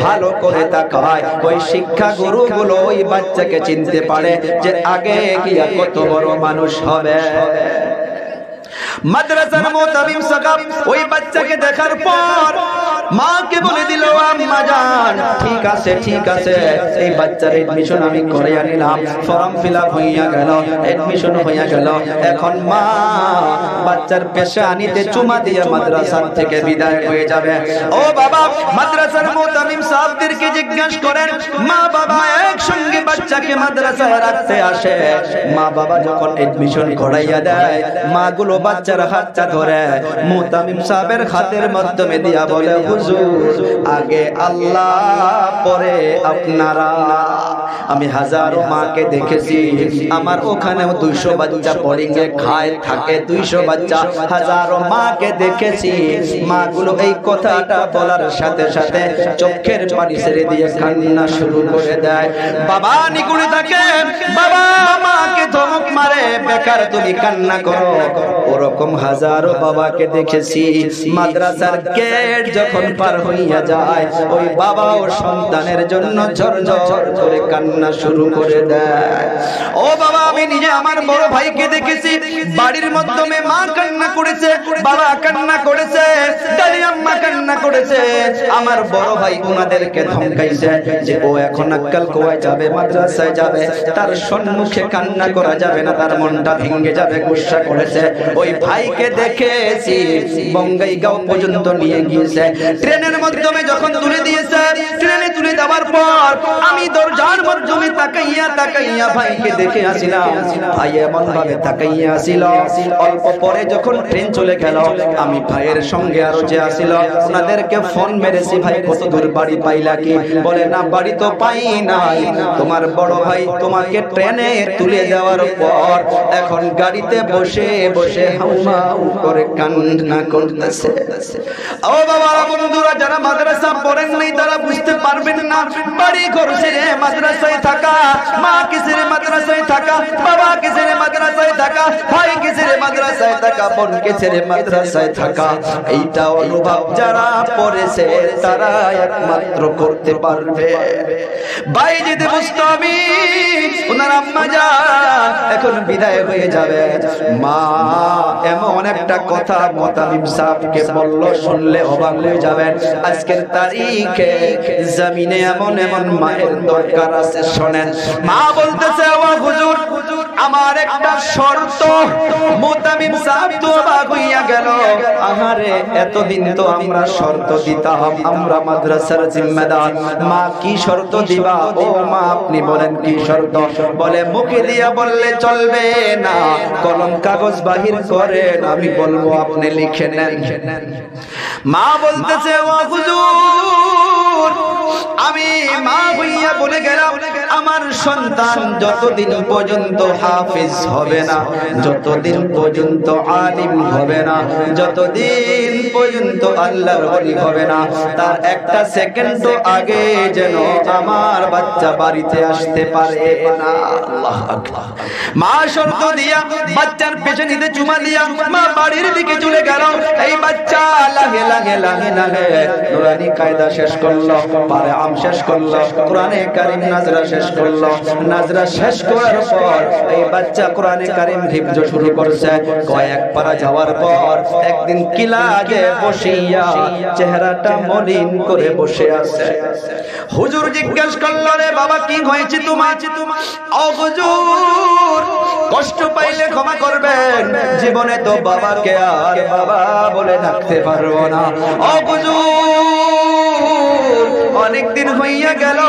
ভালো করে তাকায়, ওই শিক্ষাগুরু গুলো ওই বাচ্চাকে চিনতে পারে যে আগে গিয়া কত বড় মানুষ হবে। মাদ্রাসার মুতামিম সাহেব ওই বাচ্চাকে দেখার পর মাকে বলে দিল, আম্মা জান, ঠিক আছে ঠিক আছে, এই বাচ্চার এডমিশন আমি করে আনিলাম। ফর্ম ফিলআপ হইয়া গেল, এডমিশন হইয়া গেল। এখন মা বাচ্চার পেশা আনিতে চুমা দিয়ে মাদ্রাসা থেকে বিদায় হয়ে যাবে। ও বাবা, মাদ্রাসার মুতামিম সাহেবদেরকে জিজ্ঞাসা করেন, মা বাবা একসঙ্গে বাচ্চাকে মাদ্রাসায় রাখতে আসে, মা বাবা যখন এডমিশন করাইয়া দেয়, মা গুলো বাচ্চার হাতটা ধরে মুতামিম সাহেবের হাতের মাধ্যমে দিয়া বলে, হুজুর, আগে আল্লাহ পরে আপনারা। আমি হাজারো মাকে দেখেছি, আমার ওখানেও 200 বাচ্চা বোর্ডিংয়ে খায় থাকে, 200 বাচ্চা, হাজারো মাকে দেখেছি। মাগুলো এই কথাটা বলার সাথে সাথে চোখের পানি ছেড়ে দিয়ে কান্না শুরু করে দেয়। বাবা নিকুড়ে থাকে, বাবা মাকে ধমক মারে, বেকার তুমি কান্না করো। ওরকম হাজারো বাবাকে দেখেছি, মাদ্রাসার গেট যখন পার হইয়া যায়, ওই বাবা ও সন্তানের জন্য ঝরঝর করে কান্না শুরু করে দেয়। ও বাবা, আমি নিজে আমার বড় ভাইকে দেখেছি, বাড়ির মাধ্যমে মা কান্না করেছে, বাবা কান্না করেছে, দাদি আম্মা কান্না করেছে। আমার বড় ভাই ওনাদেরকে ধমকাইছে যে ও এখন আক্কাল কোয়ায় যাবে, মাদ্রাসায় যাবে, তার সম্মুখে কান্না করা যাবে না, তার মনটা ভেঙে যাবে, গুসা করেছে। ওই ভাইকে দেখেছি বঙ্গাইগাঁও পর্যন্ত নিয়ে গিয়েছে, ট্রেনের মাধ্যমে যখন তুলে দিয়েছে, ট্রেনে তুলে দেওয়ার পর আমি দরজার মাধ্যমে তাকাইয়া তাকাইয়া ভাইকে দেখে আসিলাম। ভাই এমন ভাবে তাকাইয়া আসিল, অল্প পরে যখন ট্রেন চলে গেল, আমি ভাইয়ের সঙ্গে আরো যে আসিল ওনাদেরকে ফোন মেরেছি, ভাই কত দূর বাড়ি পাইলা কি? বলে না, বাড়ি তো পাই নাই, তোমার বড় ভাই তোমাকে ট্রেনে তুলে দেওয়ার পর এখন গাড়িতে বসে বসে হাউমাউ করে কান্না করতেছে। ও বাবা বন্ধুরা, যারা মাদ্রাসা পড়েন নাই তারা বুঝতে পারবেন না, বাড়ি ঘর ছেড়ে মাদ্রাসায় থাকা, মা কি ছেড়ে মাদ্রাসায় থাকা, বাবা কি ছেড়ে মাদ্রাসায় থাকা, ভাই কি ছেড়ে মাদ্রাসায় থাকা, বোন কি ছেড়ে মাদ্রাসায় থাকা, এইটা অনুভব যারা পড়েছে তারা একমাত্র করতে পারবে। ভাই যদি বুঝতো আমি ওনার আম্মা জান এখন বিদায় হয়ে যাবে, মা এমন একটা কথা মোতামিম সাহেবকে বলল, শুনলে অবাক হয়ে যাবেন। আজকের তারিখে জমিনে এমন এমন মায়ের দরকার আছে। শোনেন, মা বলতেছে, ও হুজুর আমার একটা শর্ত। মোতামিম সাহেব তো অবাক হইয়া গেল, আহারে এতদিন তো আমরা শর্ত দিতাম, আমরা মাদ্রাসার জিম্মেদার, মা কি শর্ত দিবা? ও মা আপনি বলেন কি শর্ত? বলে মুখে দিয়া বললে চলবে না, কলম কাগজ বাহির করেন, আমি বলবো আপনি লিখে নেন। মা বলতেছে, ও হুজুর আমি মা হইয়া বলে গেলাম, আমার সন্তান যতদিন পর্যন্ত হাফিজ হবে না, যতদিন পর্যন্ত আলিম হবে না, যতদিন পর্যন্ত আল্লাহর ওলি হবে না, তার একটা সেকেন্ড আগে যেন আমার বাচ্চা বাড়িতে আসতে পারে না। আল্লাহ আকবার। মা শর্ত দিয়া বাচ্চার পেছনিতে চুমা দিয়া মা বাড়ির দিকে চলে গেল। এই বাচ্চা লাগে লাগে লাগে লাগে নুরানি কায়দা শেষ করলো, পারে আম শেষ করলো, কোরআনে কারীম নাজরা শেষ করলো। নাজরা শেষ করার পর এই বাচ্চা কোরআনে কারীম হিফজ শুরু করছে। কয়েক পারা যাওয়ার পর একদিন কিলাজে বসিয়া চেহারাটা মলিন করে বসে আছে। হুজুর জিজ্ঞেস করলো, রে বাবা কি হয়েছে তোমার? ও হুজুর কষ্ট পাইলে ক্ষমা করবেন, জীবনে তো বাবাকে আর বাবা বলে ডাকতে পারবো না। ও হুজুর অনেকদিন হইয়া গেল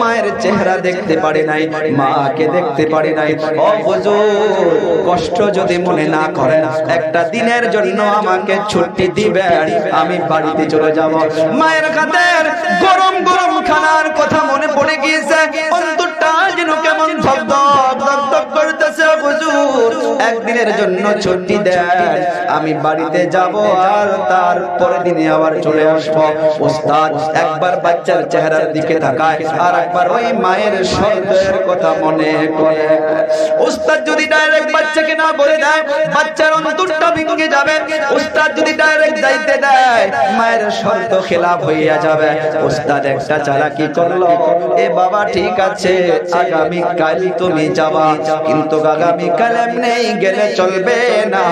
মায়ের চেহারা দেখতে পারি নাই, মাকে দেখতে পারি নাই। ও হুজুর কষ্ট যদি মনে না করেন, একটা দিনের জন্য আমাকে ছুটি দিবেন, আমি বাড়িতে চলে যাব। মায়ের হাতের গরম গরম খানার কথা মনে পড়ে গিয়েছে, অন্তরটা যেন কেমন ধকধক ধকধক করতেছে। হুজুর একদিনের জন্য ছুটি দেন, আমি বাড়িতে যাব আর তারপরে দিনে আবার চলে আসবো। ওস্তাদ একবার বাচ্চার চেহারার দিকে তাকায়, আর একবার ওই মায়ের শব্দের কথা মনে করে। ওস্তাদ যদি ডাইরেক্ট বাচ্চাকে না বলে দেয়, বাচ্চার অন্তরটা ভেঙে যাবে। ওস্তাদ যদি ডাইরেক্ট যাইতে দেয়, মায়ের শর্ত খেলাফ হইয়া যাবে। ওস্তাদ একটা চালাকি করলো, এ বাবা ঠিক আছে আগামী কাল তুমি যাবা, কিন্তু আগামী কাল এমনি গেলে চলবে না,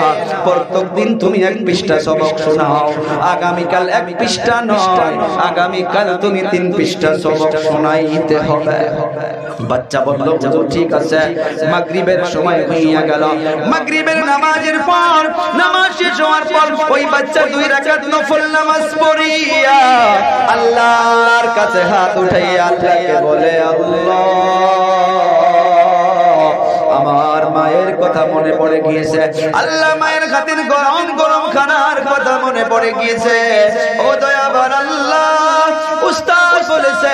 প্রত্যেকদিন তুমি এক পৃষ্ঠা সবক শোনাও। আগামীকাল এক পৃষ্ঠা নয়, আগামীকাল তুমি 3 পৃষ্ঠা সবক শোনাইতে হবে। বাচ্চা বলল হুজুর ঠিক আছে। মাগরিবের সময় হইয়া গেল, মাগরিবের নামাজের পর নামাজ শেষ হওয়ার পর ওই বাচ্চা 2 রাকাত নফল নামাজ পড়িয়া আল্লাহর কাছে হাত উঠাইয়া আল্লাহকে বলে, আল্লাহ আমার মায়ের কথা মনে পড়ে গিয়েছে, আল্লাহ মায়ের খাতির গরম গরম খানার কথা মনে পড়ে গিয়েছে। ও দয়াবান আল্লাহ, উস্তাদ বলেছে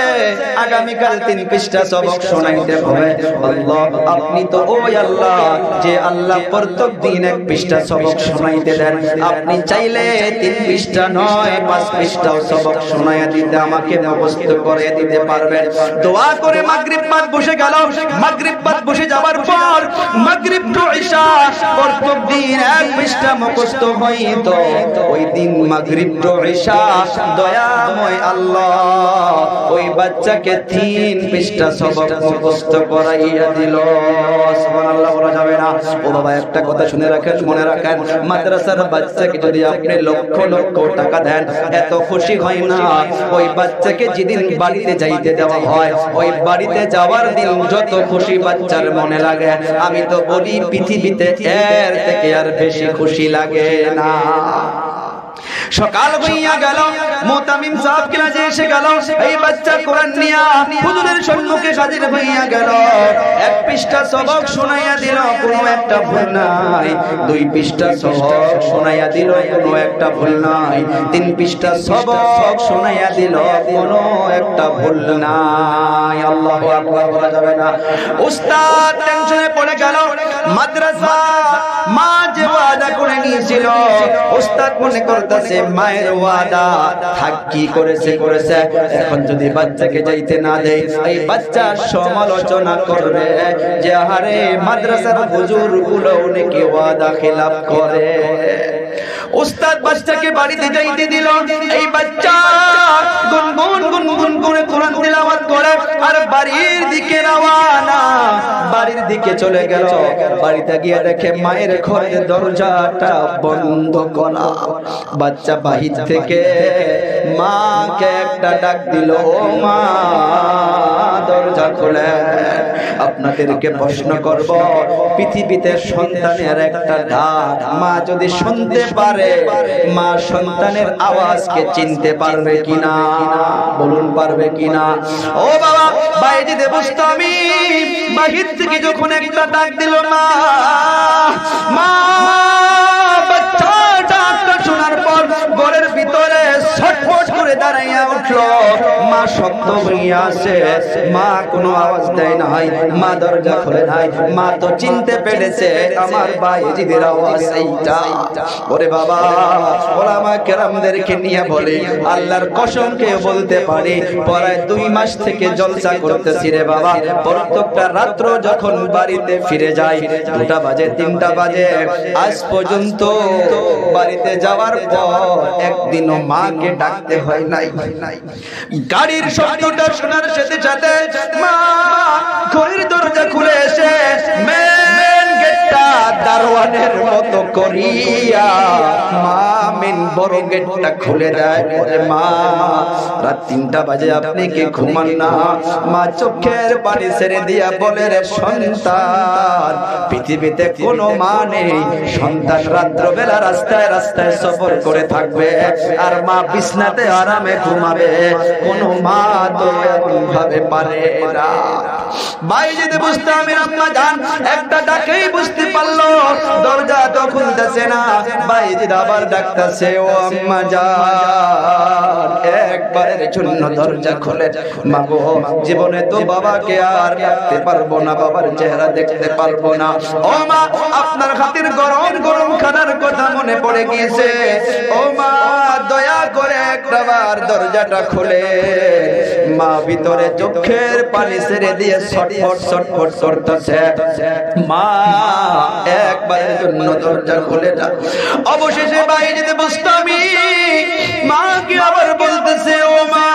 আগামীকাল 3 পৃষ্ঠা সবক শোনাইতে হবে। আল্লাহ আপনি তো ওই আল্লাহ যে আল্লাহ প্রত্যেক দিন 1 পৃষ্ঠা সবক শোনাইতে দেন, আপনি চাইলে 3 পৃষ্ঠা নয় 5 পৃষ্ঠাও সবক শোনাইয়া দিতে আমাকে মুখস্থ করে দিতে পারবেন। দোয়া করে মাগরিব বাদ বসে গেল। মাগরিব বাদ বসে যাবার পর মাগরিব টু ইশা প্রত্যেক দিন 1 পৃষ্ঠা মুখস্থ হইতো। ওই দিন মাগরিব টু ইশা দয়াময় আল্লাহ ওই বাচ্চাকে 3 পৃষ্ঠা সবক মুখস্থ করাইয়া দিল। সুবহানাল্লাহ বলা যাবে না। ও বাবা একটা কথা শুনে রাখেন, মনে রাখেন, মাদ্রাসার বাচ্চাকে যদি আপনি লক্ষ লক্ষ টাকা দেন এত খুশি হয় না। ওই বাচ্চাকে যেদিন বাড়িতে যাইতে দেওয়া হয়, ওই বাড়িতে যাওয়ার দিন যত খুশি বাচ্চার মনে লাগে, আমি তো বলি পৃথিবীতে এর থেকে আর বেশি খুশি লাগে না। সকাল হইয়া গেল, মুতামিম সাহেব ক্লাসে এসে গেল। এই বাচ্চা কোরআন নিয়া হুজুরের সম্মুখে হাজির হইয়া গেল। 1 পৃষ্ঠা সবক শোনাইয়া দিল, কোনো একটা ভুল নাই। 2 পৃষ্ঠা সবক শোনাইয়া দিল, কোনো একটা ভুল নাই। 3 পৃষ্ঠা সবক শোনাইয়া দিল, কোনো একটা ভুল নাই। আল্লাহু আকবার বলা যাবে না। উস্তাদ টেনশনে পড়ে গেল। মাদ্রাসা মা যে ওয়াদা করে নিয়েছিল, উস্তাদ মনে করতেছে মায়ের ওয়াদা থাক কি করেছে এখন যদি বাচ্চাকে যাইতে না দেয় এই বাচ্চা সমালোচনা করবে যে আরে মাদ্রাসার হুজুরগুলো অনেকে ওয়াদা খেলাফ করে। উস্তাদ বাচ্চাকে বাড়িতে যাইতে দিল, এই বাচ্চা গুনগুন করে কোরআন তিলাওয়াত করে আর বাড়ির দিকে রওনা, বাড়ির দিকে চলে গেল। বাড়িতে গিয়ে দেখে মায়ের ঘরের দরজাটা বন্ধ করা। বাচ্চা বাহির থেকে মাকে একটা ডাক দিল, ও মা দরজা খুলে। আপনাদেরকে প্রশ্ন করব, পৃথিবীতে সন্তানের একটা ডাক মা যদি শুনতে পারে, মা সন্তানের আওয়াজকে চিনতে পারবে কিনা? বলুন পারবে কিনা? ও বাবা বাইজিদ বুস্তামি বাহির থেকে যখন একটা ডাক দিল মা, মা বাচ্চা ডাকটা শোনার পর ঘরের ভিতরে ছটফট করে দাঁড়াইয়া উঠলো। মা শব্দ হইয়া আসে, মা কোনো আওয়াজ দেয় নাই, মা দরজা খুলে নাই। মা তো চিনতে পেরেছে আমার বাইজিদের আওয়াজ এইটা। ওরে বাবা ওলামা কেরামদেরকে নিয়ে বলে আল্লাহর কসম কে বলতে পারি প্রায় 2 মাস থেকে জলসা করতেছি রে বাবা। প্রত্যেকটা রাত্র যখন বাড়িতে ফিরে যাই 2টা বাজে 3টা বাজে, আজ পর্যন্ত বাড়িতে যাওয়ার পর একদিনও মাকে ডাকতে হয় নাই। গাড়ির শব্দটা শোনার সাথে সাথে মা ঘরের দরজা খুলে এসে মেন গেটটা দারোয়ানের মতো করিয়া মা মেন বড় গেটটা খুলে দেয়। বলে মা রাত 3টা বাজে আপনি কি ঘুমান না? মা চোখের পানি ছেড়ে দিয়া বলে রে সন্তান, পৃথিবীতে কোনো মা নেই সন্তান রাত্রবেলা রাস্তায় রাস্তায় সফর করে থাকবে আর মা বিছনাতে আরামে ঘুমাবে। কোনো মা তো এমন ভাবে পারে না। বাইজিদ বুস্তামির আম্মা জান একটা ডাকেই বুঝতে পারলো দরজা তো খুলতেছে না। বাইজিদ আবার ডাকতেছে, ও আম্মা জান একবারের জন্য দরজা খুলে। মা গো জীবনে তো বাবাকে আর ডাকতে পারবো না, বাবার চেহারা দেখতে পারবো না। ও মা আপনার হাতের গরম গরম খানার কথা মনে পড়ে গিয়েছে। ও মা দয়া করে একবার দরজাটা খুলে। মা ভিতরে চোখের পানি ছেড়ে দিয়ে ছটফট ছটফট করতেছে। মা একবারের জন্য দরজা খুলে না। অবশেষে বাইজিদ বুস্তামি মাকে আবার বলতেছে, ও মা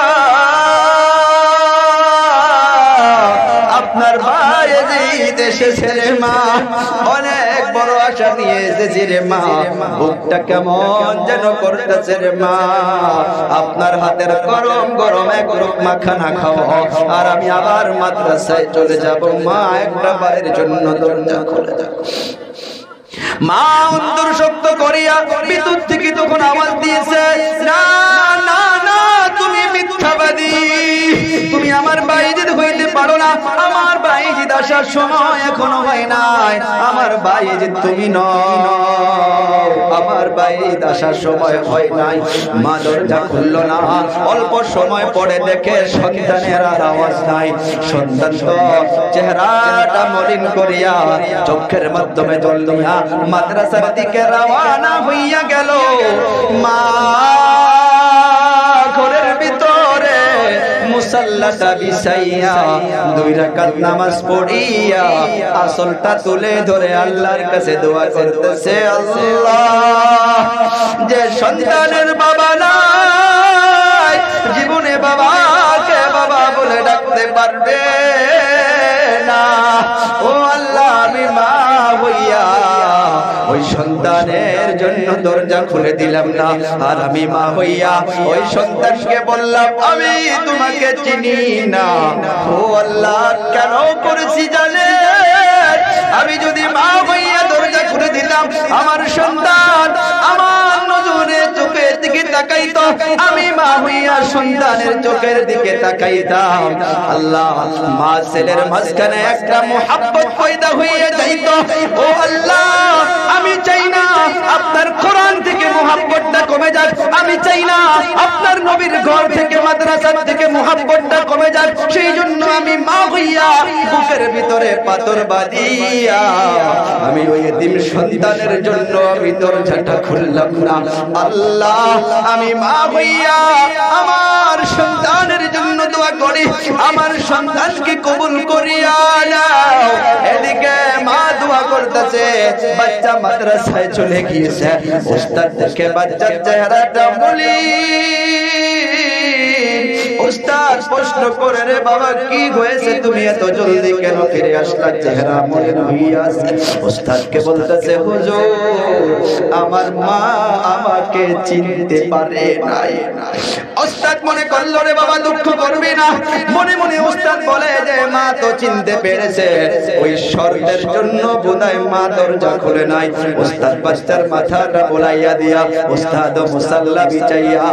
আপনার বাইজিদ এসেছে রে মা, অনেক বড় আশা নিয়ে এসেছি রে মা, বুকটা কেমন যেন করতেছে রে মা। আপনার হাতের গরম গরম এক লোকমা খানা খাও আর আমি আবার মাদ্রাসায় চলে যাব। মা একটা বারের জন্য দরজা খুলে দাও। মা উত্তর শক্ত করিয়া ভিতর থেকে তখন আওয়াজ দিয়েছে, না না না তুমি মিথ্যাবাদী, তুমি আমার বাইজিদ হইতে পারো না। আমার বাইজিদ আসার সময় এখনো হয় নাই। আমার বাইজিদ তুমি নও, আমার বাইজিদ আসার সময় হয় নাই। মা দরজা খুলল না। অল্প সময় পরে দেখে সন্তানের আর আওয়াজ নাই। সন্তান তো চেহারাটা মলিন করিয়া চোখের মাধ্যমে জল দিয়া মাদ্রাসার দিকে রওনা হইয়া গেল। মা ঘরের ভিতরে মুসাল্লাটা বিছাইয়া 2 রাকাত নামাজ পড়িয়া আসলটা তুলে ধরে আল্লাহর কাছে দোয়া করতেছে, আল্লাহ যে সন্তানের বাবা নাই জীবনে বাবাকে বাবা বলে ডাকতে পারবে না, ও আল্লাহ আমি মা হইয়া ওই সন্তানের জন্য দরজা খুলে দিলাম না। আর আমি মা হইয়া ওই সন্তানকে বললাম আমি তোমাকে চিনি না। ও আল্লাহ কেন করেছি জানে? আমি যদি মা হইয়া দরজা খুলে দিতাম আমার সন্তান আমার নজরে চোখের দিকে তাকাইতো, আমি মা হইয়া সন্তানের চোখের দিকে তাকাইতাম। আল্লাহ মা ছেলের মাঝখানে একটা মোহাব্বত পয়দা হয়ে যাইত। ও আল্লাহ আমি চাই না আপনার কোরআন থেকে মোহাব্বতটা কমে যাক, আমি চাই না আপনার নবীর ঘর থেকে মাদ্রাসা থেকে মোহাব্বতটা কমে যাক। সেই জন্য আমি মা হইয়া বুকের ভিতরে পাথর বাঁধিয়া আমি ওই এতিম সন্তানের জন্য আমি দরজাটা খুললাম না। আল্লাহ আমি মা হইয়া আমার সন্তানের জন্য দোয়া করি, আমার সন্তানকে কবুল করিয়া নাও। এদিকে মা দোয়া করতেছে, বাচ্চা মাদ্রাসায় চলে গিয়েছে। উস্তাদ দেখে বাচ্চার চেহারাটা বলি, উস্তাদ প্রশ্ন করে, রে বাবা কি হয়েছে, তুমি এত জলদি কেন ফিরে আসলা, চেহারা মনে হইয়া আছে। উস্তাদকে বলতেছে, হুজুর আমার মা আমাকে চিনতে পারে নাই। উস্তাদ মনে করলো, রে বাবা দুঃখ করবি না। মনে মনে উস্তাদ বলে যে মা তো চিনতে পেরেছে, ওই শর্তের জন্য বোধহয় মা দরজা খুলে নাই। উস্তাদ বাচ্চার মাথাটা বোলাইয়া দিয়া উস্তাদ মুসাল্লা বিছাইয়া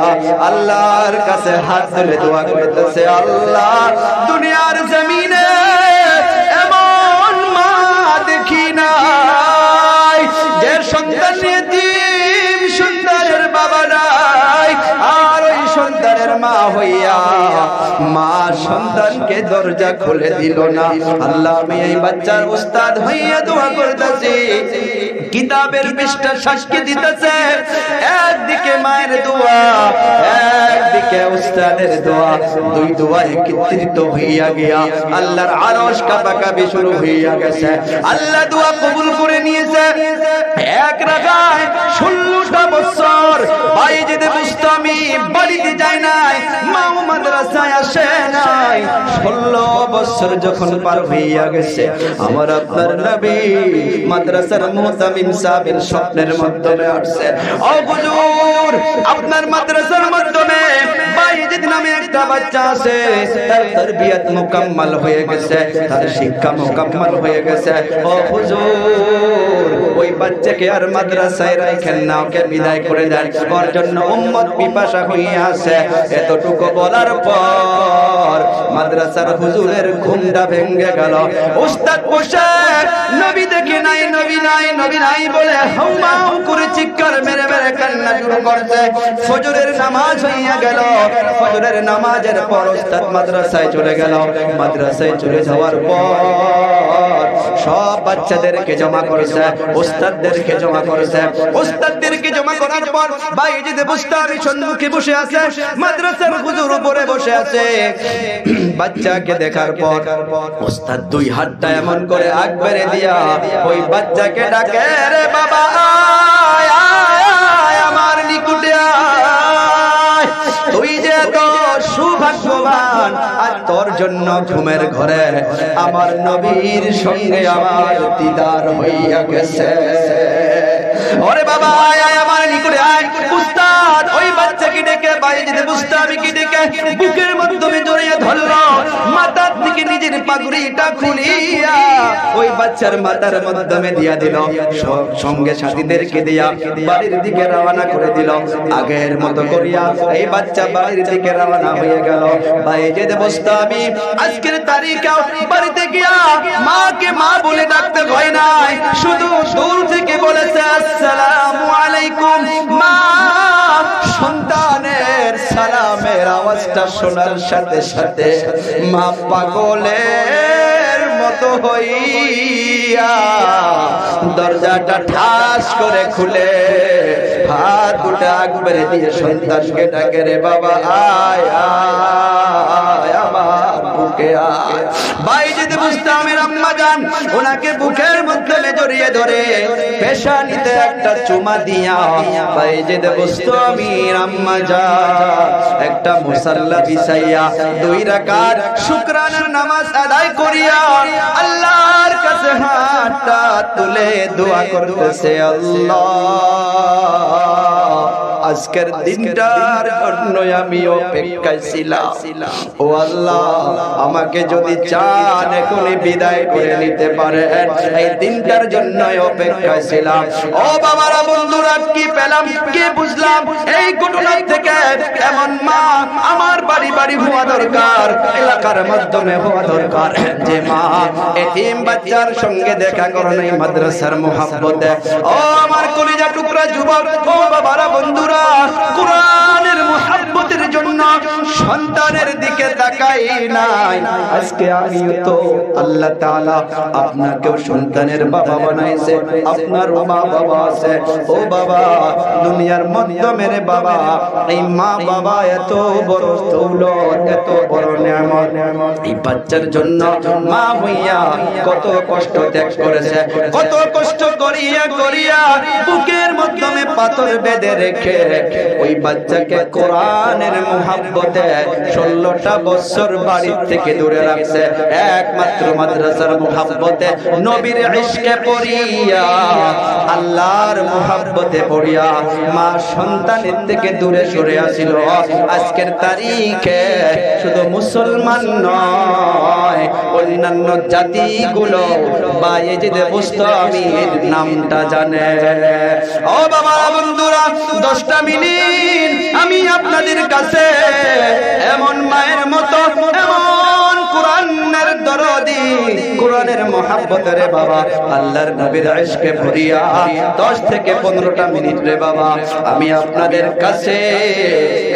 আল্লাহর কাছে হাত তুলে দোয়া করতেছে, আল্লাহ দুনিয়ার জমিনে এমন মা দেখি নাই যে সন্তান এতিম, সন্তানের বাবা নাই, আর ওই সন্তানের মা হইয়া মা সন্তানকে দরজা খুলে দিল না। আল্লাহ আমি এই বাচ্চার উস্তাদ হইয়া দোয়া করতেছি, কিতাবের পৃষ্ঠা সাক্ষী দিতেছে, একদিকে মায়ের দোয়া, একদিকে উস্তাদের দোয়া, দুই দোয়া একত্রিত হইয়া গিয়া আল্লাহর আরশ কাঁপাকাঁপি শুরু হইয়া গেছে। আল্লাহ দোয়া কবুল করে নিয়েছে। এক রাকায় 16টা বছর বাইজিদ বুস্তামি বাড়িতে যায় নাই, মাও মাদ্রাসায় আসে নাই। 16 বছর যখন পার হইয়া গেছে, আমার আপনার নবী মাদ্রাসার মুহতামিম সাহেবের স্বপ্নের মাধ্যমে আসছে, ও হুজুর আপনার মাদ্রাসার মাধ্যমে বাইজিদ নামে একটা বাচ্চা আছে, তার তারবিয়ত মুকাম্মাল হয়ে গেছে, তার শিক্ষা মুকাম্মাল হয়ে গেছে। ও হুজুর ওই বাচ্চাকে আর মাদ্রাসায় রাখেন না, ওকে বিদায় করে দেন, ওর জন্য উম্মত পিপাসা হইয়া আছে। এতটুকু বলার পর মাদ্রাসার হুজুরের ঘুমটা ভেঙে গেল। উস্তাদ বসে নবী দেখে নাই, নবী নাই, নবী নাই বলে হাউমাউ করে চিৎকার মেরে মেরে কান্না শুরু করছে। ফজরের নামাজ হইয়া গেল। ফজরের নামাজের পর উস্তাদ মাদ্রাসায় চলে গেল। মাদ্রাসায় চলে যাওয়ার পর সব বাচ্চাদেরকে জমা করেছে, উস্তাদদেরকে জমা করেছে। উস্তাদদেরকে জমা করার পর বাইজিদ বুস্তামি সম্মুখে বসে আছে, মাদ্রাসার হুজুর উপরে বসে আছে। বাচ্চাকে দেখার পর উস্তাদ দুই হাতটা এমন করে আগ বেড়ে দিয়া ওই বাচ্চাকে ডাকে, রে বাবা আয় আয় আমার নিকটে আয়, তুই যে এত সৌভাগ্যবান, আর তোর জন্য ঘুমের ঘরে আমার নবীর সঙ্গে আমার দিদার হইয়া গেছে। ওরে বাবা আয় আয় আমার নিকটে আয়। উস্তাদ ওই বাচ্চাকে ডেকে বাইজিদ বুস্তামিকে ডেকে বুকের মাধ্যমে জড়িয়ে ধরলো, মাথার দিকে নিজের পাগড়িটা খুলিয়া ওই বাচ্চার মাথার মাধ্যমে দিয়া দিল। সঙ্গে সাথীদেরকে দিয়া বাড়ির দিকে রওনা করে দিল। আগের মতো করিয়া এই বাচ্চা বাড়ির দিকে রওনা হয়ে গেল। বাইজিদ বুস্তামি আজকের তারিখে বাড়িতে গিয়া মাকে মা বলে ডাকতে ভয় নাই, শুধু দূর থেকে বলেছে আসসালামু আলাইকুম মা। সন্তানের সালামের আওয়াজটা শোনার সাথে সাথে মা পাগলের মতো হইয়া দরজাটা ঠাস করে খুলে হাত দুটা আগবারে দিয়ে সন্তানকে ডাকে, রে বাবা আয় আয় আমার বুকে আয়। বাইজিদ বুস্তামির আম্মা জান ওনাকে বুকের মধ্যে জড়িয়ে ধরে পেশানিতে একটা চুমা দিয়া বাইজিদ বুস্তামির আম্মা জান একটা মুসাল্লা বিছাইয়া 2 রাকাত শুকরানার নামাজ আদায় করিয়া আল্লাহর কাছে হাতটা তুলে দোয়া করতেছে, আল্লাহ আজকের দিনটার জন্য আমি অপেক্ষায় ছিলাম। ও আল্লাহ আমাকে যদি চান এখনই বিদায় করে নিতে পারেন, এই দিনটার জন্য অপেক্ষায় ছিলাম। ও বাবারা বন্ধুরা কি পেলাম, কি বুঝলাম এই ঘটনা থেকে? এমন মা আমার বাড়ি বাড়ি হওয়া দরকার, এলাকার মাধ্যমে হওয়া দরকার, যে মা এতিম বাচ্চার সঙ্গে দেখা করে নাই মাদ্রাসার মোহাব্বতে। ও আমার কলিজা টুকরা যুবক, ও বাবারা বন্ধুরা বন্ধুরা কোরআনের মুহাব্বতের জন্য সন্তানের দিকে তাকাই নাই। আজকে আমিও তো আল্লাহ তাআলা আপনাকেও সন্তানের বাবা বানাইছে, আপনারও মা বাবা আছে। ও বাবা, দুনিয়ার মধ্যে মেরে বাবা, এই মা বাবা এত বড় দৌলত, এত বড় নিয়ামত। এই বাচ্চার জন্য মা হইয়া কত কষ্ট ত্যাগ করেছে, কত কষ্ট করিয়া করিয়া বুকের মাধ্যমে পাথর বেঁধে রেখে ওই বাচ্চাকে কোরআনের মুহাব্বতে 16টা বছর বাড়ি থেকে দূরে রাখছে, একমাত্র মাদ্রাসার মুহাব্বতে, নবীর ইশকে পড়িয়া, আল্লাহর মুহাব্বতে পড়িয়া মা সন্তানের থেকে দূরে সরে আসিল। আজকের তারিখে শুধু মুসলমান নয়, অন্যান্য জাতিগুলো বায়েজিদ বুস্তামির নামটা জানে। ও বাবা বন্ধুরা, 10টা মিনিট আমি আপনাদের কাছে এমন মায়ের মতো, এমন কোরআনের দরদি, কোরআনের মুহাব্বতে রে বাবা, আল্লাহর নবীর ইশকে ভরিয়া 10 থেকে 15টা মিনিট রে বাবা আমি আপনাদের কাছে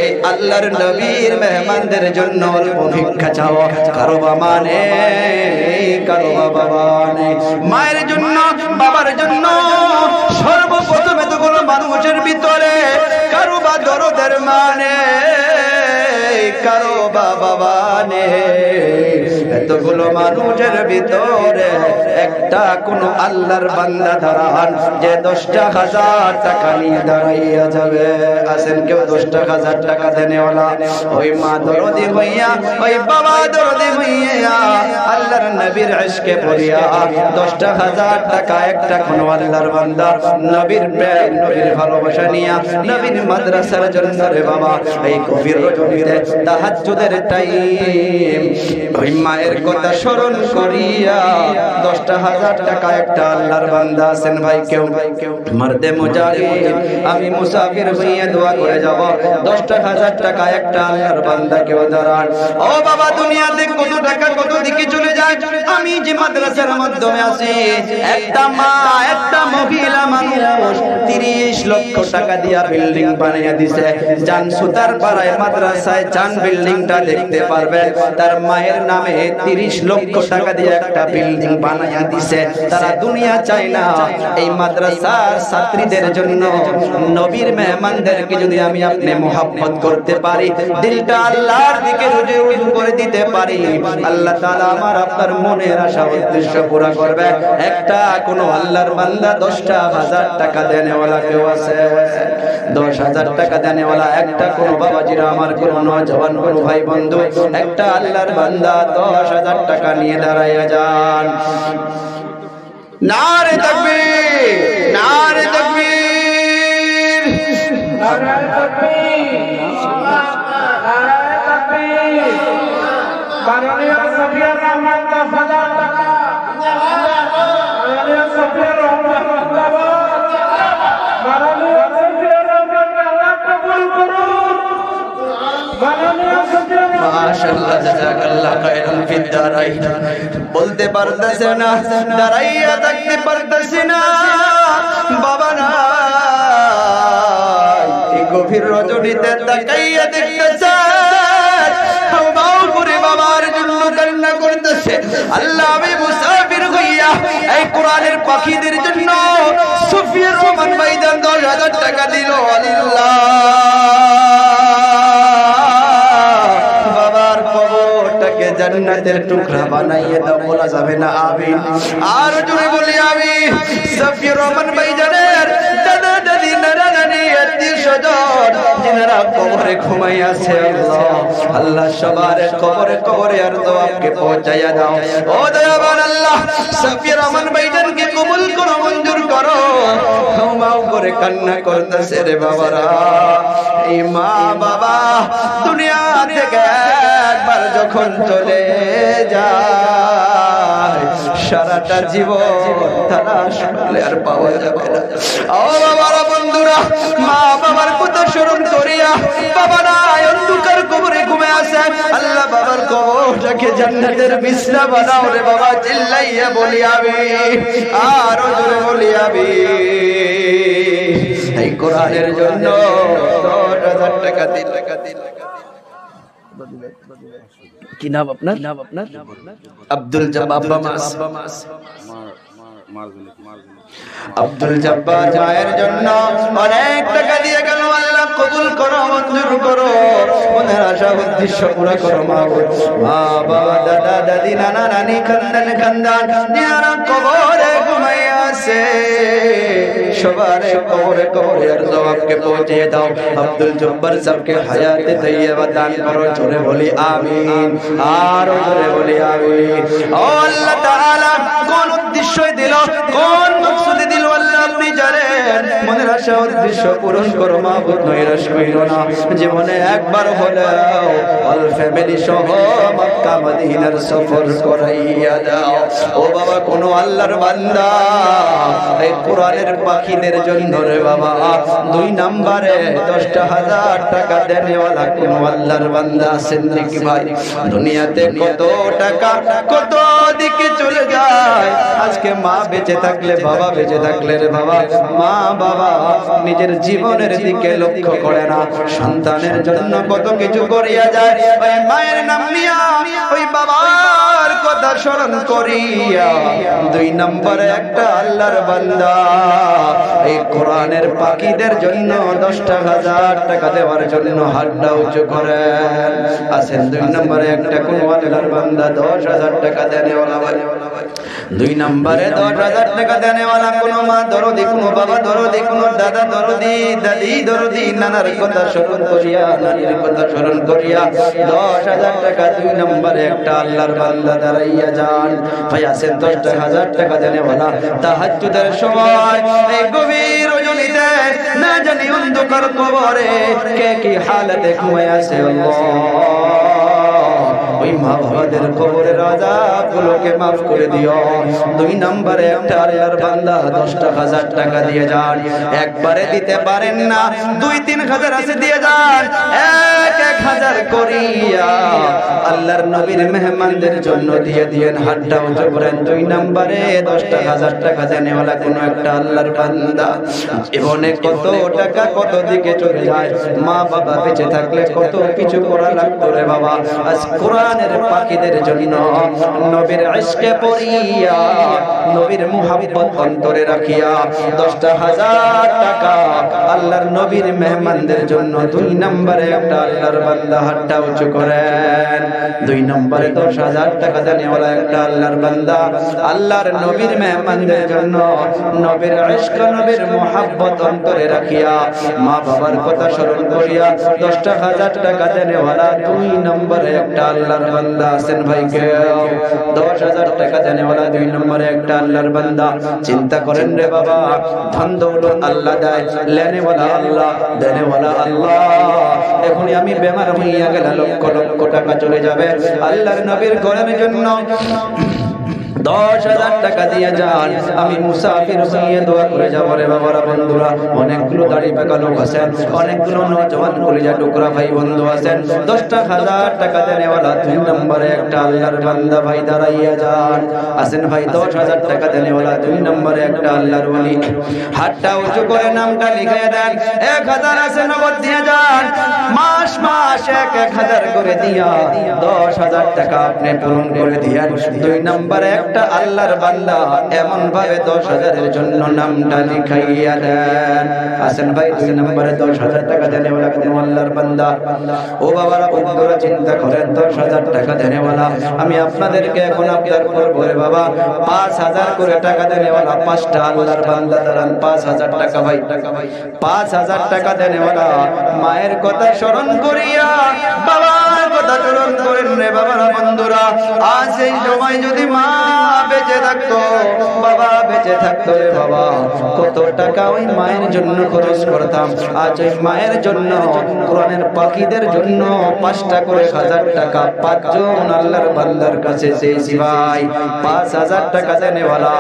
এই আল্লাহর নবীর মেহমানদের জন্য অল্প ভিক্ষা চাও। কারো বাবা নেই, কারো বাবা নেই, মায়ের জন্য, বাবার জন্য সর্বপ্রথমে তো কোনো মানুষের ভিতরে কারো বা দরদের মানে, কারো বাবা নেই। এতগুলো মানুষের ভিতরে একটা কোন আল্লাহর বান্দা দাঁড়ান যে 10,000 টাকা নিয়ে দাঁড়াইয়া যাবে। আছেন কেউ 10,000 টাকা দেনেওয়ালা? ওই মা দরদি হইয়া, ওই বাবা দরদি হইয়া আল্লাহর নবীর ইশকে পড়িয়া 10,000 টাকা একটা কোন আল্লাহর বান্দা নবীর প্রেম, নবীর ভালোবাসা নিয়া নবীর মাদ্রাসার জন্য রে বাবা এই গভীর রজনীতে তাহাজ্জুদের টাইম ওই মায়ের কথা স্মরণ করিয়া 10,000 টাকা একটা আল্লাহর বান্দা আছেন ভাই কেউ? মারদে মুজাহিদ, আমি মুসাফির হইয়া দোয়া করে যাব, 10,000 টাকা একটা আল্লাহর বান্দা কেউ দাঁড়ান। ও বাবা, দুনিয়াতে কত টাকা কত দিকে চলে যায়। আমি যে মাদ্রাসার মাধ্যমে আছি, একটা মা, একটা মহিলা মানুষ 30 লক্ষ টাকা দিয়া বিল্ডিং বানিয়ে দিছে। জান সুতার পাড়ায় মাদ্রাসায় জান বিল্ডিংটা দেখতে পারবেন, তার মায়ের নামে 30 লক্ষ টাকা দিয়ে একটা বিল্ডিং বানিয়ে দিছে। তারা দুনিয়া চায় না। এই মাদ্রাসার ছাত্রীদের জন্য, নবীর মেহমানদেরকে যদি আমি আপনি মোহাব্বত করতে পারি, দিলটা আল্লাহর দিকে রুজু করে দিতে পারি, আল্লাহ তাআলা আমার আপনার মনের আশা উদ্দেশ্য পুরা করবে। একটা কোন আল্লাহর বান্দা 10,000 টাকা দেনেওয়ালা কেউ আছে? 10,000 টাকা দেনেওয়ালা একটা কোন বাবাজিরা, আমার কোন নওজওয়ান কোন ভাই বন্ধু, একটা আল্লাহর বান্দা 10,000 টাকা নিয়ে দাঁড়াইয়া যান। নারে তাকবীর, নারে তাকবীর, নারে তাকবীর, নারে তাকবীর। মাননীয় সফিয়া রহমান 10,000 টাকা, মাননীয় সফিয়া রহমান জিন্দাবাদ, মাননীয় সফিয়া রহমান আল্লাহ কবুল করুন, মাননীয় সফিয়া মাশাআল্লাহ জাযাকাল্লাহ খায়রান ফিদ দারাইন। বলতে পারতেছে না, দাঁড়াইয়া থাকতে পারতেছে না, বাবা না এই গভীর রজনীতে তাকাইয়া দেখতেছে, বাবা করে বাবার জন্য কান্না করতেছে। আল্লাহ, আমি মুসাফির হইয়া এই কোরআনের পাখিদের জন্য সুফিয়া রহমান ভাইজান 10,000 টাকা দিল। আল্লাহ, বাবার কবরটাকে জান্নাতের টুকরা বানাইয়ে দাও। বলা যাবে না আমিন? আর জোরে বলি আমিন। সুফিয়া রহমান ভাইজানের দাদা দাদি নানা নানি আত্মীয়-স্বজন যারা কবরে ঘুমাই আছে, আল্লাহ আল্লাহ সবার কবরে কবরে আর দোয়াকে পৌঁছায়া দাও। ও দয়াবান আল্লাহ, সুফিয়া রহমান ভাইজানকে কবুল করো, মঞ্জুর করো। মাও করে কান্না করতেছে রে বাবারা। এই মা বাবা দুনিয়া থেকে একবার যখন চলে যায়, সারাটা জীবন তালাশ করলে আর পাওয়া যাবে না। ও বাবারা, বন্ধুরা, মা বাবার কথা স্মরণ করিয়া বাবা নাই অন্ধকার কবরে ঘুমে আছে, আল্লাহ বাবার কবরটাকে জান্নাতের বিছনা বানাও রে বাবা। চিল্লাইয়া বলি আমি, আর জোরে বলি আমি। এই কোরআনের জন্য 10,000 টাকা দিল। কি নাম আপনার? আব্দুল জব্বার আব্দুল জব্বার মায়ের জন্য অনেক টাকা দিয়ে গেল। আল্লাহ কবুল করো, মঞ্জুর করো, মনের আশা উদ্দেশ্য পুরো করো। মা বাবা দাদা দাদি নানা নানি খানদান খানদান যারা কবরে ঘুমাইয়া আছে সবার কবরে কবরে আর জবাবকে পৌঁছে দাও। আব্দুল জব্বার সাহেবকে হায়াতে তৈয়বা দান করো। জোরে বলি আমিন, আর জোরে বলি আমিন। ও আল্লাহ তাআলা কোন উদ্দেশ্যে দিল, কোন মাকসুদে দিল আল্লাহ আপনি জানেন। মনের আশা উদ্দেশ্য পূরণ করো মাবুদ, নৈরাশ কইরো না। জীবনে একবার হলেও অল ফ্যামিলি সহ মক্কা মদিনার সফর করাইয়া দাও। ও বাবা কোন আল্লাহর বান্দা এই কোরআনের পাখিদের জন্য রে বাবা 2 নম্বরে 10,000 টাকা দেনেওয়ালা কোন আল্লাহর বান্দা আছেন নাকি ভাই? দুনিয়াতে কত টাকা কত দিকে চলে যায়। আজকে মা বেঁচে থাকলে, বাবা বেঁচে থাকলে রে বাবা, মা বাবা নিজের জীবনের দিকে লক্ষ্য করে না, সন্তানের জন্য কত কিছু করিয়া যায়। ওই মায়ের নাম নিয়া, ওই বাবার কথা স্মরণ করিয়া 2 নম্বরে একটা আল্লাহর বান্দা এই কোরআনের পাখিদের জন্য 10,000 টাকা দেওয়ার জন্য হাতটা উঁচু করেন। আছেন 2 নম্বরে একটা কোন আল্লাহর বান্দা 10,000 টাকা দেনেওয়ালা। 2 নম্বরে 10,000 টাকা দেনেওয়ালা কোন মা দরদি, কোন বাবা দরদি, কোন দাদা দরদি, দাদি দরদি, নানার কথা স্মরণ করিয়া, নানির কথা স্মরণ করিয়া 10,000 টাকা 2 নম্বরে একটা আল্লাহর বান্দা দাঁড়াইয়া যান। ভাই আছেন 10,000 টাকা দেনেওয়ালা তাহাজ্জুদের সময় এই গভীর রজনীতে না জানি অন্ধকার কবরে কে কি হালতে ঘুমায় আছে। আল্লাহ ওই মা বাবাদের কবরের আযাবগুলোকে মাফ করে দিও। 2 নম্বরে একটা আল্লাহর বান্দা 10,000 টাকা দিয়ে যান। একবারে দিতে পারেন না, 2-3 হাজার আছে দিয়ে যান। 1,000 করিয়া আল্লাহর নবীর মেহমানদের জন্য দিয়ে দিয়েন। হাতটা উঁচু করেন। 2 নম্বরে 10,000 টাকা দেনেওয়ালা কোন একটা আল্লাহর বান্দা জীবনে কত টাকা কত দিকে চলে যায়। মা বাবা বেঁচে থাকলে কত কিছু করা লাগতো রে বাবা। আজ কোরআনের পাখিদের জন্য নবীর ইশকে পড়িয়া, নবীর মুহাব্বত অন্তরে রাখিয়া 10,000 টাকা আল্লাহর নবীর মেহমানদের জন্য 2 নম্বরে একটা আল্লাহর বান্দা হাতটা উঁচু করেন। 2 নম্বরে 10,000 টাকা দেনেওয়ালা একটা আল্লাহর বান্দা আল্লাহর নবীর মেহমানদের জন্য নবীর ইশক, নবীর মুহাব্বত অন্তরে রাখিয়া, মা বাবার কথা স্মরণ করিয়া 10,000 টাকা দেনেওয়ালা 2 নম্বরে একটা আল্লাহর বান্দা আছেন ভাই কে? 10,000 টাকা দেনেওয়ালা 2 নম্বরে একটা আল্লাহর বান্দা। চিন্তা করেন রে বাবা, ধন দৌলত আল্লাহ দেয়, লেনেওয়ালা আল্লাহ, দেনেওয়ালা আল্লাহ। এখনই আমি বেমার হইয়া গেলে লক্ষ লক্ষ টাকা চলে যাবে আল্লাহর নবীর ঘরের জন্য। 10,000 টাকা দিয়ে যান। আমি মুসাফির হয়ে দোয়া করে যাব রে বাবারা, বন্ধুরা। অনেকগুলো দাড়ি পাকা লোক আছেন, অনেকগুলো নওজওয়ান কলিজা টুকরা ভাই বন্ধু আছেন। 10,000 টাকা দেনেওয়ালা 2 নম্বরে একটা আল্লাহর বান্দা ভাই দাঁড়াইয়া যান। আছেন ভাই 10,000 টাকা দেনেওয়ালা 2 নম্বরে একটা আল্লাহর ওলি। হাতটা উঁচু করে নামটা লিখে দেন। 1,000 আছে নগদ দিয়ে যান। মাস মাস 1,000 করে দিয়া 10,000 টাকা আপনি পূরণ করে দিয়েন। 2 নম্বরে একটা আল্লাহর বান্দা এমন ভাবে 10,000 এর জন্য নামটা লিখাইয়া দেন। আছেন ভাই 2 নম্বরে 10,000 টাকা দেনেওয়ালা কোন আল্লাহর বান্দা? ও বাবারা বন্ধুরা চিন্তা করেন, 10,000 টাকা দেনেওয়ালা আমি আপনাদেরকে এখন আপনার করব রে বাবা। 5,000 করে টাকা দেনেওয়ালা 5টা আল্লাহর বান্দা দাঁড়ান। 5,000 টাকা ভাই, 5,000 টাকা দেনেওয়ালা মায়ের কথা স্মরণ করিয়া, বাবার কথা স্মরণ করেন রে বাবারা বন্ধুরা। আজ এই সময় যদি মা বেঁচে থাকতো, বাবা বেঁচে থাকতো রে বাবা, কত টাকা ওই মায়ের জন্য খরচ করতাম। আজ ওই মায়ের জন্য কোরআনের পাখিদের জন্য 5টা করে 1,000 টাকা 5 জন আল্লাহর বান্দার কাছে চেয়েছি ভাই। 5,000 টাকা দেনেওয়ালা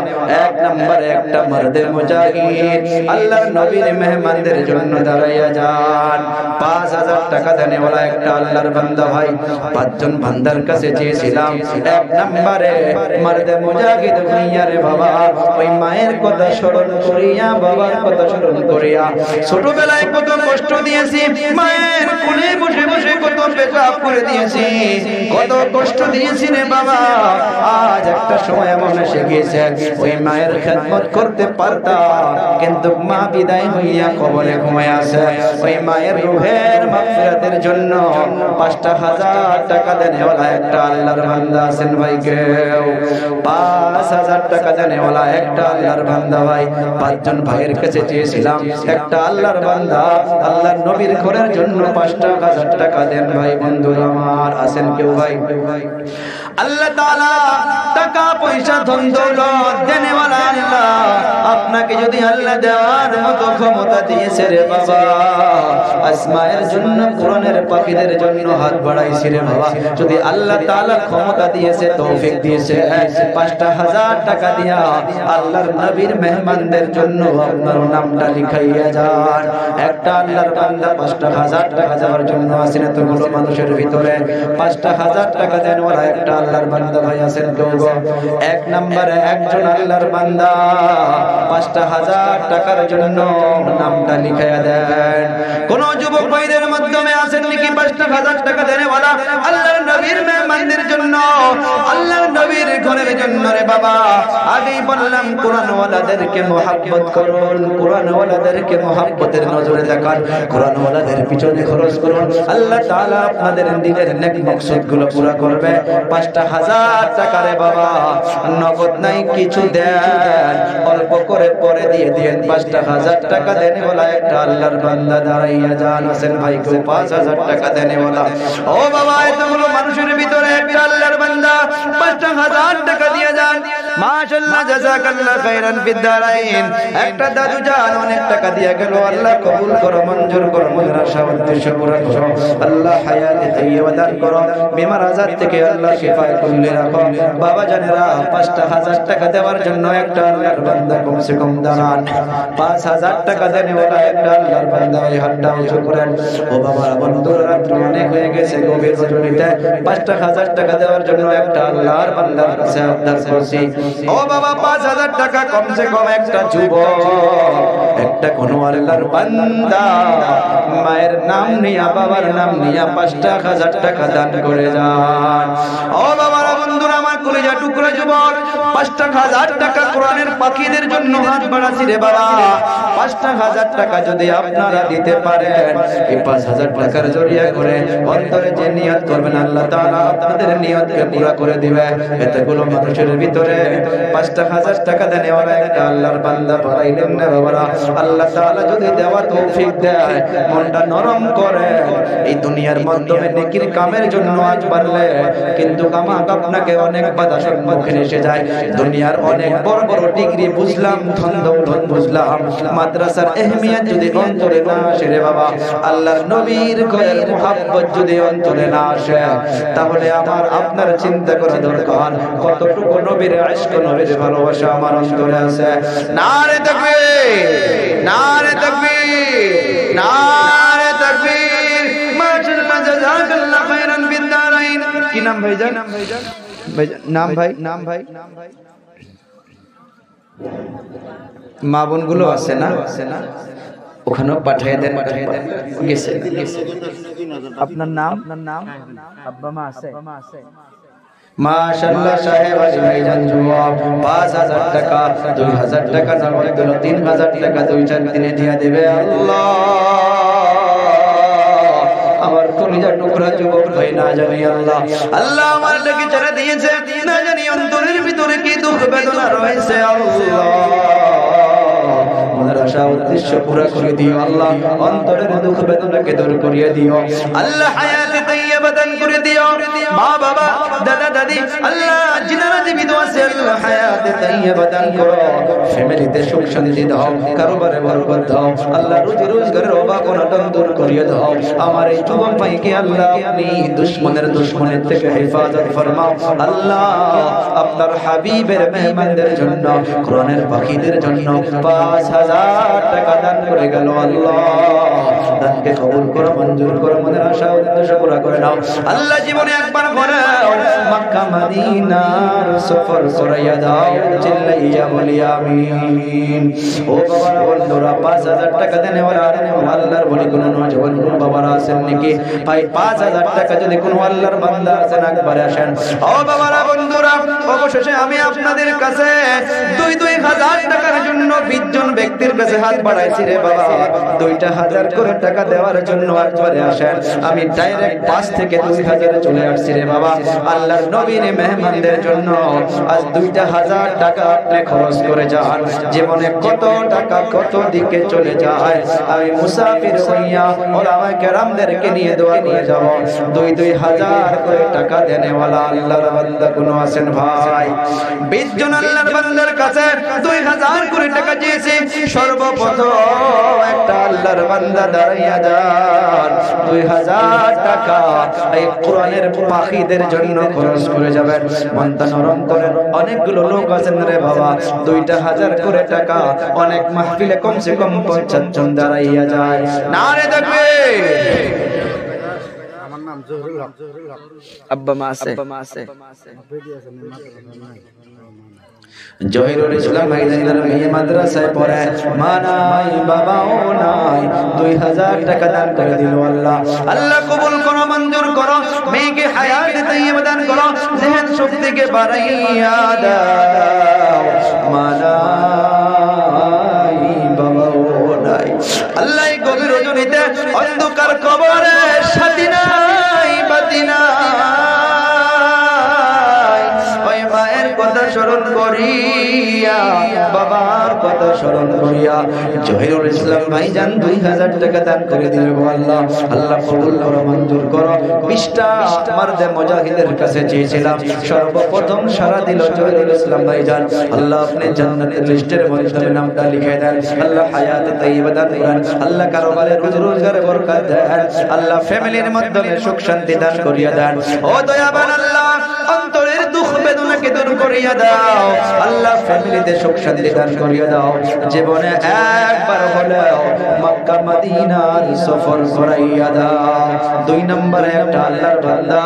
1 নম্বরে একটা মর্দে মুজাহিদ আল্লাহর নবীর মেহমানদের জন্য দাঁড়াইয়া যান। 5,000 টাকা দেনেওয়ালা একটা আল্লাহর বান্দা ভাই 5 জন বান্দার কাছে চেয়েছিলাম। 1 নম্বরে মর্দে মুজাহিদ মুজাহিদ হইয়া রে বাবা ওই মায়ের কথা স্মরণ করিয়া বাবার কথা স্মরণ করিয়া ছোটবেলায় কত কষ্ট দিয়েছি মায়ের কোলে বসে বসে কত পেশাব করে দিয়েছি কত কষ্ট দিয়েছি রে বাবা আজ একটা সময় এমন এসে গিয়েছে ওই মায়ের খেদমত করতে পারতাম কিন্তু মা বিদায় হইয়া কবরে ঘুমায় আছে ওই মায়ের রূহের মাগফিরাতের জন্য ৫,০০০ টাকা দেনেওয়ালা একটা আল্লাহর বান্দা আছেন ভাই কেউ ৫,০০০ টাকা দেনেওয়ালা একটা আল্লাহর বান্দা ভাই ৫ জন ভাইয়ের কাছে চেয়েছিলাম একটা আল্লাহর বান্দা আল্লাহর নবীর ঘরের জন্য ৫,০০০ টাকা দেন ভাই বন্ধুরা আমার আছেন কেউ ভাই আল্লাহ তাআলা টাকা পয়সা ধন দৌলত দেনেওয়ালা আল্লাহ আপনাকে যদি আল্লাহ দেওয়ার মতো ক্ষমতা দিয়েছে রে বাবা আসমায়ের জন্য কোরআনের পাখিদের জন্য হাত বাড়াইছি রে বাবা যদি আল্লাহ তাআলা ক্ষমতা দিয়েছে তৌফিক দিয়েছে ৫,০০০ টাকা দিয়া আল্লাহর নবীর মেহমানদের জন্য আপনার নামটা লিখাইয়া যান একটা আল্লাহর বান্দা ৫,০০০ টাকা দেওয়ার জন্য আসেন এতগুলো মানুষের ভিতরে ৫,০০০ টাকা দেনওয়ালা একটা আল্লাহর বান্দা ভাই আছেন কেউ এক নম্বরে একজন আল্লাহর বান্দা ৫,০০০ টাকার জন্য নামটা লিখাইয়া দেন কোন যুবক ভাইদের মাধ্যমে আছেন নাকি ৫,০০০ টাকা দেনেওয়ালা আল্লাহর নবীর মেহমানদের জন্য আল্লাহর নবীর ঘরের জন্য রে বাবা আগেই বললাম কোরআনওয়ালাদেরকে মহব্বত করুন কোরআনওয়ালাদেরকে মহব্বতের নজরে দেখান কোরআনওয়ালাদের পিছনে খরচ করুন আল্লাহ তাআলা আপনাদের দিলের নেক মাকসাদগুলো পুরো করবে ৫,০০০ টাকা রে বাবা নগদ নাই কিছু দেন অল্প করে পরে দিয়ে দেন ৫,০০০ টাকা দেনেওয়ালা একটা আল্লাহর বান্দা দাঁড়াইয়া যান আছেন ভাই কেউ ৫,০০০ টাকা দেনেওয়ালা ও বাবা এতগুলো মানুষের ভিতরে একটা আল্লাহর বান্দা ৫,০০০ টাকা দিয়ে যান মাশাআল্লাহ জাযাকাল্লাহ খাইরান ফিদ দারাইন একটা দাদু জান অনেক টাকা দিয়ে গেল আল্লাহ কবুল করো মঞ্জুর করো মনের আশা উদ্দেশ্য পুরো করো আল্লাহ হায়াতে তাইয়্যিবা দান করো বিমার আজাদ থেকে আল্লাহ শিফায়ে কুল্লি রাখো বাবা জানেরা ৫,০০০ টাকা দেওয়ার জন্য একটা আল্লাহর বান্দা কমসে কম দাঁড়ান ৫,০০০ টাকা দেনেওয়ালা একটা আল্লাহর বান্দা এই হাতটা উঁচু করেন ও বাবা বন্ধুরা রাত্রি অনেক হয়ে গেছে গভীর রজনীতে ৫,০০০ টাকা দেওয়ার জন্য একটা আল্লাহর বান্দার কাছে আবদার করছি ও বাবা ৫,০০০ টাকা কমসে কম একটা যুবক একটা কোন আল্লাহর বান্দা মায়ের নাম নিয়া বাবার নাম নিয়া ৫,০০০ টাকা দান করে যান ও বাবারা বন্ধুরা আমার কলিজা টুকরা যুবক ৫,০০০ টাকা কোরআনের পাখিদের জন্য হাত বাড়াছি রে বাবা ৫,০০০ টাকা যদি আপনারা দিতে পারেন এই ৫,০০০ টাকার জরিয়া করে অন্তরে যে নিয়ত করবেন আল্লাহ তাআলা আপনাদের নিয়তকে পুরো করে দিবে এতগুলো মানুষের ভিতরে ৫,০০০ টাকা দেনেওয়ালা একটা আল্লাহর বান্দা বাড়াইলেন না বাবারা আল্লাহ তাআলা যদি দেওয়া তৌফিক দেয় মনটা নরম করে এই দুনিয়ার মাধ্যমে নেকির কামের জন্য আজ পারলে কিন্তু কামাক আপনাকে অনেক বাধা সম্মুখীন এসে যায় দুনিয়ার অনেক বড় বড় ডিগ্রি বুঝলাম ধন দৌলত বুঝলাম মাদ্রাসার আহমিয়ত যদি অন্তরে না আসে রে বাবা আল্লাহর নবীর ঘরের মুহাব্বত যদি অন্তরে না আসে তাহলে আমার আপনার চিন্তা করা দরকার কতটুকু নবীর ইশক নবীর ভালোবাসা আমার অন্তরে আছে নারে তাকবীর নারে তাকবীর নারে তাকবীর মাশাআল্লাহ জাযাকাল্লাহ খাইরান ফিদ দারাইন কি নাম ভাইজান নাম ভাই মা বোনগুলো আছে না ওখানেও পাঠিয়ে দেন গেছে আপনার নাম আব্বা মা আছে মাশাআল্লাহ সাহেব আলী ভাইজান জবাব ৫,০০০ টাকা ২,০০০ টাকা নগদ দিল ৩,০০০ টাকা ২-৪ দিনে দিয়ে দেবে আল্লাহ আমার কলিজা টুকরা যুবক ভাই না জানি আল্লাহ আমার লেগে ছেড়ে দিয়েছে না জানি অন্তরের ভিতরে কি দুঃখ বেদনা রয়েছে আল্লাহ মনের আশা উদ্দেশ্য পুরো করে দিও আল্লাহ অন্তরের দুঃখ বেদনাকে দূর করিয়ে দিও আল্লাহ হায়াতে তাইয়্যিবা দান করে দিও মা বাবা দাদা দাদি আল্লাহ জিনারা জীবিত আছে আল্লাহ হায়াতে তাইয়্যিবা দান করো ফ্যামিলিতে সুখ শান্তি দাও কারোবারে বরকত দাও আল্লাহ রুজি রোজগারের অভাব অনটন দূর করিয়ে দাও আমার এই যুবক ভাইকে আল্লাহ আপনি দুশমনের থেকে হেফাজত ফরমাও আল্লাহ আপনার হাবিবের মেহমানদের জন্য কোরআনের পাখিদের জন্য ৫,০০০ টাকা দান করে গেল আল্লাহ দানকে কবুল করো মঞ্জুর করো মনের আশা উদ্দেশ্য পুরো করে নাও আল্লাহ জীবনে একবার করে মক্কা মদিনার সফর করাইয়া দাও চিল্লাইয়া বলি আমিন ও বাবারা বন্ধুরা 5000 টাকা দেনেওয়ালা আল্লাহর বলি কোন নওজওয়ান বাবারা আছেন নাকি ভাই 5000 টাকা যদি কোন আল্লাহর বান্দা আছেন একবারে আসেন ও বাবারা বন্ধুরা অবশেষে আমি আপনাদের কাছে 2000 টাকার জন্য 20 জন ব্যক্তির কাছে হাত বাড়াইছি রে বাবা 2000 করে টাকা দেওয়ার জন্য একবারে আসেন আমি ডাইরেক্ট 5 থেকে 2000 চলে আসছি রে বাবা আল্লাহর নবীর মেহমানদের জন্য আজ 2000 টাকা আপনি খরচ করে যান জীবনে কত টাকা কত দিকে চলে যায় আমি মুসাফির হইয়া ওলামায়ে কেরামদেরকে নিয়ে দোয়া করে যাব 2000 করে টাকা দেনেওয়ালা আল্লাহর বান্দা কোন আছেন ভাই 20 জন আল্লাহর বান্দার কাছে 2000 করে টাকা দিয়েছে সর্বপ্রথম একটা আল্লাহর বান্দা দাঁড়াইয়া যান 2000 টাকা এই কোরআনের পাখিদের জন্য খরচ করে যাবেন মনটা নরম করেন অনেকগুলো লোক আছেন রে বাবা 2000 করে টাকা অনেক মাহফিলে কমসে কম 50 জন দাঁড়াইয়া যায় নারে দেখবে আমার নাম জহুরুল হক আব্বা মাসে জহিরুল ইসলাম মাইদানের মেয়ে মাদ্রাসায় পড়ে মা নাই বাবাও নাই 2000 টাকা দান করে দিল আল্লাহ আল্লাহ কবুল করো মঞ্জুর করো মেয়েকে হায়াত তাইয়্যিবা দান করো জেহেন শক্তিকে বাড়াইয়া দাও মা নাই বাবাও নাই আল্লাহ এই গভীর রজনীতে অন্ধকার কবরে সাথী নাই বাতি নাই ওই মায়ের কথা স্মরণ করিয়া বাবার কথা স্মরণ করিয়া জহিরুল ইসলাম ভাইজান 2000 টাকা দান করে দিলেন আল্লাহ আল্লাহ কবুল করো মঞ্জুর করো 20টা মারদে মুজাহিদের কাছে চেয়েছিলাম সর্বপ্রথম সারা দিল জহিরুল ইসলাম ভাইজান আল্লাহ আপনি জান্নাতের লিস্টের মধ্যে নামটা লিখে দেন আল্লাহ হায়াত তাইয়্যিবা দান করেন আল্লাহ কারোবারে রোজগারে বরকত দেন আল্লাহ ফ্যামিলির মধ্যে সুখ শান্তি দান করিয়া দেন ও দয়াবান আল্লাহ অন্তরের দুঃখ বেদনাকে দূর করিয়া দাও আল্লাহ ফ্যামিলিতে সুখ শান্তি দান করিয়া দাও জীবনে একবার হলেও মক্কা মদিনার সফর করাইয়া দাও 2 নম্বরে একটা আল্লাহর বান্দা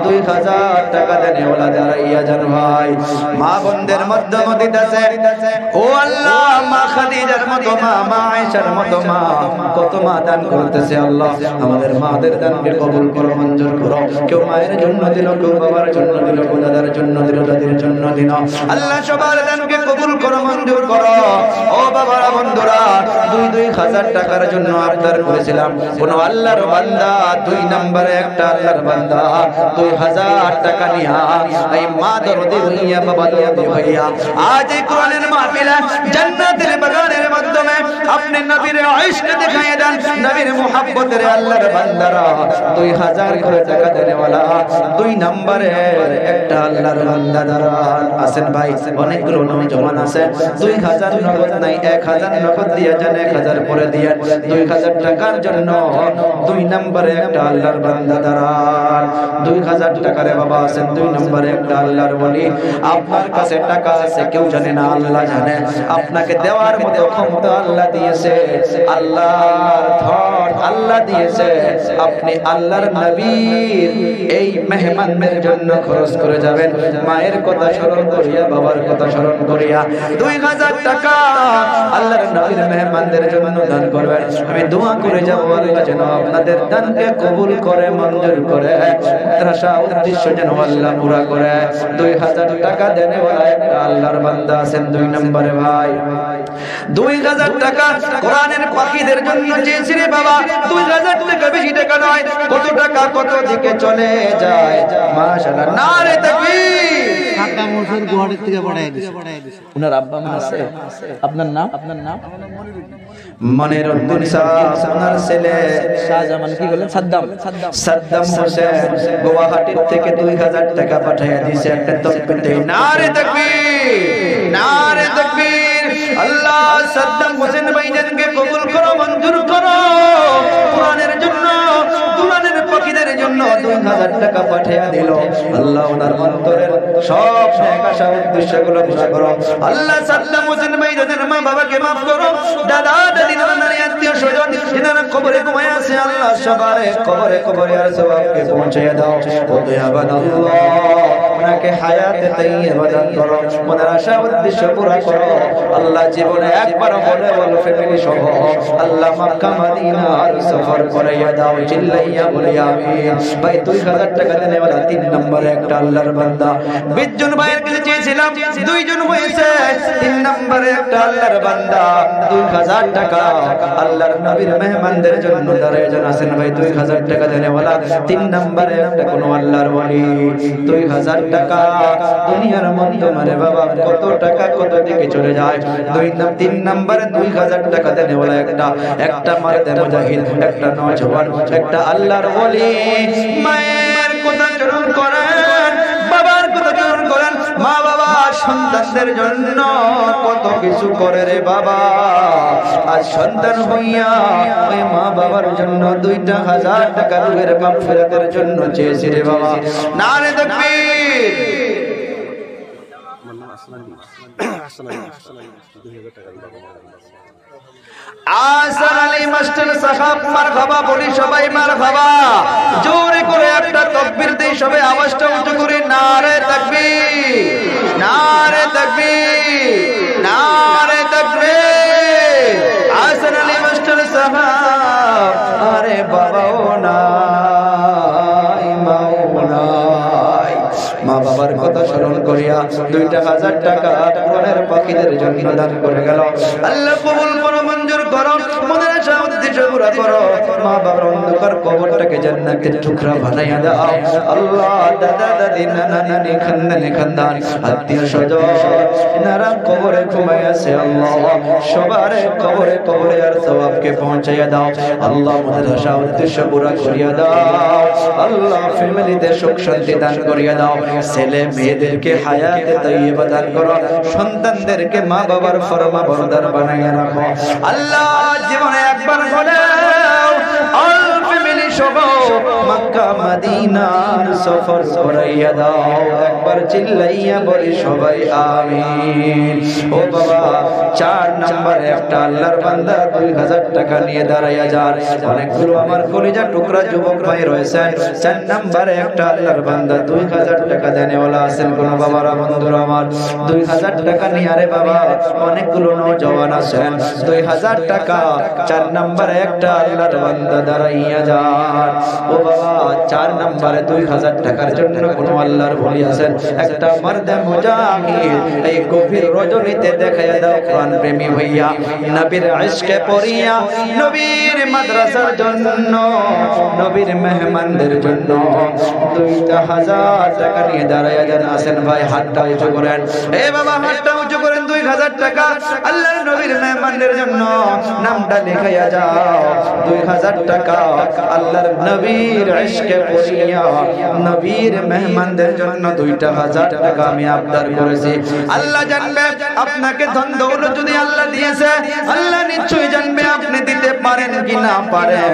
2000 টাকা দেনেওয়ালা দাঁড়াইয়া যান ভাই মা বোনদের মধ্যে আছে ও আল্লাহ মা খাদিজার মতো মা আয়েশার মতো মা কত মা দান করতেছে আল্লাহ আমাদের মাদের দানকে কবুল করো মঞ্জুর করো কেউ মায়ের জন্য দিল কেউ বাবার জন্য দিল কেউ দাদার জন্য দিল দাদির জন্য দিল আল্লাহ সবার দানকে কবুল করো মঞ্জুর করো ও বাবারা বন্ধুরা 2000 টাকার জন্য আবদার করেছিলাম কোন আল্লাহর বান্দা 2 নম্বরে একটা আল্লাহর বান্দা 2000 টাকা নিয়া এই মা দরদি হইয়া বাবা দরদি হইয়া আজ এই কোরআনের মাহফিলে জান্নাতের বাগানের মাধ্যমে আপনি নবীর ইশক দেখাইয়া দেন নবীর মুহাব্বতের আল্লাহর বান্দারা 2000 করে টাকা দেনেওয়ালা 2 নম্বরে একটা আল্লাহর বান্দা দাঁড়ান আছেন ভাই অনেকগুলো নওজওয়ান আছে 2000 নগদ নাই 1000 নগদ দিয়া যান 1000 পরে দিয়া 2000 টাকার জন্য 2 নম্বরে একটা আল্লাহর বান্দা দাঁড়ান 2000 টাকা রে বাবা আছেন 2 নম্বরে একটা আল্লাহর ওলি আপনার কাছে টাকা আছে কেউ জানে না আল্লাহ জানে আপনাকে দেওয়ার মতো ক্ষমতা আল্লাহ দিয়েছে আল্লাহর ধন আল্লাহ দিয়েছে আপনি আল্লাহর নবীর এই মেহমানদের জন্য খরচ করে যাবেন মায়ের কথা স্মরণ করিয়া বাবার কথা স্মরণ করিয়া 2000 টাকা আল্লাহর নবীর মেহমানদের জন্য দান করবেন আমি দোয়া করে যাব আল্লাহ যেন আপনাদের দানকে কবুল করে মঞ্জুর করে আশা উদ্দেশ্য যেন আল্লাহ পুরা করে 2000 টাকা দেনেওয়ালা একটা আল্লাহর বান্দা আছেন 2 নম্বরে ভাই 2000 টাকা কোরআনের পাখিদের জন্য চেয়েছি রে বাবা 2000 টাকা বেশি টাকা নয় কত টাকা কত দিকে চলে যায় মাশাআল্লাহ নারে তাকবীর ঢাকা মসজিদ গুয়াহাটি থেকে পড়ায় দিছে উনার আব্বা মা আছে আপনার নাম মনির উদ্দিন সাহেব ওনার ছেলে শাহজামান কি বলেন সাদ্দাম হোসেন গুয়াহাটি থেকে 2000 টাকা পাঠিয়ে দিয়েছে একটা তাকবীর দেই নারে তাকবীর আল্লাহ সাদ্দাম হোসেন ভাইজানকে কবুল করো মঞ্জুর করো কোরআনের জন্য কোরআনের পাখিদের জন্য 2000 টাকা পাঠিয়ে দিল আল্লাহ ওনার অন্তরের সব নেক আশা উদ্দেশ্যগুলো পুরা করো আল্লাহ সাদ্দাম হোসেন ভাইজানের মা বাবাকে maaf করো দাদা দাদি নানা আত্মীয় স্বজন এনারা কবরে ঘুমায় আছে আল্লাহ সবার কবরে আর সওয়াবকে পৌঁছে দাও ও দয়াবান আল্লাহ আপনাকে হায়াতে তাইয়্যিবা দান করো, মনের আশা উদ্দেশ্য পুরা করো। আল্লাহ জীবনে একবার হলে বলো ফ্যামিলি সহ আল্লাহ মক্কা মদিনার সফর করাইয়া দাও, চিল্লাইয়া বলি আমিন। ভাই 2000 টাকা দেনেওয়ালা 3 নম্বরে একটা আল্লাহর বান্দা। 20 জন ভাইয়ের কাছে চেয়েছিলাম, 2 জন হয়েছে। 3 নম্বরে একটা আল্লাহর বান্দা 2000 টাকা আল্লাহর নবীর মেহমানদের জন্য দাঁড়ায় জন আছেন ভাই 2000 টাকা দেনেওয়ালা। 3 নম্বরে একটা কোন আল্লাহর ওলি 2000 টাকা। দুনিয়ার মধ্যে মানে বাবা কত টাকা কত দিকে চলে যায়। 3 নম্বরে 2000 টাকা দেনেওয়ালা একটা মারদে মুজাহিদ, একটা নওজওয়ান, একটা আল্লাহর ওলি। মায়ের কথা চরণ করেন, বাবার কথা চরণ করেন। মা বাবা সন্তানদের জন্য কত কিছু করে রে বাবা। আজ সন্তান হইয়া ওই মা বাবার জন্য 2000 টাকা রুহের মাগফিরাতের জন্য চেয়েছি রে বাবা। নারে তাকবীর। আসান আলী মাস্টার সাহেব মারহাবা বলি সবাই মারহাবা। জোরে করে একটা তাকবীর দেই সবাই, আওয়াজটা উঁচু করে নারে তাকবীর, নারে তাকবীর, নারে তাকবীর। আসান আলী মাস্টার সাহেব আরে বাবাও নাই মাও নাই, মা বাবার কথা স্মরণ করিয়া 2000 টাকা কোরআনের পাখিদের জন্য দান করে গেল। আল্লাহ কবুল করো, মঞ্জুর করো, মনের আশা উদ্দেশ্য পুরা করো। মা বাবার অন্ধকার কবরটাকে জান্নাতের টুকরা বানাইয়া দাও আল্লাহ। দাদা দাদি নানা নানি খানদানি খানদান আত্মীয় স্বজন নারা কবরে ঘুমাই আছে আল্লাহ, সবার কবরে কবরে আর সওয়াবকে পৌঁছাইয়া দাও আল্লাহ। মনের আশা উদ্দেশ্য পুরা করিয়া দাও আল্লাহ। ফ্যামিলিতে সুখ শান্তি দান করিয়া দাও। ছেলে মেয়েদেরকে হায়াতে তাইয়্যিবা দান করো, সন্তানদেরকে মা বাবার ফরমা বরদার বানাইয়া রাখো আল্লাহ। জীবনে একবার হলেও অল ফ্যামিলি সহ মক্কা মদিনার সফর করাইয়া দাও। একবার চিল্লাইয়া বলি সবাই আমিন। ও বাবা 4 নম্বরে একটা আল্লাহর বান্দা 2000 টাকা নিয়ে দাঁড়াইয়া যান। অনেকগুলো আমার কলিজা টুকরা যুবক ভাই রয়েছেন। 4 নম্বরে একটা আল্লাহর বান্দা 2000 টাকা দেনেওয়ালা আছেন কোন বাবারা বন্ধুরা আমার। 2000 টাকা নিয়ে আরে বাবা অনেকগুলো নওজওয়ান আছেন। 2000 টাকা 4 নম্বরে একটা আল্লাহর বান্দা দাঁড়াইয়া যান। ও বাবা 4 নম্বরে 2000 টাকার জন্য কোন আল্লাহর ওলি আছেন। একটা মারদে মুজাহিদ এই গভীর রজনীতে দেখাইয়া দাও কোরআন প্রেমী হইয়া, নবীর ইশকে পড়িয়া, নবীর মাদ্রাসার জন্য, নবীর মেহমানদের জন্য 2000 টাকা নিয়ে দাঁড়াইয়া যান আছেন ভাই। হাতটা উঁচু করেন, এ বাবা হাতটা উঁচু করেন। 2000 টাকা আল্লাহর নবীর মেহমানদের জন্য নামটা লিখাইয়া যাও। 2000 টাকা আল্লাহর নবীর ইশকে পড়িয়া, নবীর মেহমানদের জন্য 2000 টাকা আমি আবদার করেছি। আল্লাহ জানবে আপনাকে ধন দৌলত যদি আল্লাহ দিয়েছে, আল্লাহ নিশ্চয়ই জানবে আপনি দিতে পারেন কি না পারেন।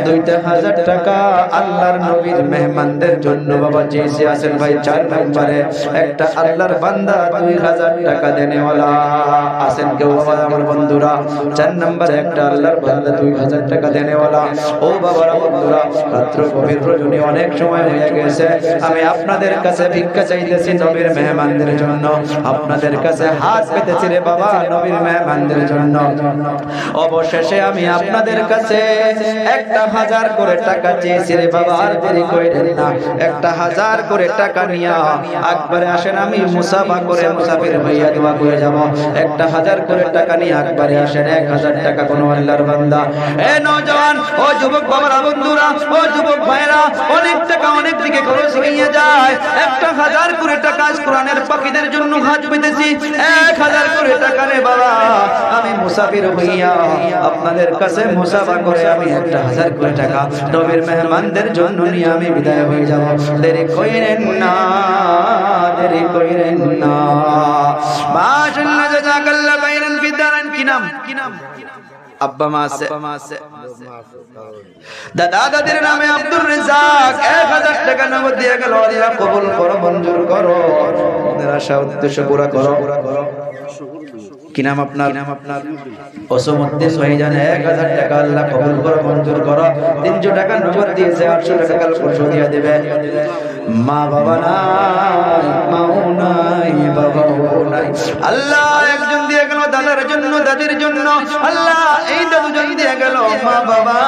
2000 টাকা আল্লাহর নবীর মেহমানদের জন্য বাবা চেয়েছে আছেন ভাই। 4 নম্বরে একটা আল্লাহর বান্দা 2000 টাকা দেনেওয়ালা আছেন কেউ বাবা আমার বন্ধুরা। 4 নম্বরে একটা আল্লাহর বান্দা 2000 টাকা দেনেওয়ালা। ও বাবারা বন্ধুরা, রাত্র গভীর রজনী অনেক সময় হয়ে গেছে, আমি আপনাদের কাছে ভিক্ষা চাইতেছি নবীর মেহমানদের জন্য। আপনাদের কাছে হাত পেতেছি রে বাবা নবীর মেহমানদের জন্য। অবশেষে আমি আপনাদের কাছে 1000 করে টাকা চেয়েছি রে বাবা। আর দেরি করেন না, 1000 করে টাকা নিয়া একবারে আসেন। আমি মুসাফা করে মুসাফির হইয়া দোয়া করে যাব। 1000 করে টাকা নিয়ে একবারে আসেন। 1000 টাকা কোন আল্লাহর বান্দা। এ নওজওয়ান, ও যুবক বাবারা বন্ধুরা, ও যুবক ভাইরা, অনেক টাকা অনেক দিকে খরচ হইয়া যায়। 1000 করে টাকা কোরআনের পাখিদের জন্য হাত পেতেছি। 1000 করে টাকা রে বাবা আমি মুসাফির হইয়া আপনাদের কাছে মুসাফা করে আমি 1000 করে টাকা নবীর মেহমানদের জন্য নিয়ে আমি বিদায় হয়ে যাব। দেরি কইরেন না, দেরি কইরেন না। মাশাআল্লাহ, জাযাকাল্লাহ খাইরান ফি দারান। কি নাম? আব্বা মা আছে, দাদা দাদির নামে আব্দুর রাজ্জাক 1000 টাকা নগদ দিয়ে গেল। আল্লাহ কবুল করো, মঞ্জুর করো, মনের আশা উদ্দেশ্য পুরা করো। কি নাম আপনার? ওসমুদ্দিন ভাইজান 1000 টাকা আল্লাহ কবুল করো, মঞ্জুর করো। 300 টাকা নগদ দিয়েছে, 800 টাকা পয়সা দিয়ে দেবে। মা বাবা নাই, মা জন্য দাদির জন্য আল্লাহ এই দাদুজন দিয়ে গেল মা বাবা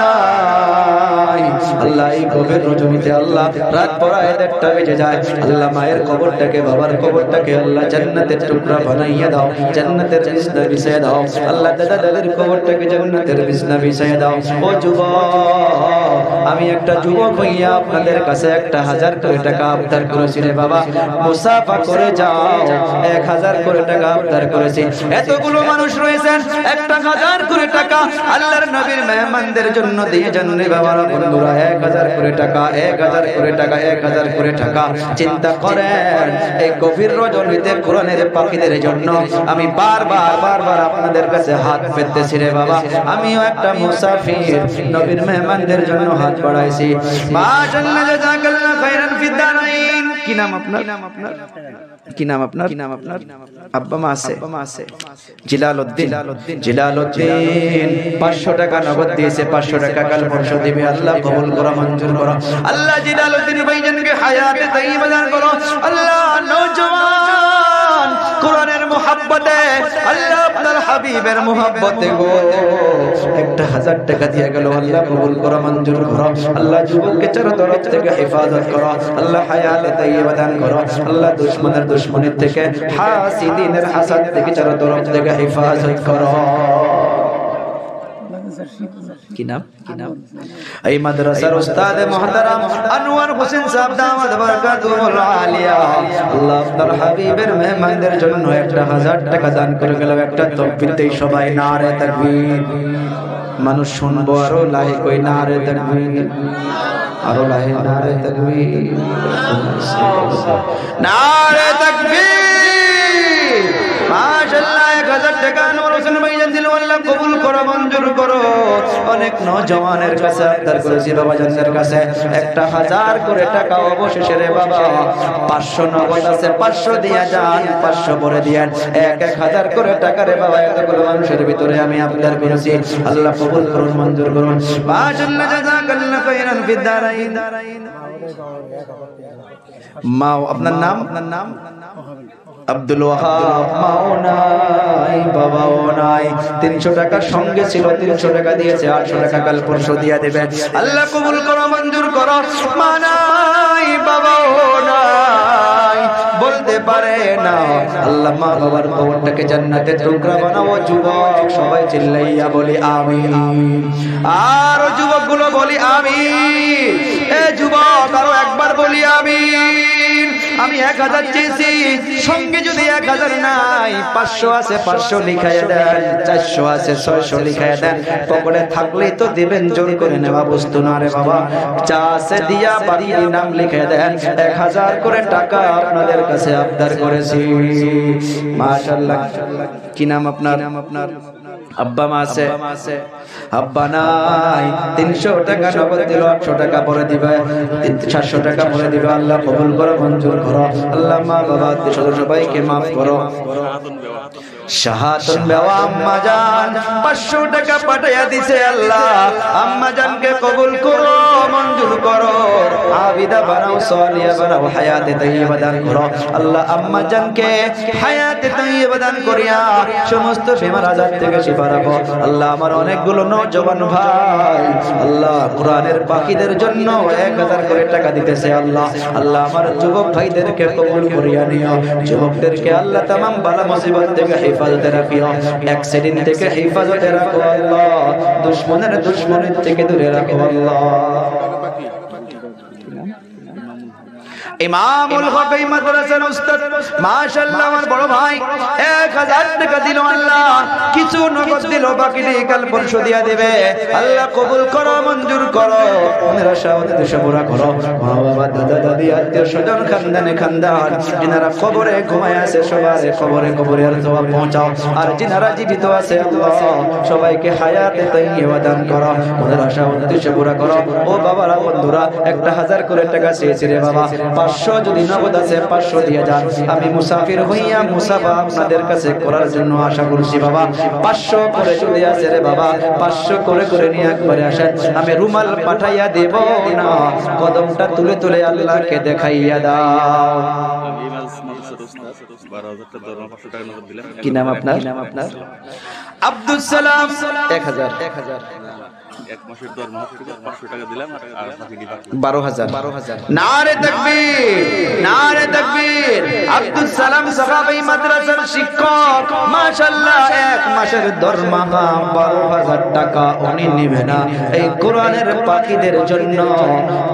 নাই আল্লাহ এই গভীর রজনীতে আল্লাহ রাত পড়ায় 1:30টা বেজে যায় আল্লাহ মায়ের কবরটাকে বাবার কবরটাকে আল্লাহ জান্নাতের টুকরা বানাইয়া দাও জান্নাতের বিছনা বিছাইয়া দাও আল্লাহ দাদা দাদির কবরটাকে জান্নাতের বিছনা বিছাইয়া দাও ও যুবক আমি একটা যুবক হইয়া আপনাদের কাছে 1000 করে টাকা আবদার করেছি রে বাবা মুসাফা করে যাও 1000 করে টাকা আবদার করেছি এতগুলো মানুষ রয়েছেন 1000 করে টাকা আল্লাহর নবীর মেহমানদের জন্য দিয়ে যান রে বাবারা বন্ধুরা 1000 করে টাকা 1000 করে টাকা 1000 করে টাকা চিন্তা করেন এই গভীর রজনীতে কোরআনের পাখিদের জন্য আমি বারবার আপনাদের কাছে হাত পেতেছি রে বাবা আমিও একটা মুসাফির নবীর মেহমানদের জন্য হাত বাড়াইছি মাশাআল্লাহ জাযাকাল্লাহু খাইরান ফিদ দারাইন কি নাম আপনার আব্বা মা আছে জিলালউদ্দিন 500 টাকা নগদ দিয়েছে 500 টাকা কাল পরশু দিবে আল্লাহ কবুল করো মঞ্জুর করো আল্লাহ জিলালউদ্দিন ভাইজানকে হায়াতে তাইয়্যিবা দান করো আল্লাহ নওজওয়ান কোরআনের মুহাব্বতে আল্লাহ আপনার হাবিবের মুহাব্বতে গো 1000 টাকা দিয়ে গেল আল্লাহ কবুল করো মঞ্জুর করো আল্লাহ যুবককে চার তরফ থেকে হেফাজত করো আল্লাহ হায়াতে তাইয়্যিবা দান করো আল্লাহ দুশমনের দুশমনের থেকে হাসিদিনের হাসাদ থেকে চার তরফ থেকে হেফাজত করো কি নাম এই মাদ্রাসার উস্তাদ মুহতারাম আনোয়ার হোসেন সাহেব দামাত বরকাতুল আলিয়া আল্লাহ আপনার হাবিবের মেহমানদের জন্য 1000 টাকা দান করে গেল একটা তাকবীরতেই সবাই নারে তাকবীর মানুষ শুনবো আরো লাহে কই নারে তাকবীর আরো লাহে নারে তাকবীর নারে তাকবীর মাশাআল্লাহ 1000 টাকা আনোয়ার হোসেন ভাইজান দিল আল্লাহ কবুল করো মঞ্জুর করো অনেক নওজওয়ানের কাছে আবদার করেছি বাবা জানদের কাছে 1000 করে টাকা অবশেষে রে বাবা 500 নগদ আছে 500 দিয়া যান 500 করে দিয়েন 1000 করে টাকা রে বাবা এতগুলো মানুষের ভিতরে আমি আবদার করেছি আল্লাহ কবুল করুন মঞ্জুর করুন মাশাআল্লাহ জাযাকাল্লাহু খাইরান ফিদ দারাইন মা আপনার নাম আব্দুল ওয়াহাব মাও নাই বাবাও নাই 300 টাকা সঙ্গে ছিল 300 টাকা দিয়েছে 800 টাকা কাল পরশু দিয়া দেবেন আল্লাহ কবুল করো মঞ্জুর করো মা নাই বাবাও নাই বলতে পারে না আল্লাহ মা বাবার কবরটাকে জান্নাতের টুকরা বানাও যুবক সবাই চিল্লাইয়া বলি আমিন আর যুবকগুলো বলি আমিন এ যুবক আরো একবার বলি আমিন আমি 1000 চেয়েছি সঙ্গে যদি 1000 নাই 500 আছে 500 লিখায়া দেন 400 আছে 600 লিখায়া দেন পকেটে থাকলেই তো দিবেন জোর করে নেওয়া বস্তু না রে বাবা চা আছে দিয়া বাড়ির নাম লিখে দেন 1000 করে টাকা আপনাদের কাছে আবদার করেছি মাশাআল্লাহ কি নাম আপনার আব্বা মা আছে আব্বা নাই 300 টাকা নগদ দিল 800 টাকা পরে দিবে 700 টাকা পরে দিবে আল্লাহ কবুল করো মঞ্জুর করো আল্লাহ মা বাবা সবাইকে maaf করো শাহাদাত বেওয়া আম্মা জান 500 টাকা পাঠাইয়া দিছে আল্লাহ আম্মা জানকে কবুল করো মঞ্জুর করো আবিদা বানাও সালিয়া বানাও হায়াতে তাইয়্যিবা দান করো আল্লাহ আম্মা জানকে হায়াতে তাইয়্যিবা দান করিয়া সমস্ত বেমার আজার থেকে শিফা রাখো আল্লাহ আমার অনেকগুলো নওজওয়ান ভাই আল্লাহ কোরআনের পাখিদের জন্য 1000 করে টাকা দিতেছে আল্লাহ আল্লাহ আমার যুবক ভাইদেরকে কবুল করিয়া নিও যুবকদেরকে আল্লাহ तमाम বালা মুসিবত থেকে হেফাজতে রাখিও অ্যাক্সিডেন্ট থেকে হেফাজতে রাখো আল্লাহ দুশমনের থেকে দূরে রাখো আল্লাহ ইমামুল হক এই মাদ্রাসার উস্তাদ মাশাআল্লাহ আমার বড় ভাই 1000 টাকা দিল আল্লাহ কিছু নগদ দিল বাকি দিয়ে কাল পরশু দিয়া দিবে আল্লাহ কবুল করো মঞ্জুর করো মেরা শাহাদাত সবরা করো মা বাবা দাদা দাদি আত্মীয় স্বজন খানদানে খানদান যিনারা কবরে ঘুমায় আছে সবার কবরে আর সওয়াব পৌঁছাও আর যিনারা জীবিত আছে আল্লাহ সবাইকে হায়াতে তাইয়্যিবা দান করো মেরা শাহাদাত সবরা করো ও বাবারা বন্ধুরা 1000 করে টাকা চেয়েছি রে বাবা 500 যদি নগদ আছে 500 দিয়ে যান আমি মুসাফির হইয়া মুসাফা আপনাদের কাছে করার জন্য আশা করছি বাবা 500 করে যদি আছে রে বাবা 500 করে নিয়ে একবারে আসেন আমি রুমাল পাঠাইয়া দেব না কদমটা তুলে তুলে আল্লাহকে দেখাইয়া দাও। কি নাম আপনার? আব্দুস সালাম। 1000 এক মাসের দরমা 500 টাকা দিলাম আর বাকি 12,000 নারে তাকবীর, নারে তাকবীর। আব্দুস সালাম সাহাবী মাদ্রাসার শিক্ষক, মাশাআল্লাহ। এক মাসের দরমা 12,000 টাকা উনি নেবে না, এই কোরআনের পাখিদের জন্য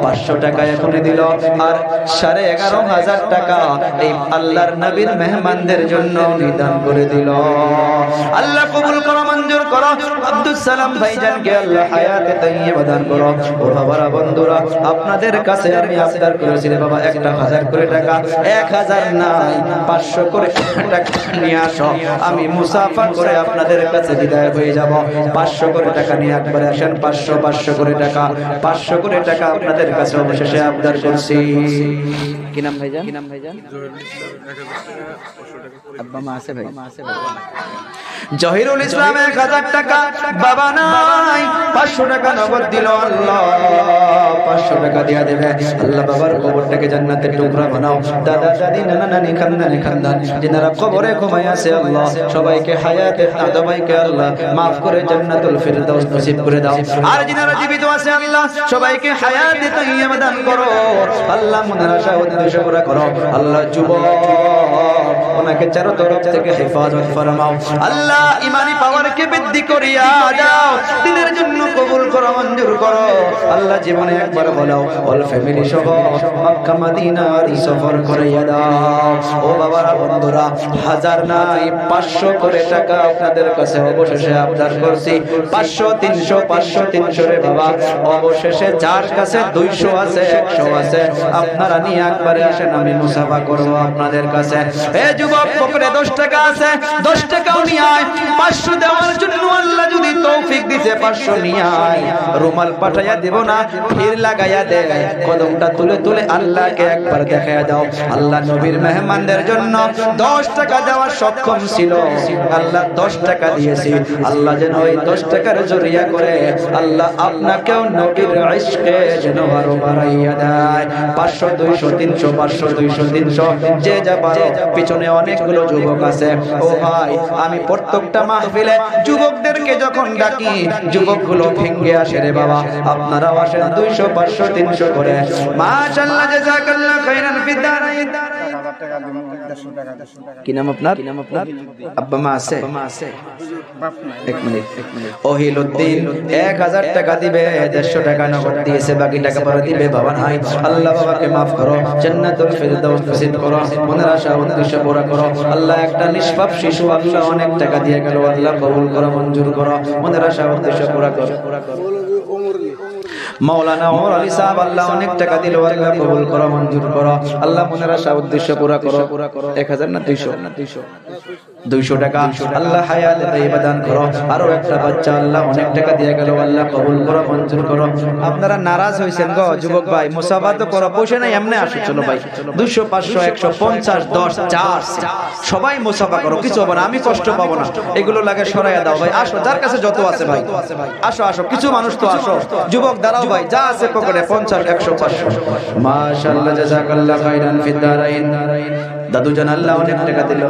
500 টাকা এখন দিল, আর 11,500 টাকা এই আল্লাহর নবীর মেহমানদের জন্য নিদান করে দিল। আল্লাহ কবুল করো, মঞ্জুর করো। আব্দুস সালাম ভাইজানকে আল্লাহ হায়াতে তাইয়্যিবা দান করো। ও বাবারা, বন্ধুরা, আপনাদের কাছে আমি আবদার করেছি বাবা, 1000 করে টাকা, 1000 নাই 500 করে টাকা নিয়ে আসো, আমি মুসাফা করে আপনাদের কাছে বিদায় হয়ে যাব। 500 করে টাকা নিয়ে একবারে আসেন। 500 করে টাকা, 500 করে টাকা আপনাদের কাছে অবশেষে আবদার করছি। কি নাম ভাইজান? কি নাম ভাইজান? আব্বা মা আছে ভাই? জহিরুল ইসলাম 1000 টাকা, বাবা নাই, 500 টাকা নগদ দিল। আল্লাহ 500 টাকা দিয়া দেবে। আল্লাহ বাবার কবরটাকে জান্নাতের টুকরা বানাও। দাদা দাদি নানা নানি খানদানি খানদান যিনারা কবরে ঘুমায় আছে, আল্লাহ সবাইকে হায়াতে সবাইকে আল্লাহ মাফ করে জান্নাতুল ফিরদাউস নসিব করে দাও। আর যিনারা জীবিত আছে, আল্লাহ সবাইকে হায়াতে তাইয়্যিবা দান করো। আল্লাহ মনের আশা উদ্দেশ্য পুরা করো। আল্লাহ যুবক ওনাকে চারো তরফ থেকে হেফাজত ফরমাও। আল্লাহ ইমানি পাওয়ারকে বৃদ্ধি করিয়া দাও, দিনের জন্য কবুল করো, মঞ্জুর করো। আল্লাহ জীবনে একবার বলাও, অল ফ্যামিলি সহ মক্কা মদিনার সফর করিয়া দাও। ও বাবারা, বন্ধুরা, 1000 নাই 500 করে টাকা আপনাদের কাছে অবশেষে আবদার করছি। 500 300 500 300 রে বাবা, অবশেষে যার কাছে 200 আছে 100 আছে, আপনারা নিয়ে একবারে আসেন, আমি মুসাফা করব আপনাদের কাছে। এ যুবক পকেটে 10 টাকা আছে, 10 টাকাও নিয়ে আয়। 500 দেওয়ার জন্য আল্লাহ যদি তৌফিক দিতে 500 নিয়ে আয়। রুমাল পাঠাইয়া দেব না, ফির লাগাইয়া দে, কদমটা তুলে তুলে আল্লাহকে একবার দেখাইয়া দাও। আল্লাহ নবীর মেহমানদের জন্য 10 টাকা দেওয়ার সক্ষম ছিল, আল্লাহ 10 টাকা দিয়েছি। আল্লাহ যেন ওই 10 টাকার জরিয়া করে আল্লাহ আপনাকেও নবীর ইশকে যেন আরো বাড়াইয়া দেয়। 500 200 300 500 200 300 যে যা পারো। পিছনে অনেকগুলো যুবক আছে। ও ভাই, আমি প্রত্যেকটা মাহফিলে যুবকদেরকে যখন ডাকি, যুবকগুলো ভেঙ্গে আসে রে বাবা। আপনারাও আসেন 200 500 300 করে। মাশাআল্লাহ, জাযাকাল্লাহ খাইরান ফিদ দারাইন। কি নাম আপনার? আব্বা মা আছে? এক মিনিট। ওহিলউদ্দিন 1000 টাকা দিবে, 150 টাকা নগদ দিয়েছে, বাকি টাকা পরে দিবে। বাবা নাই, আল্লাহ বাবাকে মাফ করো, জান্নাতুল ফিরদাউস নসিব করো, মনের আশা উদ্দেশ্য পুরা করো। আল্লাহ একটা নিষ্পাপ শিশু আল্লাহ অনেক টাকা দিয়ে গেল, আল্লাহ কবুল করো, মঞ্জুর করো, মনের আশা উদ্দেশ্য পুরা করো। মাওলানা ওমর আলী সাহেব আল্লাহ অনেক টাকা দিল, আল্লাহ কবুল করো, মঞ্জুর করো, আল্লাহ মনের আশা উদ্দেশ্য পুরা করো। 1000 না 200 টাকা আল্লাহ হায়াতে তাইয়্যিবা দান করো। আরো একটা বাচ্চা আল্লাহ অনেক টাকা দিয়ে গেল, আল্লাহ কবুল করো, মঞ্জুর করো। আপনারা নারাজ হইছেন গো যুবক ভাই, মুসাফা তো করো, পয়সা নাই এমনি আসে। চলো ভাই, 200 500 150 10 4 সবাই মুসাফা করো, কিছু হবে না, আমি কষ্ট পাবো না। এগুলো লাগে সরাইয়া দাও ভাই। আসো, যার কাছে যত আছে ভাই, আসো আসো, কিছু মানুষ তো আসো। যুবক দাঁড়াও ভাই, যা আছে পকেটে 50 100 500। মাশাআল্লাহ, জাযাকাল্লাহ খাইরান ফিদ দারাইন। দাদু জান আল্লাহ অনেক টাকা দিল।